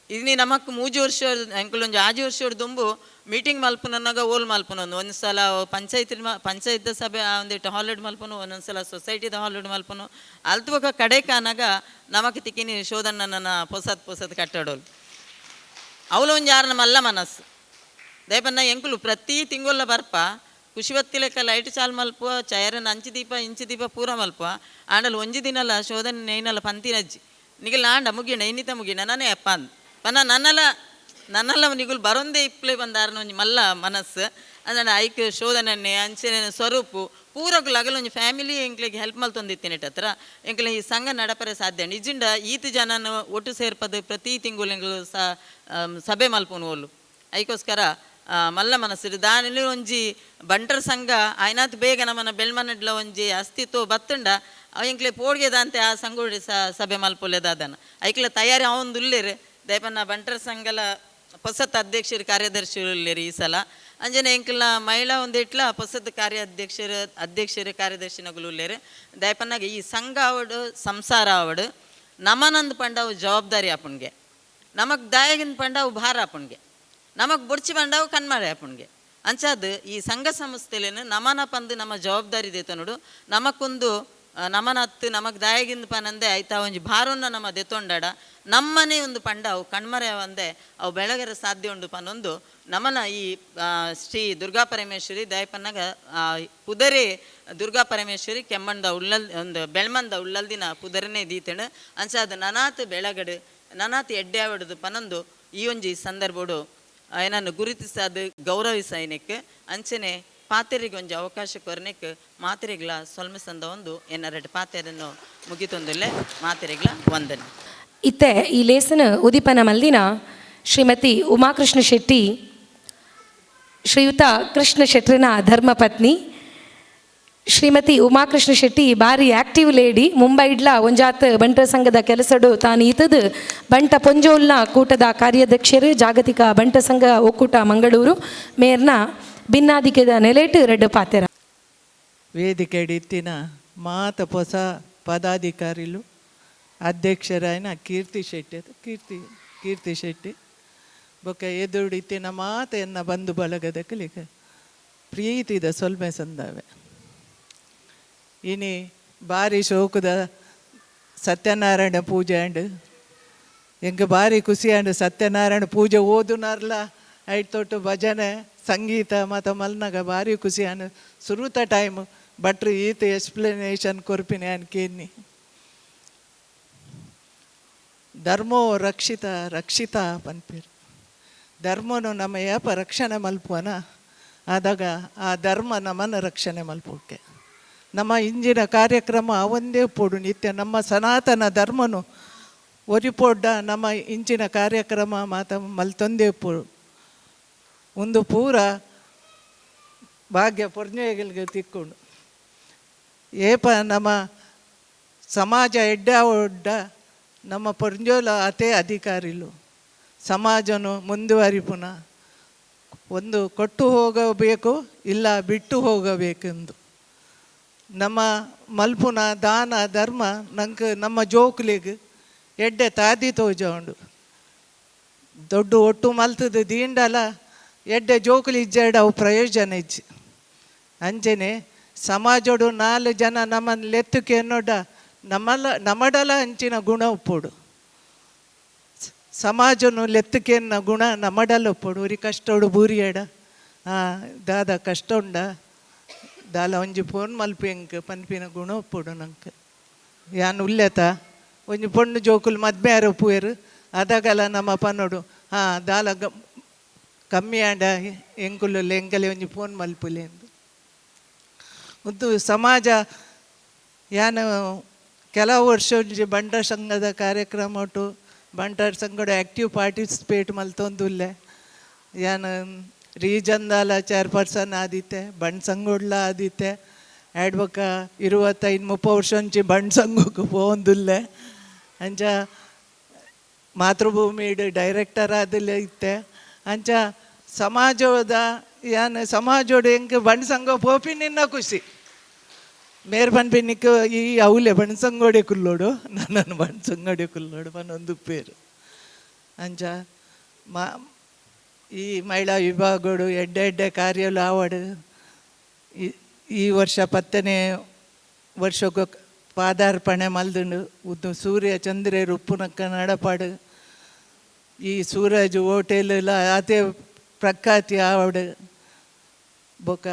ಇನ್ನು ನಮಕ್ 3 ವರ್ಷ ಎಂಕುಲೊಂಜಿ 6 ವರ್ಷದ ದುಂಬು ಮೀಟಿಂಗ್ ಮಲ್ಪುನಾಗ ಓಲ್ ಮಲ್ಪುನೊಂದು ಒಂದ್ಸಲ ಪಂಚಾಯತ್ ಸಭೆ ಒಂದಿಟ್ಟು ಹಾಲಿಡ್ ಮಲ್ಪನು ಒಂದೊಂದ್ಸಲ ಸೊಸೈಟಿದ ಹಾಲಿಡ್ ಮಲ್ಪನು ಅಲ್ತುವಾಗ ಕಡೆ ಕಾನಾಗ ನಮಕ್ ತಿಕ್ಕಿನಿ ಶೋಧನನ್ನ ಪೊಸತ್ ಕಟ್ಟಾಡೋಲು ಅವಳು ಒಂಜಿ ಯಾರನ್ನ ಮಲ್ಲ ಮನಸ್ಸು ದಯಪನ್ನ ಎಂಕುಲು ಪ್ರತಿ ತಿಂಗೊಲ್ಲ ಬರ್ಪ ಖುಷಿವತ್ತಿ ಲೆಕ್ಕ ಲೈಟ್ ಚಾಲ್ ಮಲ್ಪುವ ಚಯರನ್ನ ಇಂಚು ದೀಪ ಪೂರ ಮಲ್ಪುವ ಆಂಡಲ್ ಒಂಜಿ ದಿನಲ್ಲ ಶೋಧನೆ ನೈನಲ್ಲ ಪಂತಿನಜ್ಜಿ ನಿಗಲ್ ನಾಂಡ ಮುಗಿಣ ಇನ್ನಿತ ಮುಗಿಣ ನಾನೇ ಅಪ್ಪ ಅಂದ್ ಪನ್ನ ನನ್ನಲ್ಲ ನಿಗುಲ್ ಬರೊಂದೇ ಇಪ್ಲೆ ಬಂದಾರನ ಒಂಜಿ ಮಲ್ಲ ಮನಸ್ಸು ಅಂದ್ರೆ ಐಕ್ ಶೋಧನೆ ಅಂಚನೆ ಸ್ವರೂಪು ಪೂರಕ್ಕೂ ಲಗಲು ಒಂಜಿ ಫ್ಯಾಮಿಲಿ ಎಂಕ್ಲಿಗೆ ಹೆಲ್ಪ್ ಮಲ್ತೊಂದಿತ್ತಿನ ಹತ್ರ ಎಂಕ್ಲೆ ಈ ಸಂಘ ನಡಪರೆ ಸಾಧ್ಯ ನಿಜಿಂಡ ಈತ ಜನನು ಒಟ್ಟು ಸೇರ್ಪದು ಪ್ರತಿ ತಿಂಗಳು ಎಂಕ್ಲು ಸಭೆ ಮಲ್ಪುನು ಓಲು ಐಕೋಸ್ಕರ ಮಲ್ಲ ಮನಸ್ಸು ದಾನಿಲಿ ಒಂಜಿ ಬಂಟರ ಸಂಘ ಆಯ್ನಾತ್ ಬೇಗ ನಮ್ಮನ ಬೆಳ್ಮನಡ್ಲ ಒಂಜಿ ಅಸ್ತಿತ್ವ ಬತ್ತಂಡ ಅವಂಕ್ಲೆ ಪೋಡ್ಗೆದಂತೆ ಆ ಸಂಘೋಡಿ ಸಭೆ ಮಲ್ಪೊಲೆದಾದನ ಐಕ್ಲ ತಯಾರಿ ಅವಂದು ಉಲ್ಲೇರು ದಯಪನ್ನ ಬಂಟರ ಸಂಘಲ ಹೊಸತ್ ಅಧ್ಯಕ್ಷರು ಕಾರ್ಯದರ್ಶಿ ಉಲ್ಲೇರು ಈ ಸಲ ಅಂಜನೆ ಎಂಕ್ಲ ಮಹಿಳಾ ಒಂದು ಇಟ್ಲ ಹೊಸತ್ ಅಧ್ಯಕ್ಷರು ಕಾರ್ಯದರ್ಶಿನಗಳು ಉಲ್ಲೇರು ದಯಪನ್ನಾಗ ಈ ಸಂಘ ಆವಡು ಸಂಸಾರ ಆವಡು ನಮನಂದು ಪಂಡ ಅವು ಜವಾಬ್ದಾರಿ ಆಪನ್ಗೆ ನಮಗ್ ದಾಯಗಿನ ಪಂಡ ಅವು ಭಾರ ಆಪನ್ಗೆ ನಮಗ್ ಬುಡ್ಚಿ ಪಂಡ ಅವು ಕಣ್ಮಾರೆ ಆಪನ್ಗೆ ಅಂಚಾದ ಈ ಸಂಘ ಸಂಸ್ಥೆಲೇನು ನಮನ ಪಂದು ನಮ್ಮ ಜವಾಬ್ದಾರಿ ದೇತ ನೋಡು ನಮಕೊಂದು ನಮನ ಹತ್ತು ನಮಗ್ ದಾಯಗಿಂದ ಪನಂದೆ ಆಯ್ತಾ ಒಂಜಿ ಭಾರನ್ನ ನಮ್ಮ ದೆತ್ತೊಂಡಾಡ ನಮ್ಮನೆ ಒಂದು ಪಂಡ ಅವು ಕಣ್ಮರೆ ಒಂದೆ ಅವು ಬೆಳಗರ ಸಾಧ್ಯ ಉಂಡು ಪನ್ನೊಂದು ನಮನ ಈ ಶ್ರೀ ದುರ್ಗಾ ಪರಮೇಶ್ವರಿ ದಯಪನ್ನಾಗ ಪುದರೆ ದುರ್ಗಾ ಪರಮೇಶ್ವರಿ ಕೆಮ್ಮಂದ ಉಳ್ಳಲ್ ಒಂದು ಬೆಳ್ಮಂದ ಉಳ್ಳಲ್ದಿನ ಪುದರನೇ ದೀತಣ ಅಂಚಾದ ನನಾತ್ ಬೆಳಗಡು ನನಾತ್ ಎಡ್ಡೆ ಆವಡದು ಪನೊಂದು ಈ ಒಂಜಿ ಸಂದರ್ಭಡು ಏನನ್ನು ಗುರುತಿಸದು ಗೌರವಿಸೈನಕ್ಕೆ ಅಂಚನೆ ಪಾತೆರಿಗೆ ಒಂಜಿ ಅವಕಾಶ ಕೊರನೆಕ್ ಮಾತೆರೆಗ್ಲ ಸೊಲ್ಮೆಸಂದ ಒಂದು ಎನ್ನರೆಡು ಪಾತೆರನ್ನು ಮುಗಿತೊಂದುಲ್ಲೆ ಮಾತೆರೆಗ್ಲ ವಂದನೆ. ಇತ್ತೆ ಈ ಲೇಸನ ಉದಿಪನ ಮಲ್ದಿನ ಶ್ರೀಮತಿ ಉಮಾಕೃಷ್ಣ ಶೆಟ್ಟಿ ಶ್ರೀಯುತ ಕೃಷ್ಣ ಶೆಟ್ರಿನ ಧರ್ಮಪತ್ನಿ ಶ್ರೀಮತಿ ಉಮಾಕೃಷ್ಣ ಶೆಟ್ಟಿ ಬಾರಿ ಆಕ್ಟಿವ್ ಲೇಡಿ ಮುಂಬೈಡ್ಲ ಒಂಜಾತ್ ಬಂಟರ ಸಂಘದ ಕೆಲಸಡು ತಾನು ಈತದು ಬಂಟ ಪೊಂಜೋಲ್ನ ಕೂಟದ ಕಾರ್ಯಾಧ್ಯಕ್ಷರು ಜಾಗತಿಕ ಬಂಟ ಸಂಘ ಒಕ್ಕೂಟ ಮಂಗಳೂರು ಮೇರ್ನ ಭಿನ್ನಾಧಿಕ್ಯದ ನೆಲೆಟ್ ರೆಡ್ಡು ಪಾತೆರ ವೇದಿಕೆ ಇತ್ತಿನ ಮಾತ ಹೊಸ ಪದಾಧಿಕಾರಿಲು ಅಧ್ಯಕ್ಷರಾಯನ ಕೀರ್ತಿ ಶೆಟ್ಟಿ ಬೊಕ್ಕ ಎದುಡಿತ್ತಿನ ಮಾತ ಎನ್ನ ಬಂಧು ಬಳಗದ ಕಲಿಕ ಪ್ರೀತಿದ ಸೊಲ್ಮೆ ಸಂದವೆ ಇನಿ ಭಾರಿ ಶೋಕದ ಸತ್ಯನಾರಾಯಣ ಪೂಜೆ ಅಂಡ್ ಎಂಗೆ ಭಾರಿ ಖುಷಿ ಅಂಡ್ ಸತ್ಯನಾರಾಯಣ ಪೂಜೆ ಓದುನಾರ್ಲ ಐಟ್ ತೊಟ್ಟು ಭಜನೆ ಸಂಗೀತ ಮತ್ತು ಮಲ್ನಾಗ ಭಾರಿ ಖುಷಿ ಅನ್ ಸುರುತ ಟೈಮ್ ಬಟ್ರು ಈತ ಎಕ್ಸ್ಪ್ಲನೇಷನ್ ಕೊರ್ಪಿನಿ ಅನ್ಕೇನಿ ಧರ್ಮೋ ರಕ್ಷಿತ ಪನ್ಪೇರು ಧರ್ಮನು ನಮ್ಮ ಯಾಪ ರಕ್ಷಣೆ ಮಲ್ಪುವನ ಆದಾಗ ಆ ಧರ್ಮ ನಮ್ಮನ್ನು ರಕ್ಷಣೆ ಮಲ್ಪೋಕೆ ನಮ್ಮ ಇಂಜಿನ ಕಾರ್ಯಕ್ರಮ ಒಂದೇ ಪೋಡು ನಿತ್ಯ ನಮ್ಮ ಸನಾತನ ಧರ್ಮನು ಒರಿಪೋಡ್ಡ ನಮ್ಮ ಇಂಚಿನ ಕಾರ್ಯಕ್ರಮ ಮಾತ ಮಲ್ತೊಂದೇ ಪೋಡು ಒಂದು ಪೂರ ಭಾಗ್ಯ ಪೊರ್ನೆಗಳಿಗೆ ತಿಕ್ಕೊಂಡು ಏಪ ನಮ್ಮ ಸಮಾಜ ಎಡ್ಡ ಒಡ್ಡ ನಮ್ಮ ಪೊರ್ಜೋಲ ಅತೇ ಅಧಿಕಾರಿಲು ಸಮಾಜನು ಮುಂದುವರಿಪುನ ಒಂದು ಕೊಟ್ಟು ಹೋಗಬೇಕು ಇಲ್ಲ ಬಿಟ್ಟು ಹೋಗಬೇಕೆಂದು ನಮ್ಮ ಮಲ್ಪುನ ದಾನ ಧರ್ಮ ನಂಗೆ ನಮ್ಮ ಜೋಕ್ಲಿಗೆ ಎಡ್ಡೆ ತಾದಿ ತೋಜ ಉಂಡು ದೊಡ್ಡ ಒಟ್ಟು ಮಲ್ತದ ದೀಂಡಲ ಎಡ್ಡೆ ಜೋಕುಲಿ ಇಜ್ಜೆಡ ಅವು ಪ್ರಯೋಜನ ಇಜ್ಜಿ ಅಂಚನೆ ಸಮಾಜಡು 4 ಜನ ನಮ್ಮನ್ನು ಲೆತ್ತುಕೆ ಎನ್ನೋಡ ನಮ್ಮಡಲ ಅಂಚಿನ ಗುಣ ಉಪ್ಪೋಡು ಸಮಾಜನು ಲೆತ್ತುಕೆನ್ನ ಗುಣ ನಮ್ಮಡಲ ಉಪ್ಪೋಡು ಉರಿ ಕಷ್ಟೋಡು ಬೂರಿಯಡ ದಾದ ಕಷ್ಟ ಉಂಡ ದಾಲ ಒಂಜಿ ಫೋನ್ ಮಲ್ಪೆಂಕ್ ಪನ್ಪಿನ ಗುಣ ಉಪ್ಪೋಡು ನಂಗೆ ಯಾನ್ ಉಲ್ಲೆತ ಒಂಜಿ ಪೊಣ್ಣು ಜೋಕುಲು ಮದ್ಮೆ ಯಾರು ಉಪ್ಪುವೆರು ಅದಾಗಲ್ಲ ನಮ್ಮ ಪನ್ನೋಡು ದಾಲ ಕಮ್ಮಿ ಆಂಡ ಎಂಕುಲು ಎಂಕಲೆ ಒಂಜಿ ಫೋನ್ ಮಲ್ಪುಲೆ ಎಂದು ಒಂದು ಸಮಾಜ ಯಾನು ಕೆಲವು ವರ್ಷ ಒಂಜಿ ಬಂಟರ ಸಂಘದ ಕಾರ್ಯಕ್ರಮ ಒಟ್ಟು ಬಂಟರ ಸಂಘದ ಆ್ಯಕ್ಟಿವ್ ಪಾರ್ಟಿಸಿಪೇಟ್ ಮಲ್ತೊಂದುಲ್ಲೆ ಯಾನು ರೀಜನ್ದಾಲ ಚೇರ್ಪರ್ಸನ್ ಆದಿತ್ತೆ ಬಂಡ್ ಸಂಘಡ್ಲ ಆದಿತ್ತೆ ಆಡ್ಬೊಕ್ಕ 25-30 ವರ್ಷ ಒಂಚಿ ಬಂಡ್ ಸಂಘಕ್ಕೆ ಪೋಂದುಲ್ಲೆ ಅಂಚ ಮಾತೃಭೂಮಿ ಡೈರೆಕ್ಟರ್ ಆದಿಲ್ಲ ಇತ್ತೆ ಅಂಚ ಸಮಾಜದ ಯಾನು ಸಮಾಜೋಡು ಹೆಂಗೆ ಬಂಡ್ ಸಂಘ ಪೋಪಿ ನಿನ್ನ ಖುಷಿ ಮೇರ್ ಪನ್ಪಿನಿಕ್ ಈ ಅವಲೆ ಬಣ್ಣ ಸಂಗೋಡೆ ಕುಲ್ಲೋಡು ನನ್ನನ್ನು ಬಣ್ಣ ಸಂಗೋಡೆ ಕುಲ್ಲೋಡು ಪನ್ನೊಂದು ಪೇರು ಅಂಚ ಈ ಮಹಿಳಾ ವಿಭಾಗಗಳು ಎಡ್ಡೆ ಕಾರ್ಯಲು ಆವಡು ಈ ವರ್ಷ 10ನೇ ವರ್ಷಕ್ಕೆ ಪಾದಾರ್ಪಣೆ ಮಲ್ದುಂಡು ಉದ್ದು ಸೂರ್ಯ ಚಂದ್ರೇರು ಉಪ್ಪುನಕ್ಕ ನಡಪಾಡು ಈ ಸೂರಜ್ ಹೋಟೆಲ್ ಅದೇ ಪ್ರಖ್ಯಾತಿ ಆವಡು ಬೊಕ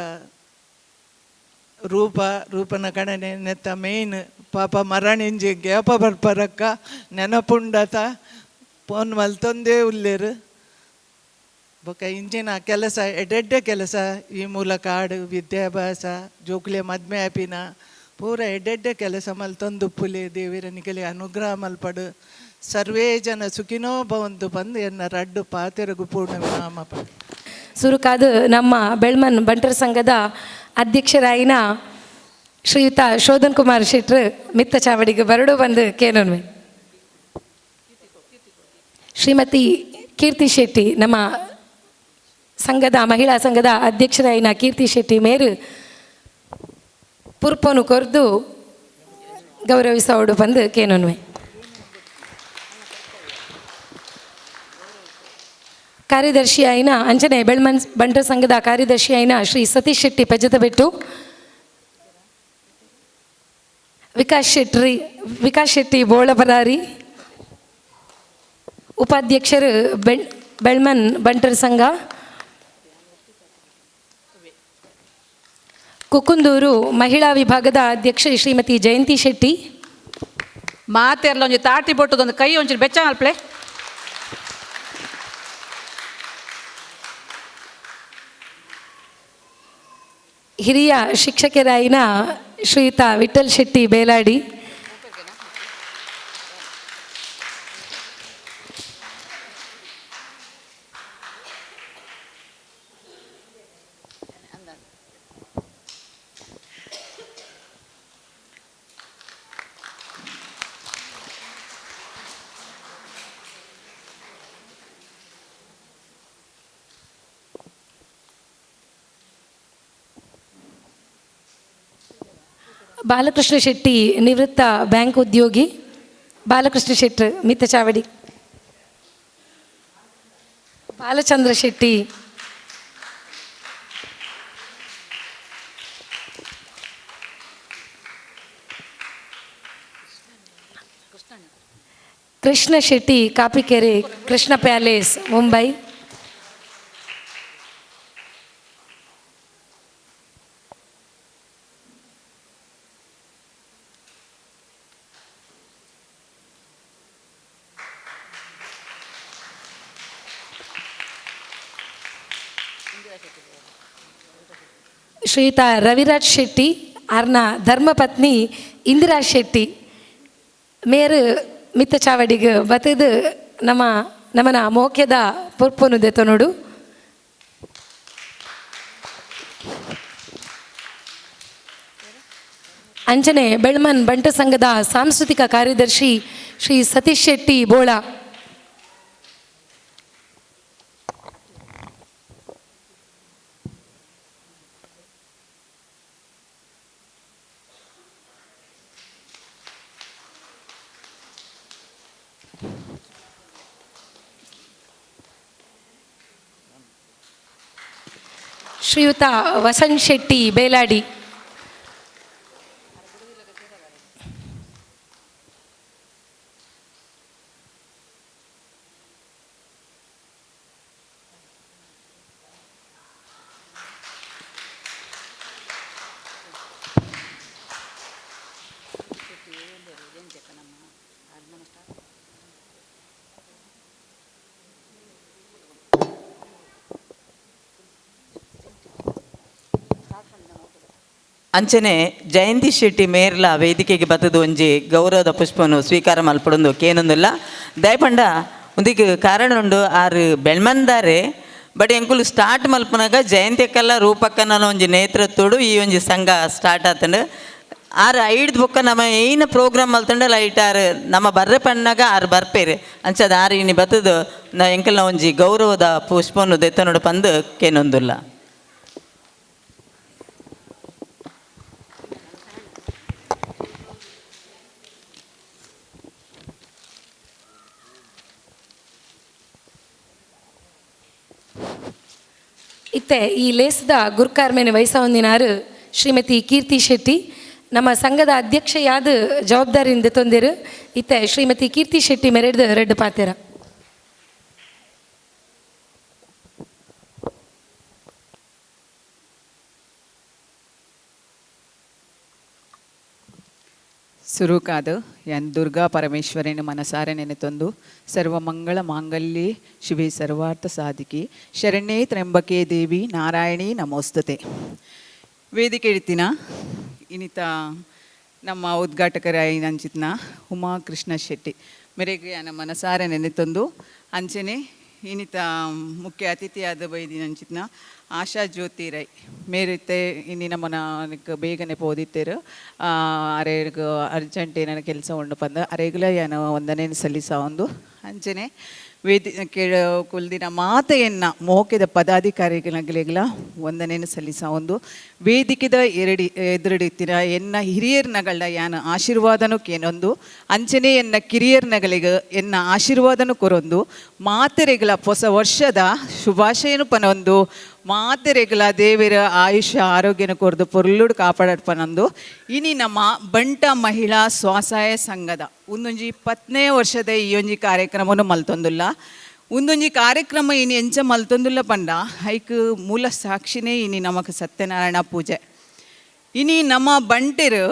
ರೂಪನ ಕಣನೆ ನೆತ್ತ ಮೇಯ್ನ್ ಪಾಪ ಮರಣಿಂಜಿ ಗ್ಯಾಪ ಬರ್ಪರಕ್ಕ ನೆನಪುಂಡತ ಫೋನ್ ಮಲ್ತೊಂದೇ ಉಲ್ಲೇರು ಬೊಕ ಇಂಚಿನ ಕೆಲಸ ಎಡ್ಡೆ ಕೆಲಸ ಈ ಮೂಲಕ ಆಡು ವಿದ್ಯಾಭ್ಯಾಸ ಜೋಕ್ಲೆ ಮದ್ಮೆ ಆಪಿನ ಪೂರ ಎಡ್ಡೆ ಕೆಲಸ ಮಲ್ತೊಂದು ಪುಲೆ ದೇವಿರನಿಗೆ ಅನುಗ್ರಹ ಮಲ್ಪಡು ಸರ್ವೇ ಜನ ಸುಖಿನೋ ಭವಂತು ಬಂದು ಎನ್ನ ರಡ್ಡು ಪಾತೆರಗು ಪೂರ್ಣ ವಿರಾಮ ಪಡು. ಸುರುಕಾದ ನಮ್ಮ ಬೆಳ್ಮನ್ ಬಂಟರ ಸಂಘದ ಅಧ್ಯಕ್ಷರಾಯಿನ ಶ್ರೀಯುತ ಶೋಧನ್ ಕುಮಾರ್ ಶೆಟ್ರು ಮಿತ್ತ ಚಾವಡಿಗೆ ಬರಡು ಬಂದು ಕೇಳೋನ್ವೆ. ಶ್ರೀಮತಿ ಕೀರ್ತಿ ಶೆಟ್ಟಿ ನಮ್ಮ ಸಂಘದ ಮಹಿಳಾ ಸಂಘದ ಅಧ್ಯಕ್ಷರಾಯಿನ ಕೀರ್ತಿ ಶೆಟ್ಟಿ ಮೇರು ಪುರ್ಪೋನು ಕೊರ್ದು ಗೌರವಿಸೋಡು ಬಂದು ಕೇಳೋನ್ವೆ. ಕಾರ್ಯದರ್ಶಿ ಆಯ್ನ ಅಂಚನೆ ಬೆಳ್ಮನ್ ಬಂಟರ ಸಂಘದ ಕಾರ್ಯದರ್ಶಿ ಆಯ್ನ ಶ್ರೀ ಸತೀಶ್ ಶೆಟ್ಟಿ ಪೆಜ್ಜತಬೆಟ್ಟು, ವಿಕಾಸ್ ಶೆಟ್ಟಿ ಬೋಳಪರಾರಿ, ಉಪಾಧ್ಯಕ್ಷರು ಬೆಳ್ಮನ್ ಬಂಟರ ಸಂಘ ಕುಕುಂದೂರು ಮಹಿಳಾ ವಿಭಾಗದ ಅಧ್ಯಕ್ಷೆ ಶ್ರೀಮತಿ ಜಯಂತಿ ಶೆಟ್ಟಿ. ಮಾತೆರ್ಲ ಒಂಜಿ ತಾಟಿ ಬೊಟ್ಟದೊಂದು ಕೈ ಒಂಚೂರು ಬೆಚ್ಚ ಮಲ್ಪಲೆ. ಹಿರಿಯ ಶಿಕ್ಷಕರಾಯಿನ ಶ್ರೀಯುತ ವಿಠಲ್ ಶೆಟ್ಟಿ ಬೇಲಾಡಿ, ಬಾಲಕೃಷ್ಣ ಶೆಟ್ಟಿ ನಿವೃತ್ತ ಬ್ಯಾಂಕ್ ಉದ್ಯೋಗಿ, ಬಾಲಕೃಷ್ಣ ಶೆಟ್ರು ಮಿತ್ತ ಚಾವಡಿ, ಬಾಲಚಂದ್ರ ಶೆಟ್ಟಿ, ಕೃಷ್ಣ ಶೆಟ್ಟಿ ಕಾಪಿಕೆರೆ ಕೃಷ್ಣ ಪ್ಯಾಲೇಸ್ ಮುಂಬೈ, ಶ್ರೀಯುತ ರವಿರಾಜ್ ಶೆಟ್ಟಿ ಆರ್ನ ಧರ್ಮಪತ್ನಿ ಇಂದಿರಾ ಶೆಟ್ಟಿ ಮೇರು ಮಿತ್ತ ಚಾವಡಿಗೆ ಬತ್ತದು ನಮ್ಮನ ಮೋಕ್ಯದ ಪುರ್ಪುನು ದೆತನೋಡು. ಅಂಚನೆ ಬೆಳ್ಮನ್ ಬಂಟ ಸಂಘದ ಸಾಂಸ್ಕೃತಿಕ ಕಾರ್ಯದರ್ಶಿ ಶ್ರೀ ಸತೀಶ್ ಶೆಟ್ಟಿ ಬೋಳ, ಶ್ರೀಯುತ ವಸಂತ್ ಶೆಟ್ಟಿ ಬೇಲಾಡಿ, ಅಂಚನೆ ಜಯಂತಿ ಶೆಟ್ಟಿ ಮೇರ್ಲ ವೇದಿಕೆಗೆ ಬತ್ತದು ಒಂಜಿ ಗೌರವದ ಪುಷ್ಪನು ಸ್ವೀಕಾರ ಮಲ್ಪಡೊಂದು ಕೇನೊಂದುಲ್ಲ ದಯಪಂಡ ಒಂದಿಗೆ ಕಾರಣ ಉಂಡು ಆರು ಬೆಳ್ಮಂದಾರೆ ಬಟ್ ಎಂಕುಲು ಸ್ಟಾರ್ಟ್ ಮಲ್ಪನಾಗ ಜಯಂತಿಕೆಲ್ಲ ರೂಪಕ್ಕನ ಒಂಜಿ ನೇತೃತ್ವಡು ಈ ಒಂಜಿ ಸಂಘ ಸ್ಟಾರ್ಟ್ ಆತಂಡು ಆರು ಐಡ್ದು ಬೊಕ್ಕ ನಮ್ಮ ಏನ ಪ್ರೋಗ್ರಾಮ್ ಮಲ್ತಂಡು ಲೈಟ್ ಆರು ನಮ್ಮ ಬರ್ರೆ ಪಣ್ಣಾಗ ಆರು ಬರ್ಪೇರು ಅಂಚದ ಆರು ಇನಿ ಬತ್ತದು ಎಂಕಲ್ನ ಒಂಜಿ ಗೌರವದ ಪುಷ್ಪನು ದೆತ್ತನೋಡು ಪಂದು ಕೇನೊಂದುಲ್ಲ. ಇತ್ತೆ ಈ ಲೇಸದ ಗುರ್ಕಾರ್ಮೆನೆ ವಯಸ್ಸ ಹೊಂದಿನಾರು ಶ್ರೀಮತಿ ಕೀರ್ತಿ ಶೆಟ್ಟಿ ನಮ್ಮ ಸಂಘದ ಅಧ್ಯಕ್ಷೆಯಾದ ಜವಾಬ್ದಾರಿಯಿಂದ ತೊಂದಿರು. ಇತ್ತೆ ಶ್ರೀಮತಿ ಕೀರ್ತಿ ಶೆಟ್ಟಿ ಮೆರೆಡ್ದು ರೆಡ್ ಪಾತೆರ. ಸುರುಕಾದ ಯಾನ್ ದುರ್ಗಾ ಪರಮೇಶ್ವರಿನ ಮನಸಾರೆ ನೆನೆತೊಂದು ಸರ್ವಮಂಗಳ ಮಾಂಗಲ್ಯೆ ಶಿವೆ ಸರ್ವಾರ್ಥ ಸಾಧಿಕೆ ಶರಣ್ಯೇ ತ್ರ್ಯಂಬಕೆ ದೇವಿ ನಾರಾಯಣಿ ನಮೋಸ್ತುತೆ. ವೇದಿಕೆ ಇಡ್ತೀನ ಇನಿತ ನಮ್ಮ ಉದ್ಘಾಟಕರಾಯಿನಂಚಿತ್ನ ಉಮಾ ಕೃಷ್ಣ ಶೆಟ್ಟಿ ಮೇರೆಗೆ ನನ್ನ ಮನಸಾರೆ ನೆನೆತೊಂದು ಅಂಚನೆ ಇನ್ನಿತ ಮುಖ್ಯ ಅತಿಥಿಯಾದ ಬೈದಿನಂಚಿತ್ನ ಆಶಾ ಜ್ಯೋತಿ ರೈ ಮೇರಿತ್ತೆ ಇನ್ನಿನ ಮನಕ್ಕೆ ಬೇಗನೆ ಪೋದಿತ್ತೇರು ಅರೆಗ ಅರ್ಜೆಂಟ್ ಏನಾರ ಕೆಲಸ ಉಂಡು ಪಂದ ಅರೆಗುಲ ಏನು ಒಂದನೇ ಸಲ್ಲಿಸ ಒಂದು ಅಂಚನೆ ವೇದಿ ಕೇಳ ಕುಲ್ದಿನ ಮಾತೆಯನ್ನ ಮೋಕೆದ ಪದಾಧಿಕಾರಿಗಳಿಗೆಲ್ಲ ಒಂದನೇನು ಸಲ್ಲಿಸ ಒಂದು ವೇದಿಕೆದ ಎದುರಿಡಿತ್ತಿನ ಎನ್ನ ಹಿರಿಯರ್ನಗಳ ಯಾನ ಆಶೀರ್ವಾದನೂ ಕೇನೊಂದು ಅಂಚನೆ ಎನ್ನ ಕಿರಿಯರ್ನಗಳಿಗೆ ಎನ್ನ ಆಶೀರ್ವಾದನೂ ಕೊರೊಂದು ಮಾತೆರೆಗಳ ಹೊಸ ವರ್ಷದ ಶುಭಾಶಯನು ಪನೊಂದು ಮಾತೆರೆಗಳ ದೇವರ ಆಯುಷ್ಯ ಆರೋಗ್ಯನ ಕೊರದು ಪೊರ್ಲುಡು ಕಾಪಾಡಪ್ಪನಂದು ಇನಿ ನಮ್ಮ ಬಂಟ ಮಹಿಳಾ ಸ್ವಸಹಾಯ ಸಂಘದ ಒಂದೊಂಜಿ 20ನೇ ವರ್ಷದ ಈ ಒಂಜಿ ಕಾರ್ಯಕ್ರಮವನ್ನು ಮಲ್ತೊಂದುಲ್ಲ ಒಂದೊಂಜಿ ಕಾರ್ಯಕ್ರಮ ಇನಿ ಎಂಚ ಮಲ್ತೊಂದುಲ್ಲ ಪಂಡ ಐಕ್ ಮೂಲ ಸಾಕ್ಷಿನೇ ಇನಿ ನಮಕ್ ಸತ್ಯನಾರಾಯಣ ಪೂಜೆ ಇನಿ ನಮ್ಮ ಬಂಟೆರು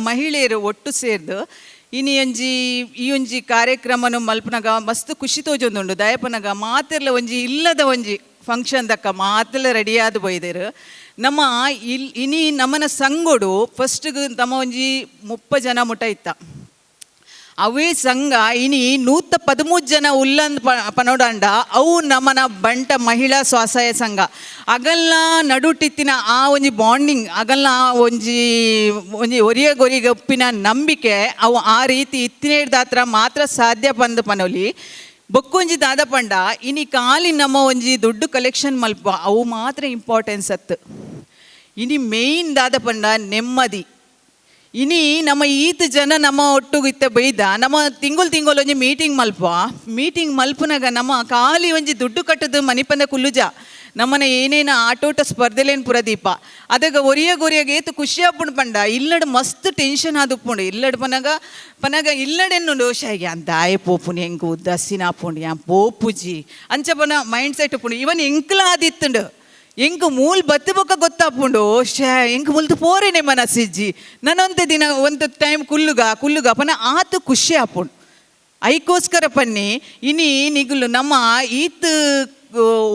ಮಹಿಳೆಯರು ಒಟ್ಟು ಸೇರ್ದು ಇನಿ ಈ ಒಂಜಿ ಕಾರ್ಯಕ್ರಮನು ಮಲ್ಪನಾಗ ಮಸ್ತ್ ಖುಷಿ ತೋಜೊಂದುಂಡು ದಯಪನಾಗ ಮಾತೆರ್ಲ ಒಂಜಿ ಇಲ್ಲದ ಒಂಜಿ ಫಂಕ್ಷನ್ ದಕ್ಕ ಮಾತೆಲ್ಲ ರೆಡಿಯಾದ ಬೈದೇರು ನಮ್ಮ ಇನಿ ನಮ್ಮನ ಸಂಗೋಡು ಫಸ್ಟ್ಗೆ ತಮ್ಮ ಒಂಜಿ 30 ಜನ ಮುಟ ಇತ್ತ ಅವೇ ಸಂಘ ಇನಿ 113 ಜನ ಉಲ್ಲಂದ್ ಪನೋಡಂಡ ಅವು ನಮ್ಮನ ಬಂಟ ಮಹಿಳಾ ಸ್ವಸಹಾಯ ಸಂಘ ಅಗಲ್ಲ ನಡುಟಿತ್ತಿನ ಆ ಒಂಜಿ ಬಾಂಡಿಂಗ್ ಅಗಲ್ಲ ಒಂಜಿ ಒರಿಯ ಒಪ್ಪಿನ ನಂಬಿಕೆ ಅವು ಆ ರೀತಿ ಇತ್ತಿನೇಡ್ದಾತ್ರ ಮಾತ್ರ ಸಾಧ್ಯ ಪಂದು ಪನೋಲಿ ಬೊಕ್ಕೊಂಜಿ ದಾದ ಪಂಡ ಇನಿ ಕಾಲಿ ನಮ್ಮ ಒಂಜಿ ದುಡ್ಡು ಕಲೆಕ್ಷನ್ ಮಲ್ಪ ಅವು ಮಾತ್ರ ಇಂಪಾರ್ಟೆನ್ಸ್ ಅತ್ತು ಇನಿ ಮೇಯ್ನ್ ದಾದ ಪಂಡ ನೆಮ್ಮದಿ ಇನಿ ನಮ್ಮ ಈತ್ ಜನ ನಮ್ಮ ಒಟ್ಟಿಗೆ ಇತ್ತ ಬೈದ ನಮ್ಮ ತಿಂಗಳು ಒಂಜಿ ಮೀಟಿಂಗ್ ಮಲ್ಪನಾಗ ನಮ್ಮ ಖಾಲಿ ಒಂಜಿ ದುಡ್ಡು ಕಟ್ಟದು ಮನಿಪಂದ ಕುಲ್ಲುಜ ನಮ್ಮನ ಏನೇನ ಆಟೋಟ ಸ್ಪರ್ಧೆಲೇನು ಪುರದೀಪ ಅದಾಗ ಒರಿಯಾಗ ಏತು ಖುಷಿ ಆಪುಂಡು ಪಂಡ ಇಲ್ಲಡ್ ಮಸ್ತ್ ಟೆನ್ಷನ್ ಆದುಪ್ಪುಂಡು ಇಲ್ಲಡ್ ಪನಗ ಇಲ್ಲಡೆನ್ನು ಶಾಯಿಗೆ ಅಂತಾಯ ಪೋಪುನಿ ಹೆಂಗೆ ಉದ್ದಾಸಿನ ಆಪುಂಡು ಯಾ ಪೋಪುಜಿ ಅಂಚ ಪನ ಮೈಂಡ್ ಸೆಟ್ ಉಪ್ಪುಂಡು ಇವನ್ ಎಂಕ್ಲ ಆದಿತ್ತುಂಡು ಎಂಕ್ ಮೂಲ್ ಬತ್ತು ಬೊಕ್ಕ ಗೊತ್ತಾಪುಂಡು ಎಂಕ್ ಮುಲ್ತು ಪೋರೇನೆ ಮನಸ್ಸಿಜ್ಜಿ ನಾನೊಂದು ದಿನ ಒಂದು ಟೈಮ್ ಕುಲ್ಲುಗ ಪನ ಆತು ಖುಷಿ ಆಪುಂಡು ಐಕೋಸ್ಕರ ಪನ್ನಿ ಇನಿ ನಿಗುಲು ನಮ್ಮ ಈತ್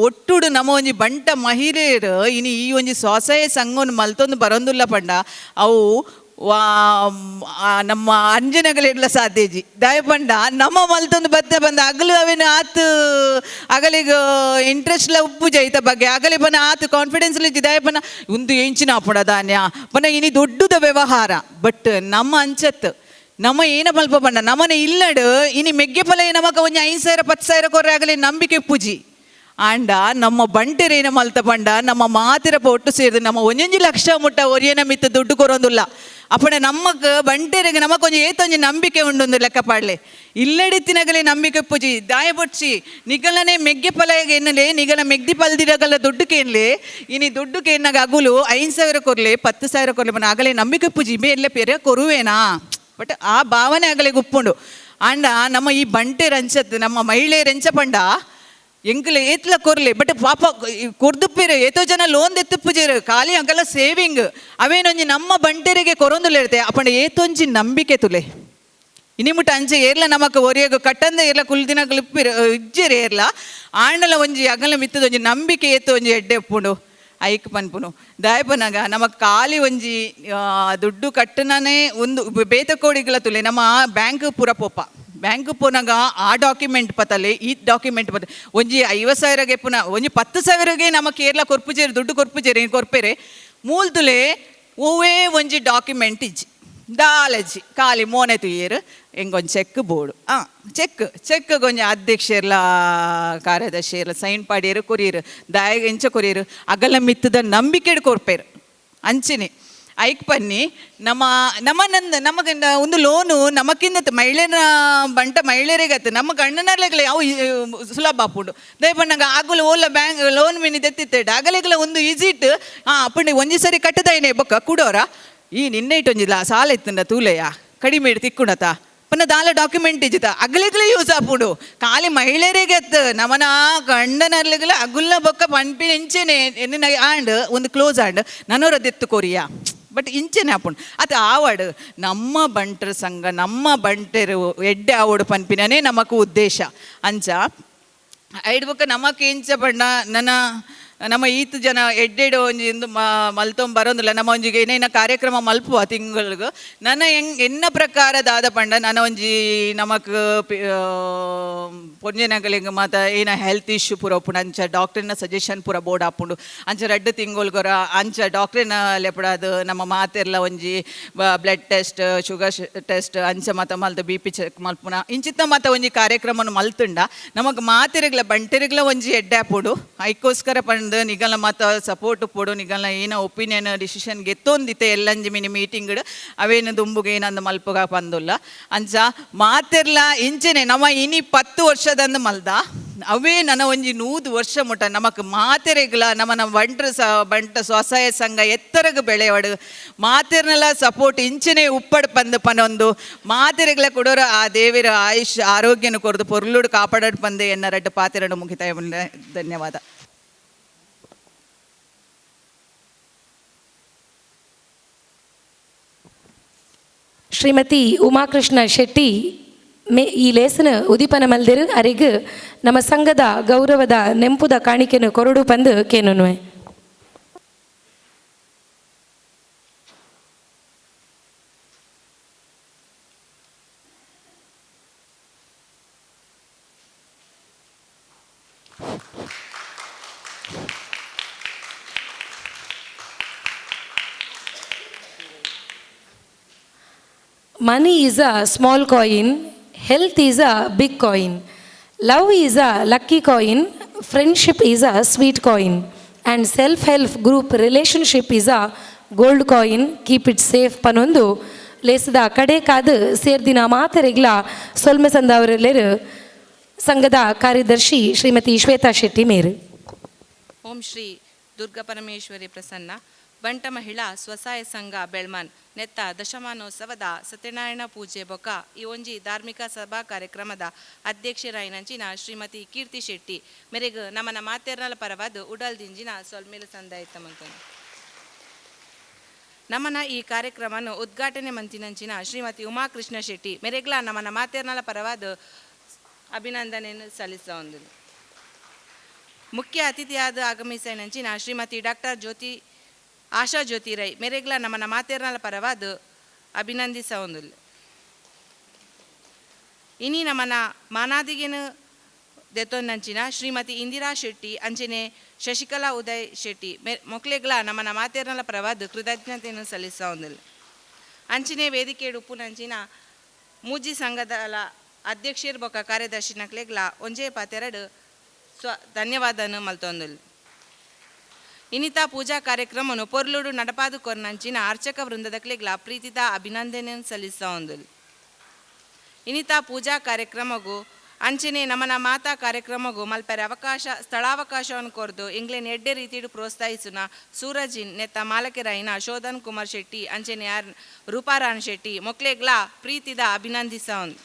ಒಟ್ಟುಡು ನಮ್ಮ ಒಂಜಿ ಬಂಟ ಮಹಿಳೆಯರು ಇನಿ ಈ ಒಂಜಿ ಸ್ವಸಹಾಯ ಸಂಘವನ್ನು ಮಲ್ತೊಂದು ಬರೋಂದುಲ್ಲ ಪಂಡ ಅವು ನಮ್ಮ ಅಂಜನಗಳೆಡ್ಲ ಸಾಧ್ಯಜಿ ದಯ ಪಂಡ ನಮ್ಮ ಮಲ್ತೊಂದು ಬತ್ತೆ ಬಂದ ಅಗಲು ಅವೇನು ಆತು ಅಗಲಿಗ ಇಂಟ್ರೆಸ್ಟ್ಲ ಉಪ್ಪು ಜೈತ ಬಗ್ಗೆ ಅಗಲಿ ಪನ ಆತು ಕಾನ್ಫಿಡೆನ್ಸ್ ಇಜ್ಜಿ ದಯ ಪನ ಒಂದು ಎಂಚಿನ ಆಪುಂಡ ಧಾನ್ಯ ಪನ ಇನಿ ದೊಡ್ಡದ ವ್ಯವಹಾರ ಬಟ್ ನಮ್ಮ ಅಂಚತ್ತು ನಮ್ಮ ಏನ ಮಲ್ಪ ಪಂಡ ನಮ್ಮನ ಇಲ್ಲಡು ಇನಿ ಮೆಗ್ಗೆ ಫಲ ನಮಕ ಒಂಜಿ 5,000 10,000 ಕೊರ್ರೆ ಆಗಲಿ ನಂಬಿಕೆ ಪೂಜಿ ಆಂಡ ನಮ್ಮ ಬಂಟೆರೇನ ಮಲ್ತ ಪಂಡ ನಮ್ಮ ಮಾತಿರಪ್ಪ ಒಟ್ಟು ಸೇರಿದು ನಮ್ಮ 1 ಲಕ್ಷ ಮುಟ್ಟ ಒರಿಯನ ಮಿತ್ತ ದುಡ್ಡು ಕೊರೊಂದುಲ್ಲ ಅಪ್ಪಣ ನಮ್ಮಕ್ಕೆ ಬಂಟೆರೆಗೆ ನಮಕೊಂಜಿ ಏತೊಂಜಿ ನಂಬಿಕೆ ಉಂಡೊಂದು ಲೆಕ್ಕ ಪಾಡ್ಲೆ ಇಲ್ಲಡಿತ್ತಿನಗಲೇ ನಂಬಿಕೆ ಪೂಜಿ ದಾಯ ಬೊಡ್ಸಿ ನಿಗಲನೆ ಮೆಗ್ಗೆ ಫಲಗೆ ಎನ್ನಲೆ ನಿಗಲ ಮೆಗ್ದಿ ಪಲ್ದಿರಗಲ್ಲ ದುಡ್ಡುಕೆ ಎನ್ಲೆ ಇನಿ ದುಡ್ಡುಕೆ ಎನ್ನಾಗ ಅಗುಲು 5,000 ಕೊರ್ಲೆ 10,000 ಕೊರ್ಲೆ ಪನ ಆಗಲೇ ನಂಬಿಕೆ ಪೂಜಿ ಬೇರ್ಲೆ ಪೇರೆ ಕೊರುವೇನಾ ಬಟ್ ಆ ಭಾವನೆ ಆಗಲೇ ಗುಪ್ಪುಂಡು ಆಂಡ ನಮ್ಮ ಈ ಬಂಟೆ ರಂಚತ್ ನಮ್ಮ ಮಹಿಳೆ ರಂಚ ಪಂಡ ಎಂಕ್ಲೆ ಏತ್ಲ ಕೊರ್ಲೆ ಬಟ್ ಪಾಪ ಕೊರ್ದುಪ್ಪೇರು ಏತೋ ಜನ ಲೋನ್ ದೆತ್ತುಪ್ಪುಜೇರು ಖಾಲಿ ಅಂಕಲ್ಲ ಸೇವಿಂಗ್ ಅವೇನೊಂಜಿ ನಮ್ಮ ಬಂಟೆರಿಗೆ ಕೊರೊಂದುಲ್ಲ ಇರುತ್ತೆ ಅಪ್ಪಂಡ ಏತೊಂಜಿ ನಂಬಿಕೆ ತುಲೆ ಇನಿಮುಟ ಅಂಚೆ ಏರ್ಲ ನಮಕ್ ಒರಿಯಾಗ ಕಟ್ಟಂದ ಏರ್ಲ ಕುಲ್ದಿನ ಕ್ಲಿಪ್ಪಿರ ಇಜ್ಜೇರು ಏರ್ಲ ಆಂಡಲ ಒಂಜಿ ಅಗಲ ಮಿತ್ತದೊಂಜಿ ನಂಬಿಕೆ ಏತು ಒಂಜಿ ಎಡ್ಡೆ ಉಪ್ಪುಂಡು ಐಕ್ ಪನ್ಪುನು ದಾಯಪನಾಗ ನಮಕ್ ಖಾಲಿ ಒಂಜಿ ದುಡ್ಡು ಕಟ್ಟನೇ ಒಂದು ಬೇತಕೋಡಿಗಳ ತುಲೆ ನಮ್ಮ ಬ್ಯಾಂಕ್ ಪೂರ ಪೋಪ ಬ್ಯಾಂಕ್ ಪೋನಾಗ ಆ ಡಾಕ್ಯುಮೆಂಟ್ ಪತ್ತಲೆ ಈ ಡಾಕ್ಯುಮೆಂಟ್ ಪತ್ತ ಒಂಜಿ 50,000ಗೆ ಪುನಃ ಒಂಜಿ 10,000ಗೆ ನಮ್ಮ ಕೇರಳ ಕೊರ್ಪುಜೇರು ದುಡ್ಡು ಕೊರ್ಪುಜೇರು ಏನು ಕೊರ್ಪೇರೆ ಮೂಲ್ತುಲೆ ಓವೇ ಒಂಜಿ ಡಾಕ್ಯುಮೆಂಟ್ ಇಜ್ಜಿ ದಾಲಜ್ಜಿ ಖಾಲಿ ಮೋನೆ ತುಯ್ಯರು ಎಂಗೊಂದು ಚೆಕ್ ಬೋರ್ಡು ಚೆಕ್ ಕೊಂಚ ಅಧ್ಯಕ್ಷರ್ಲ ಕಾರ್ಯದರ್ಶಿಯರ್ಲ ಸೈನ್ ಪಾಡಿಯರು ಕೊರಿಯರು ದಾಯ ಎಂಚ ಕೊರಿಯರು ಅಗಲ ಮಿತ್ತದ ನಂಬಿಕೆ ಕೊರ್ಪೇರು ಅಂಚನೆ ಐಕ್ ಪನ್ನಿ ನಮಗ ಒಂದು ಲೋನು ನಮಕಿಂದ ಮಹಿಳೆನ ಬಂಟ ಮಹಿಳೆಯರಿಗತ್ತೆ ನಮ್ಮ ಗಂಡನರ್ಲೆಗಲ ಯಾವ ಸುಲಭ ಆಪುಂಡು ದಯಪಣ್ಣಗ ಆಗಲು ಓಲ್ಲ ಬ್ಯಾಂಕ್ ಲೋನ್ ಮೀನಿ ತೆತ್ತಿತ್ತೇಡ ಅಗಲೆಗಲ ಒಂದು ಈಸಿಟ್ ಅಪ್ಪಂಡೆ ಒಂಜಿ ಸರಿ ಕಟ್ಟದಾಯನೆ ಬೊಕ್ಕ ಕೂಡೋರ ಈ ನಿನ್ನೆ ಇಟ್ಟೊಂಜಿಲ್ಲ ಸಾಲ ಇತ್ತಂಡ ತೂಲೆಯ ಕಡಿಮೆ ಇಟ್ಟು ತಿಕ್ಕುಣತ ಪನ್ನ ದಾಲ ಡಾಕ್ಯುಮೆಂಟ್ ಇಜ್ಜಿತ ಅಗಲಿಗಲೇ ಯೂಸ್ ಆಪುಂಡು ಖಾಲಿ ಮಹಿಳೆಯರಿಗೆ ನಮನ ಗಂಡನರ್ಲಿಗಲ ಅಗುಲ್ಲ ಬೊಕ್ಕ ಪನ್ಪಿನ ಇಂಚೆನೆ ಎನ್ನ ಆಂಡ್ ಒಂದು ಕ್ಲೋಸ್ ಆಂಡ್ ನನೋರದೆತ್ತು ಕೊರಿಯಾ ಬಟ್ ಇಂಚೆನೆ ಆಪುಂಡು ಅದು ಆವಡು ನಮ್ಮ ಬಂಟರ ಸಂಘ ನಮ್ಮ ಬಂಟರು ಎಡ್ಡೆ ಆವಡು ಪನ್ಪಿನೇ ನಮಕು ಉದ್ದೇಶ ಅಂಚ ಐಡ್ ಬೊಕ್ಕ ನಮಕ್ ಎಂಚ ಪಂಡ ನನ್ನ ನಮ್ಮ ಈತ್ ಜನ ಎಡ್ಡೆಡು ಒಂಜಿ ಮಲ್ತೊಂದು ಬರೋದಿಲ್ಲ. ನಮ್ಮ ಒಂಜಿಗೆ ಏನೇನ ಕಾರ್ಯಕ್ರಮ ಮಲ್ಪುವ ತಿಂಗಳಿಗೆ ನನ್ನ ಎನ್ನ ಪ್ರಕಾರ ದಾದ ಪಂಡ ನನ್ನ ಒಂಜಿ ನಮಕ್ ಪೊಂಜನಗಳಿಗೆ ಮಾತ ಏನ ಹೆಲ್ತ್ ಇಶ್ಯೂ ಪೂರ ಉಪ್ಪುಂಡು ಅಂಚ ಡಾಕ್ಟ್ರಿನ ಸಜೆಷನ್ ಪೂರ ಬೋರ್ಡ್ ಹಾಪುಂಡು ಅಂಚ 2 ತಿಂಗೊಳ್ಗೊರ ಅಂಚ ಡಾಕ್ಟ್ರಿನ ಲೆಪಡಾದು ನಮ್ಮ ಮಾತೆರ್ಲ ಒಂಜಿ ಬ್ಲಡ್ ಟೆಸ್ಟ್ ಶುಗರ್ ಟೆಸ್ಟ್ ಅಂಚ ಮಾತ ಮಲ್ತು BP ಚೆಕ್ ಮಲ್ಪುನ ಇಂಚಿತ್ತ ಮಾತ ಒಂಜಿ ಕಾರ್ಯಕ್ರಮವನ್ನು ಮಲ್ತುಂಡ ನಮಗೆ ಮಾತೆರೆಗ್ಲ ಬಂಟೆರೆಗ್ಲ ಒಂಜಿ ಎಡ್ಡಾಪುಡು ಐಕೋಸ್ಕರ ಪಂಡು ನಿಗಲ ಮಾತ ಸಪೋರ್ಟ್ ಪೋಡು ನಿಗಲ ಏನ ಒಪಿನಿಯನ್ ಡಿಸಿಷನ್ ಗೆತ್ತೊಂದಿತ್ತೆ ಎಲ್ಲಂಜಿ ಮಿನಿ ಮೀಟಿಂಗ್ ಅವೇನು ದುಂಬುಗೆ ಏನಂದು ಮಲ್ಪಗ ಪಂದುಲ್ಲ ಅಂಚ ಮಾತೆರ್ಲ ಇಂಚೆನೆ ನಮ್ಮ ಇನಿ 10 ವರ್ಷದಂದು ಮಲ್ದ ಅವೇ ನನ್ನ ಒಂಜಿ 100 ವರ್ಷ ಮುಟ ನಮಕ್ ಮಾತೆರೆಗ್ಲ ನಮ್ಮ ಬಂಟ ಸ್ವಸಹಾಯ ಸಂಘ ಎತ್ತರಗ ಬೆಳೆಯವಾಡು ಮಾತೆರ್ನೆಲ್ಲ ಸಪೋರ್ಟ್ ಇಂಚೆನೆ ಉಪ್ಪಡ್ ಪಂದು ಪನೊಂದು ಮಾತೆರೆಗ್ಲ ಕೊಡೋರು ಆ ದೇವಿರ ಆಯುಷ್ ಆರೋಗ್ಯನ ಕೊರದು ಪೊರ್ಲುಡು ಕಾಪಾಡೋಡು ಪಂದೆ ಎನ್ನ 2 ಪಾತೆರಡು ಮುಗಿತಾಯ. ಧನ್ಯವಾದ. ಶ್ರೀಮತಿ ಉಮಾಕೃಷ್ಣ ಶೆಟ್ಟಿ ಈ ಲೇಸನ ಉದಿಪನ ಮಲ್ದಿರು ಅರಿಗು ನಮ್ಮ ಸಂಘದ ಗೌರವದ ನೆಂಪುದ ಕಾಣಿಕೆನು ಕೊರಡು ಪಂದು ಕೇನುವೆ. Money is a small coin, health is a big coin, love is a lucky coin, friendship is a sweet coin, and self-help group relationship is a gold coin. Keep it safe ಪನೊಂದು ಲೇಸದ ಕಡೆ ಕಾದು ಸೇರ್ದಿನ ಮಾತೆರೆಗ್ಲ ಸೊಲ್ಮೆ ಸಂದವರೆಲ್ಲರು ಸಂಘದ ಕಾರ್ಯದರ್ಶಿ ಶ್ರೀಮತಿ ಶ್ವೇತಾ ಶೆಟ್ಟಿ ಮೇರು. ಓಂ ಶ್ರೀ ದುರ್ಗಾ ಪರಮೇಶ್ವರಿ ಪ್ರಸನ್ನ ಬಂಟ ಮಹಿಳಾ ಸ್ವಸಹಾಯ ಸಂಘ ಬೆಳ್ಮನ್ ನೆತ್ತ ದಶಮಾನೋತ್ಸವದ ಸತ್ಯನಾರಾಯಣ ಪೂಜೆ ಬೊಕ ಈ ಒಂಜಿ ಧಾರ್ಮಿಕ ಸಭಾ ಕಾರ್ಯಕ್ರಮದ ಅಧ್ಯಕ್ಷರಾಯಿನಂಚಿನ ಶ್ರೀಮತಿ ಕೀರ್ತಿ ಶೆಟ್ಟಿ ಮೆರೆಗ್ ನಮ್ಮನ ಮಾತೆರ್ನಲ ಪರವಾದ ಉಡಲ್ ದಿಂಜಿನ ಸೊಲ್ಮೇಲು ಸಂದಾಯಿತ ಮಂತನು ನಮ್ಮನ ಈ ಕಾರ್ಯಕ್ರಮವನ್ನು ಉದ್ಘಾಟನೆ ಮಂತಿನಂಚಿನ ಶ್ರೀಮತಿ ಉಮಾಕೃಷ್ಣ ಶೆಟ್ಟಿ ಮೆರೆಗ್ಲ ನಮ್ಮನ ಮಾತೆರ್ನಲ ಪರವಾದ ಅಭಿನಂದನೆಯನ್ನು ಸಲ್ಲಿಸೊಂದು. ಮುಖ್ಯ ಅತಿಥಿಯಾದ ಆಗಮಿಸಿನಂಚಿನ ಶ್ರೀಮತಿ ಡಾಕ್ಟರ್ ಆಶಾ ಜ್ಯೋತಿ ರೈ ಮೆರೆಗ್ಲ ನಮ್ಮನ ಮಾತೆರ್ನಲ ಪರವಾದ ಅಭಿನಂದಿಸೊಂದು. ಇನಿ ನಮ್ಮನ ಮಾನಾದಿಗೆನು ದೆತ್ತೊಂದಂಚಿನ ಶ್ರೀಮತಿ ಇಂದಿರಾ ಶೆಟ್ಟಿ ಅಂಚನೆ ಶಶಿಕಲಾ ಉದಯ್ ಶೆಟ್ಟಿ ಮೊಕ್ಲೆಗ್ಲ ನಮ್ಮನ ಮಾತೆರ್ನಲ ಪರವಾದ ಕೃತಜ್ಞತೆಯನ್ನು ಸಲ್ಲಿಸೊಂದು. ಅಂಚನೆ ವೇದಿಕೆ ಉಪ್ಪುನಂಚಿನ ಮೂಜಿ ಸಂಘದ ಅಧ್ಯಕ್ಷರು ಬೊಕ್ಕ ಕಾರ್ಯದರ್ಶಿ ನಕ್ಲೆಗ್ಲ ಒಂಜೇ ಪಾತೆರಡು ಧನ್ಯವಾದನು ಮಲ್ತೊಂದು. ಇನ್ನಿತ ಪೂಜಾ ಕಾರ್ಯಕ್ರಮವನ್ನು ಪೊರ್ಲುಡು ನಡಪಾದು ಕೊರ್ನಂಚಿನ ಅರ್ಚಕ ವೃಂದದಕ್ಲೆಗ್ಲ ಪ್ರೀತಿದ ಅಭಿನಂದನೆಯನ್ನು ಸಲ್ಲಿಸೊಂದು. ಇನ್ನಿತ ಪೂಜಾ ಕಾರ್ಯಕ್ರಮಗೂ ಅಂಚನೆ ನಮ್ಮನ ಮಾತಾ ಕಾರ್ಯಕ್ರಮಗೂ ಮಲ್ಪರೆ ಸ್ಥಳಾವಕಾಶವನ್ನು ಕೊರ್ದು ಇಂಗ್ಲೆಂಡ್ ಎಡ್ಡೆ ರೀತಿಡು ಪ್ರೋತ್ಸಾಹಿಸುನ ಸೂರಜಿನ್ ನೆತ್ತ ಮಾಲಕೆರಾಯಿನ ಶೋಧನ್ ಕುಮಾರ್ ಶೆಟ್ಟಿ ಅಂಚನೆ ರೂಪಾರಾಣ್ ಶೆಟ್ಟಿ ಮೊಕ್ಲೆಗ್ಲ ಪ್ರೀತಿದ ಅಭಿನಂದಿಸೊಂದು.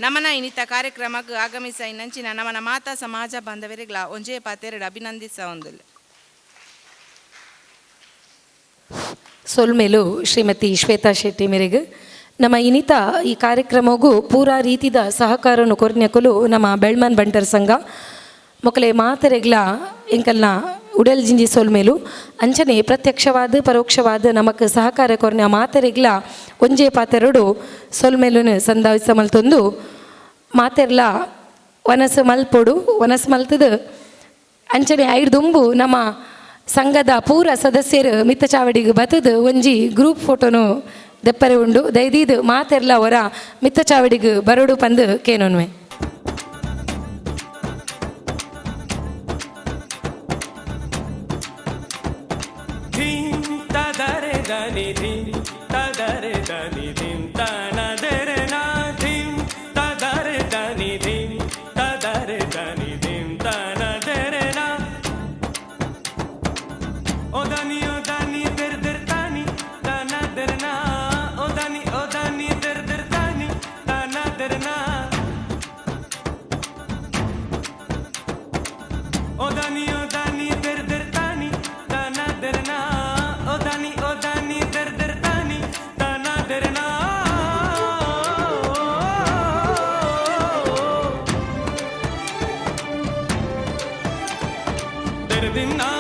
ನಮನ ಇನ್ನಿತ ಕಾರ್ಯಕ್ರಮಕ್ಕೆ ಆಗಮಿಸಿನಂಚಿನ ನಮ್ಮನ ಮಾತಾ ಸಮಾಜ ಬಾಂಧವರಿಗ್ಲ ಒಂಜೇ ಪಾತೆರಡು ಅಭಿನಂದಿಸೊಂದು. ಸೊಲ್ಮೇಲು ಶ್ರೀಮತಿ ಶ್ವೇತಾ ಶೆಟ್ಟಿ ಮೇರೆಗೆ ನಮ್ಮ ಇನ್ನಿತ ಈ ಕಾರ್ಯಕ್ರಮಗೂ ಪೂರಾ ರೀತಿದ ಸಹಕಾರವನ್ನು ಕೊರ್ನ್ಯಕಲು ನಮ್ಮ ಬೆಳ್ಮನ್ ಬಂಟರ್ ಸಂಘ ಮೊಕಲೆ ಮಾತೆರೆಗ್ಲ ಎಂಕಲ್ನ ಉಡಲ್ ಜಿಂಜಿ ಸೊಲ್ಮೇಲು ಅಂಚನೆ ಪ್ರತ್ಯಕ್ಷವಾದ ಪರೋಕ್ಷವಾದ ನಮಕ್ ಸಹಕಾರ ಕೊರ್ನ ಮಾತೆರೆಗ್ಲ ಒಂಜೇ ಪಾತೆರಡು ಸೊಲ್ಮೇಲುನು ಸಂದಾಯಿಸ ಮಲ್ತೊಂದು ಮಾತೆರ್ಲ ವನಸು ಮಲ್ಪೊಡು ವನಸು ಮಲ್ತದು ಅಂಚನೆ ಐದು ದುಂಬು ನಮ್ಮ ಸಂಘದ ಪೂರ ಸದಸ್ಯರು ಮಿತ್ತ ಚಾವಡಿಗೆ ಬತ್ತದು ಒಂಜಿ ಗ್ರೂಪ್ ಫೋಟೋನು ದೆಪ್ಪರೆ ಉಂಡು ದಯದೀದು ಮಾತೆರ್ಲ ಅವರ ಮಿತ್ತ ಚಾವಡಿಗೆ ಬರೋಡು ಪಂದು ಕೇನೊನ್ವೆ. ದಿನ